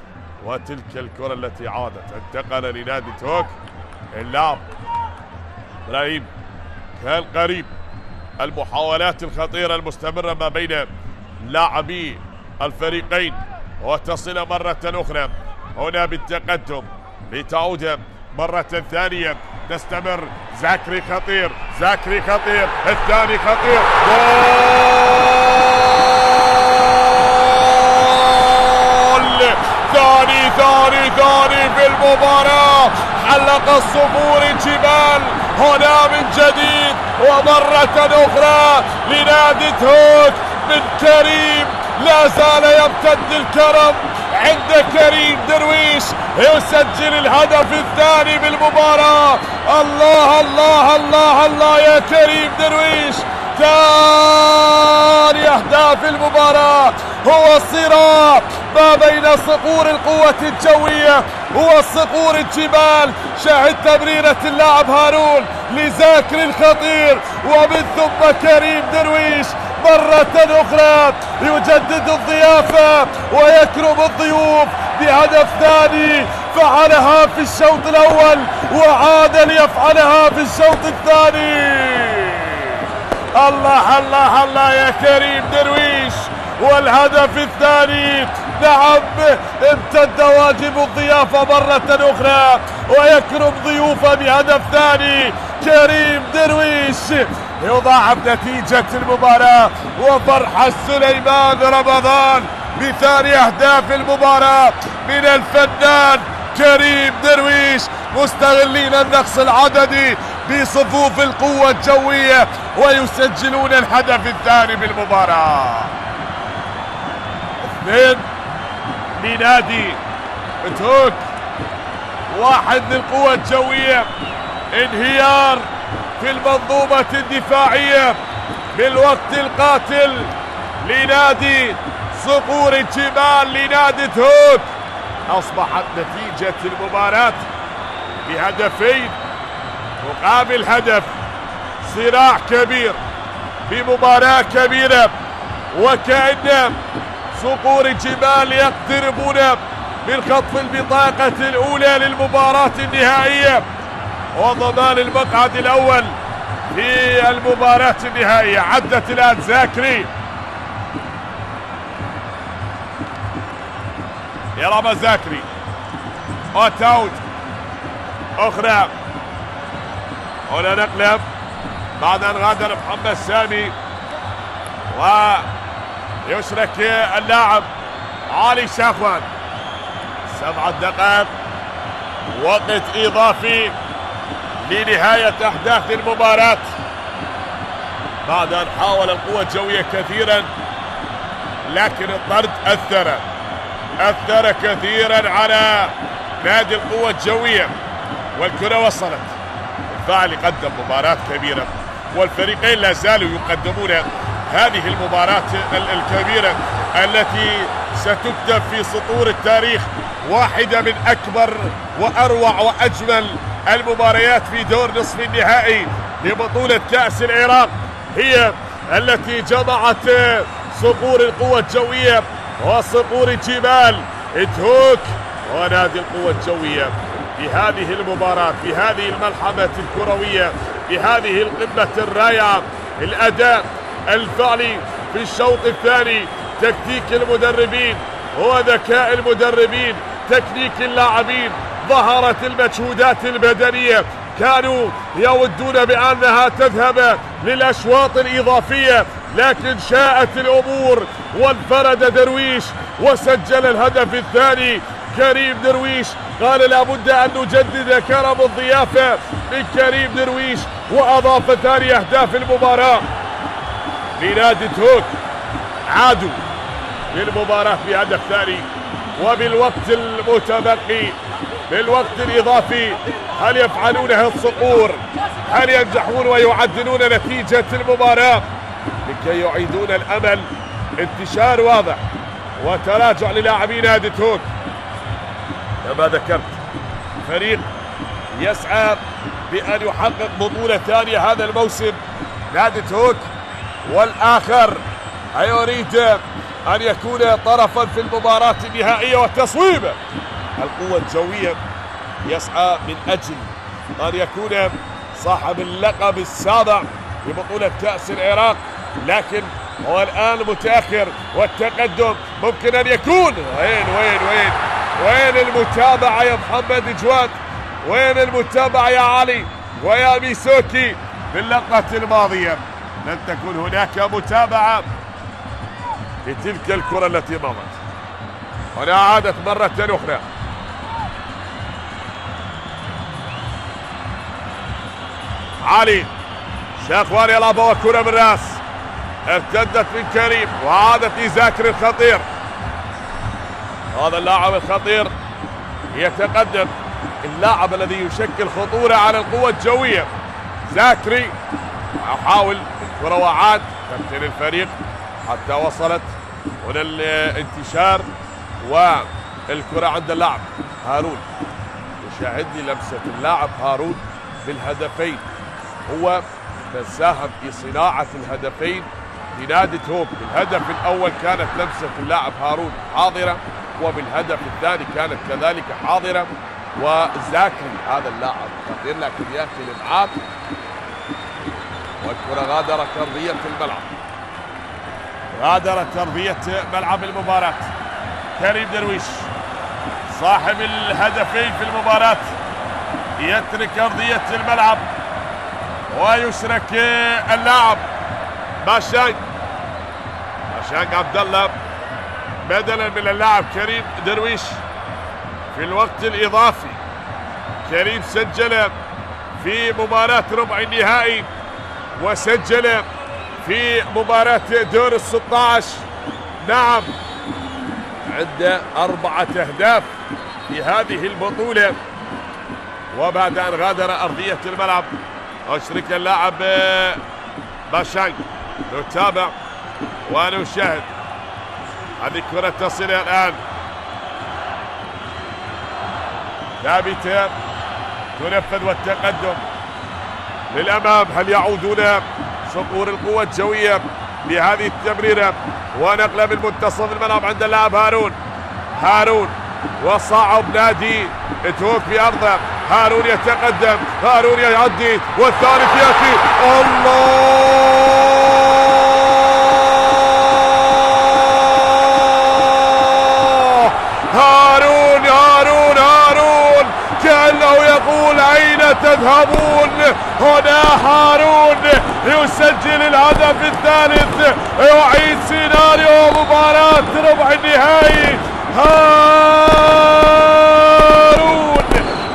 وتلك الكرة التي عادت انتقل لنادي هوك. اللاعب إبراهيم كان قريب، المحاولات الخطيرة المستمرة ما بين لاعبي الفريقين، وتصل مرة أخرى هنا بالتقدم لتعود مرة ثانية، تستمر. زكري خطير، زكري خطير، الثاني خطير، جول ثاني في المباراة. حلق الصقور الجبال هنا من جديد ومرة أخرى لنادي هوك من كريم. لا زال يمتد الكرم عند كريم درويش، يسجل الهدف الثاني بالمباراة. الله الله الله الله يا كريم درويش، ثاني أهداف المباراة. هو الصراع ما بين صقور القوة الجوية وصقور الجبال. شاهد تمريرة اللاعب هارون لزاكر الخطير، ومن ثم كريم درويش مرة أخرى يجدد الضيافة ويكرم الضيوف بهدف ثاني. فعلها في الشوط الأول وعاد ليفعلها في الشوط الثاني. الله الله الله يا كريم درويش، والهدف الثاني. نعم، امتد واجب الضيافة مرة أخرى ويكرم ضيوفه بهدف ثاني. كريم درويش يضاعف نتيجة المباراة، وفرح سليمان رمضان بثاني أهداف المباراة من الفنان كريم درويش، مستغلين النقص العددي بصفوف القوة الجوية ويسجلون الهدف الثاني بالمباراة. 2 لنادي هوك، 1 للقوة الجوية. انهيار في المنظومة الدفاعية بالوقت القاتل لنادي صقور الجبال لنادي هوك. أصبحت نتيجة المباراة بهدفين مقابل هدف. صراع كبير بمباراة كبيرة، وكأن صقور الجبال يقتربون من خطف البطاقة الأولى للمباراة النهائية. وضمان المقعد الأول في المباراة النهائية. عدت الآن زاكري، يلعب زاكري، اوتاوت أخرى، هنا نقلب بعد أن غادر محمد سامي، ويشرك اللاعب علي شاخوان. 7 دقائق وقت إضافي لنهاية أحداث المباراة، بعد أن حاول القوة الجوية كثيرا، لكن الطرد أثر كثيرا على نادي القوة الجوية، والكرة وصلت. بالفعل قدم مباراة كبيرة، والفريقين لا زالوا يقدمون هذه المباراة الكبيرة التي ستكتب في سطور التاريخ، واحدة من أكبر وأروع وأجمل المباريات في دور نصف النهائي لبطولة كأس العراق، هي التي جمعت صقور القوة الجوية وصقور جبال دهوك ونادي القوة الجوية في هذه المباراة، في هذه الملحمة الكروية، في هذه القمة الرائعة. الأداء الفعلي في الشوط الثاني، تكتيك المدربين وذكاء المدربين، تكنيك اللاعبين، ظهرت المجهودات البدنية، كانوا يودون بأنها تذهب للأشواط الإضافية، لكن شاءت الأمور وانفرد درويش وسجل الهدف الثاني. كريم درويش قال لابد أن نجدد كرم الضيافة من كريم درويش، وأضاف ثاني أهداف المباراة لنادي دهوك. عادوا للمباراة بهدف ثاني، وبالوقت المتبقي بالوقت الإضافي هل يفعلونها الصقور؟ هل ينجحون ويعدلون نتيجة المباراة لكي يعيدون الأمل؟ انتشار واضح وتراجع للاعبين نادي دهوك. كما ذكرت، فريق يسعى بأن يحقق بطولة ثانية هذا الموسم نادي دهوك، والآخر يريد أن يكون طرفا في المباراة النهائية والتصويب. القوة الجوية يسعى من أجل أن يكون صاحب اللقب السابع ببطولة كأس العراق، لكن هو الآن متأخر، والتقدم ممكن أن يكون وين المتابعة يا محمد جواد؟ وين المتابعة يا علي ويا ميسوكي؟ باللقطة الماضية لن تكون هناك متابعة لتلك الكرة التي مضت. هنا عادت مرة أخرى، علي شاخوان يلعب وكرة بالراس، ارتدت من كريم وعادت لزاكري الخطير. هذا اللاعب الخطير يتقدم، اللاعب الذي يشكل خطورة على القوة الجوية. زاكري يحاول الكرة وعاد كابتن الفريق حتى وصلت هنا الانتشار، والكرة عند اللاعب هارون. يشاهدني لمسة اللاعب هارون بالهدفين، هو من ساهم في صناعة الهدفين لنادي دهوك. بالهدف الأول كانت لمسة اللاعب هارون حاضرة، وبالهدف الثاني كانت كذلك حاضرة. وزاكري هذا اللاعب خطير لكن يأتي الإبعاد، والكرة غادرت أرضية الملعب، غادرت أرضية ملعب المباراة. كريم درويش صاحب الهدفين في المباراة يترك أرضية الملعب، ويشرك اللاعب باشانك عبد الله بدلا من اللاعب كريم درويش في الوقت الإضافي. كريم سجل في مباراة ربع النهائي، وسجل في مباراة دور ال16. نعم، عنده 4 أهداف في هذه البطولة. وبعد أن غادر أرضية الملعب أشرك اللاعب باشانك. نتابع ونشاهد هذه الكرة تصل الآن ثابتة تنفذ، والتقدم للأمام. هل يعودون صقور القوة الجوية بهذه التمريرة؟ ونقلة من منتصف الملعب عند اللاعب هارون، وصعب نادي دهوك في أرضه. هارون يتقدم، هارون يعدي، والثالث يأتي. الله، هارون هارون هارون، كأنه يقول أين تذهبون؟ هنا هارون يسجل الهدف الثالث، يعيد سيناريو مباراة ربع النهائي. هارون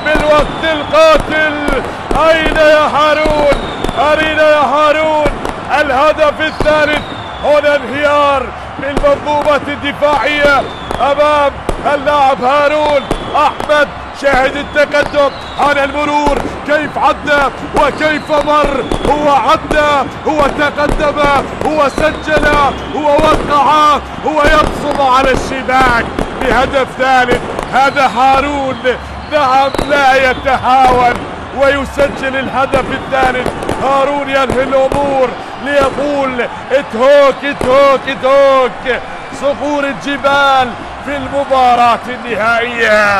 بالوقت القاتل، أين يا هارون؟ أين يا هارون؟ الهدف الثالث. هنا انهيار بالمنظومة الدفاعية أمام اللاعب هارون أحمد. شاهد التقدم، هنا المرور كيف عدى وكيف مر. هو عدى، هو تقدم، هو سجل، هو وقع، هو يبصم على الشباك بهدف ثالث. هذا هارون، نعم لا يتهاون ويسجل الهدف الثالث. هارون ينهي الأمور ليقول اتهوك اتهوك اتهوك صخور الجبال في المباراة النهائية.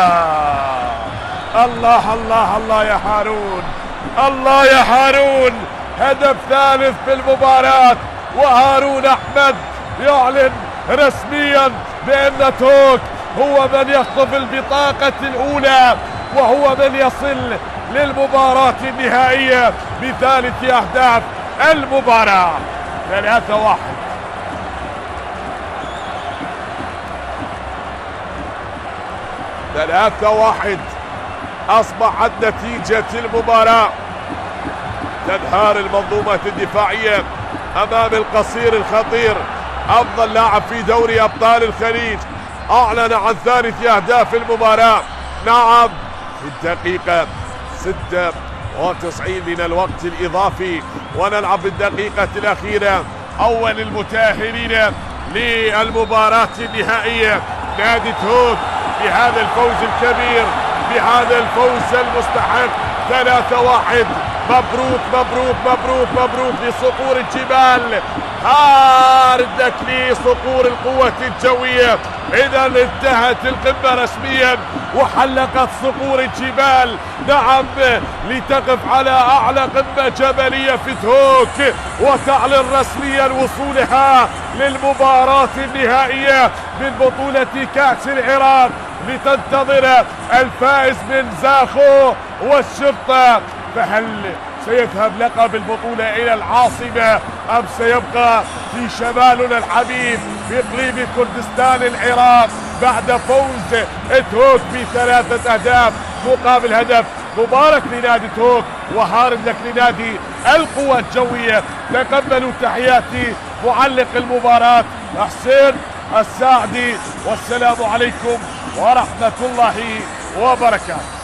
الله الله الله يا هارون، الله يا هارون، هدف ثالث في المباراة. وهارون أحمد يعلن رسميا بأن توك هو من يخطف البطاقة الأولى، وهو من يصل للمباراة النهائية بثالث أهداف المباراة. 3-1. 3-1 أصبحت نتيجة المباراة. تنهار المنظومة الدفاعية أمام القصير الخطير، أفضل لاعب في دوري أبطال الخليج، أعلن عن ثالث أهداف المباراة. نعم، في الدقيقة 96 من الوقت الإضافي، ونلعب بالدقيقة الأخيرة. أول المتأهلين للمباراة النهائية نادي توك بهذا الفوز الكبير، بهذا الفوز المستحق. 3-1. مبروك مبروك مبروك مبروك لصقور الجبال، هاردت لصقور القوة الجوية. إذا انتهت القمة رسميا وحلقت صقور الجبال، نعم، لتقف على أعلى قمة جبلية في توك، وتعلن رسميا وصولها للمباراة النهائية من بطولة كأس العراق، لتنتظر الفائز من زاخو والشرطة. فهل سيذهب لقب البطولة إلى العاصمة أم سيبقى في شمالنا الحبيب في إقليم كردستان العراق بعد فوز توك ب3 أهداف مقابل هدف؟ مبارك لنادي توك وهارد لك لنادي القوى الجوية. تقبلوا تحياتي معلق المباراة حسين الساعدي، والسلام عليكم ورحمة الله وبركاته.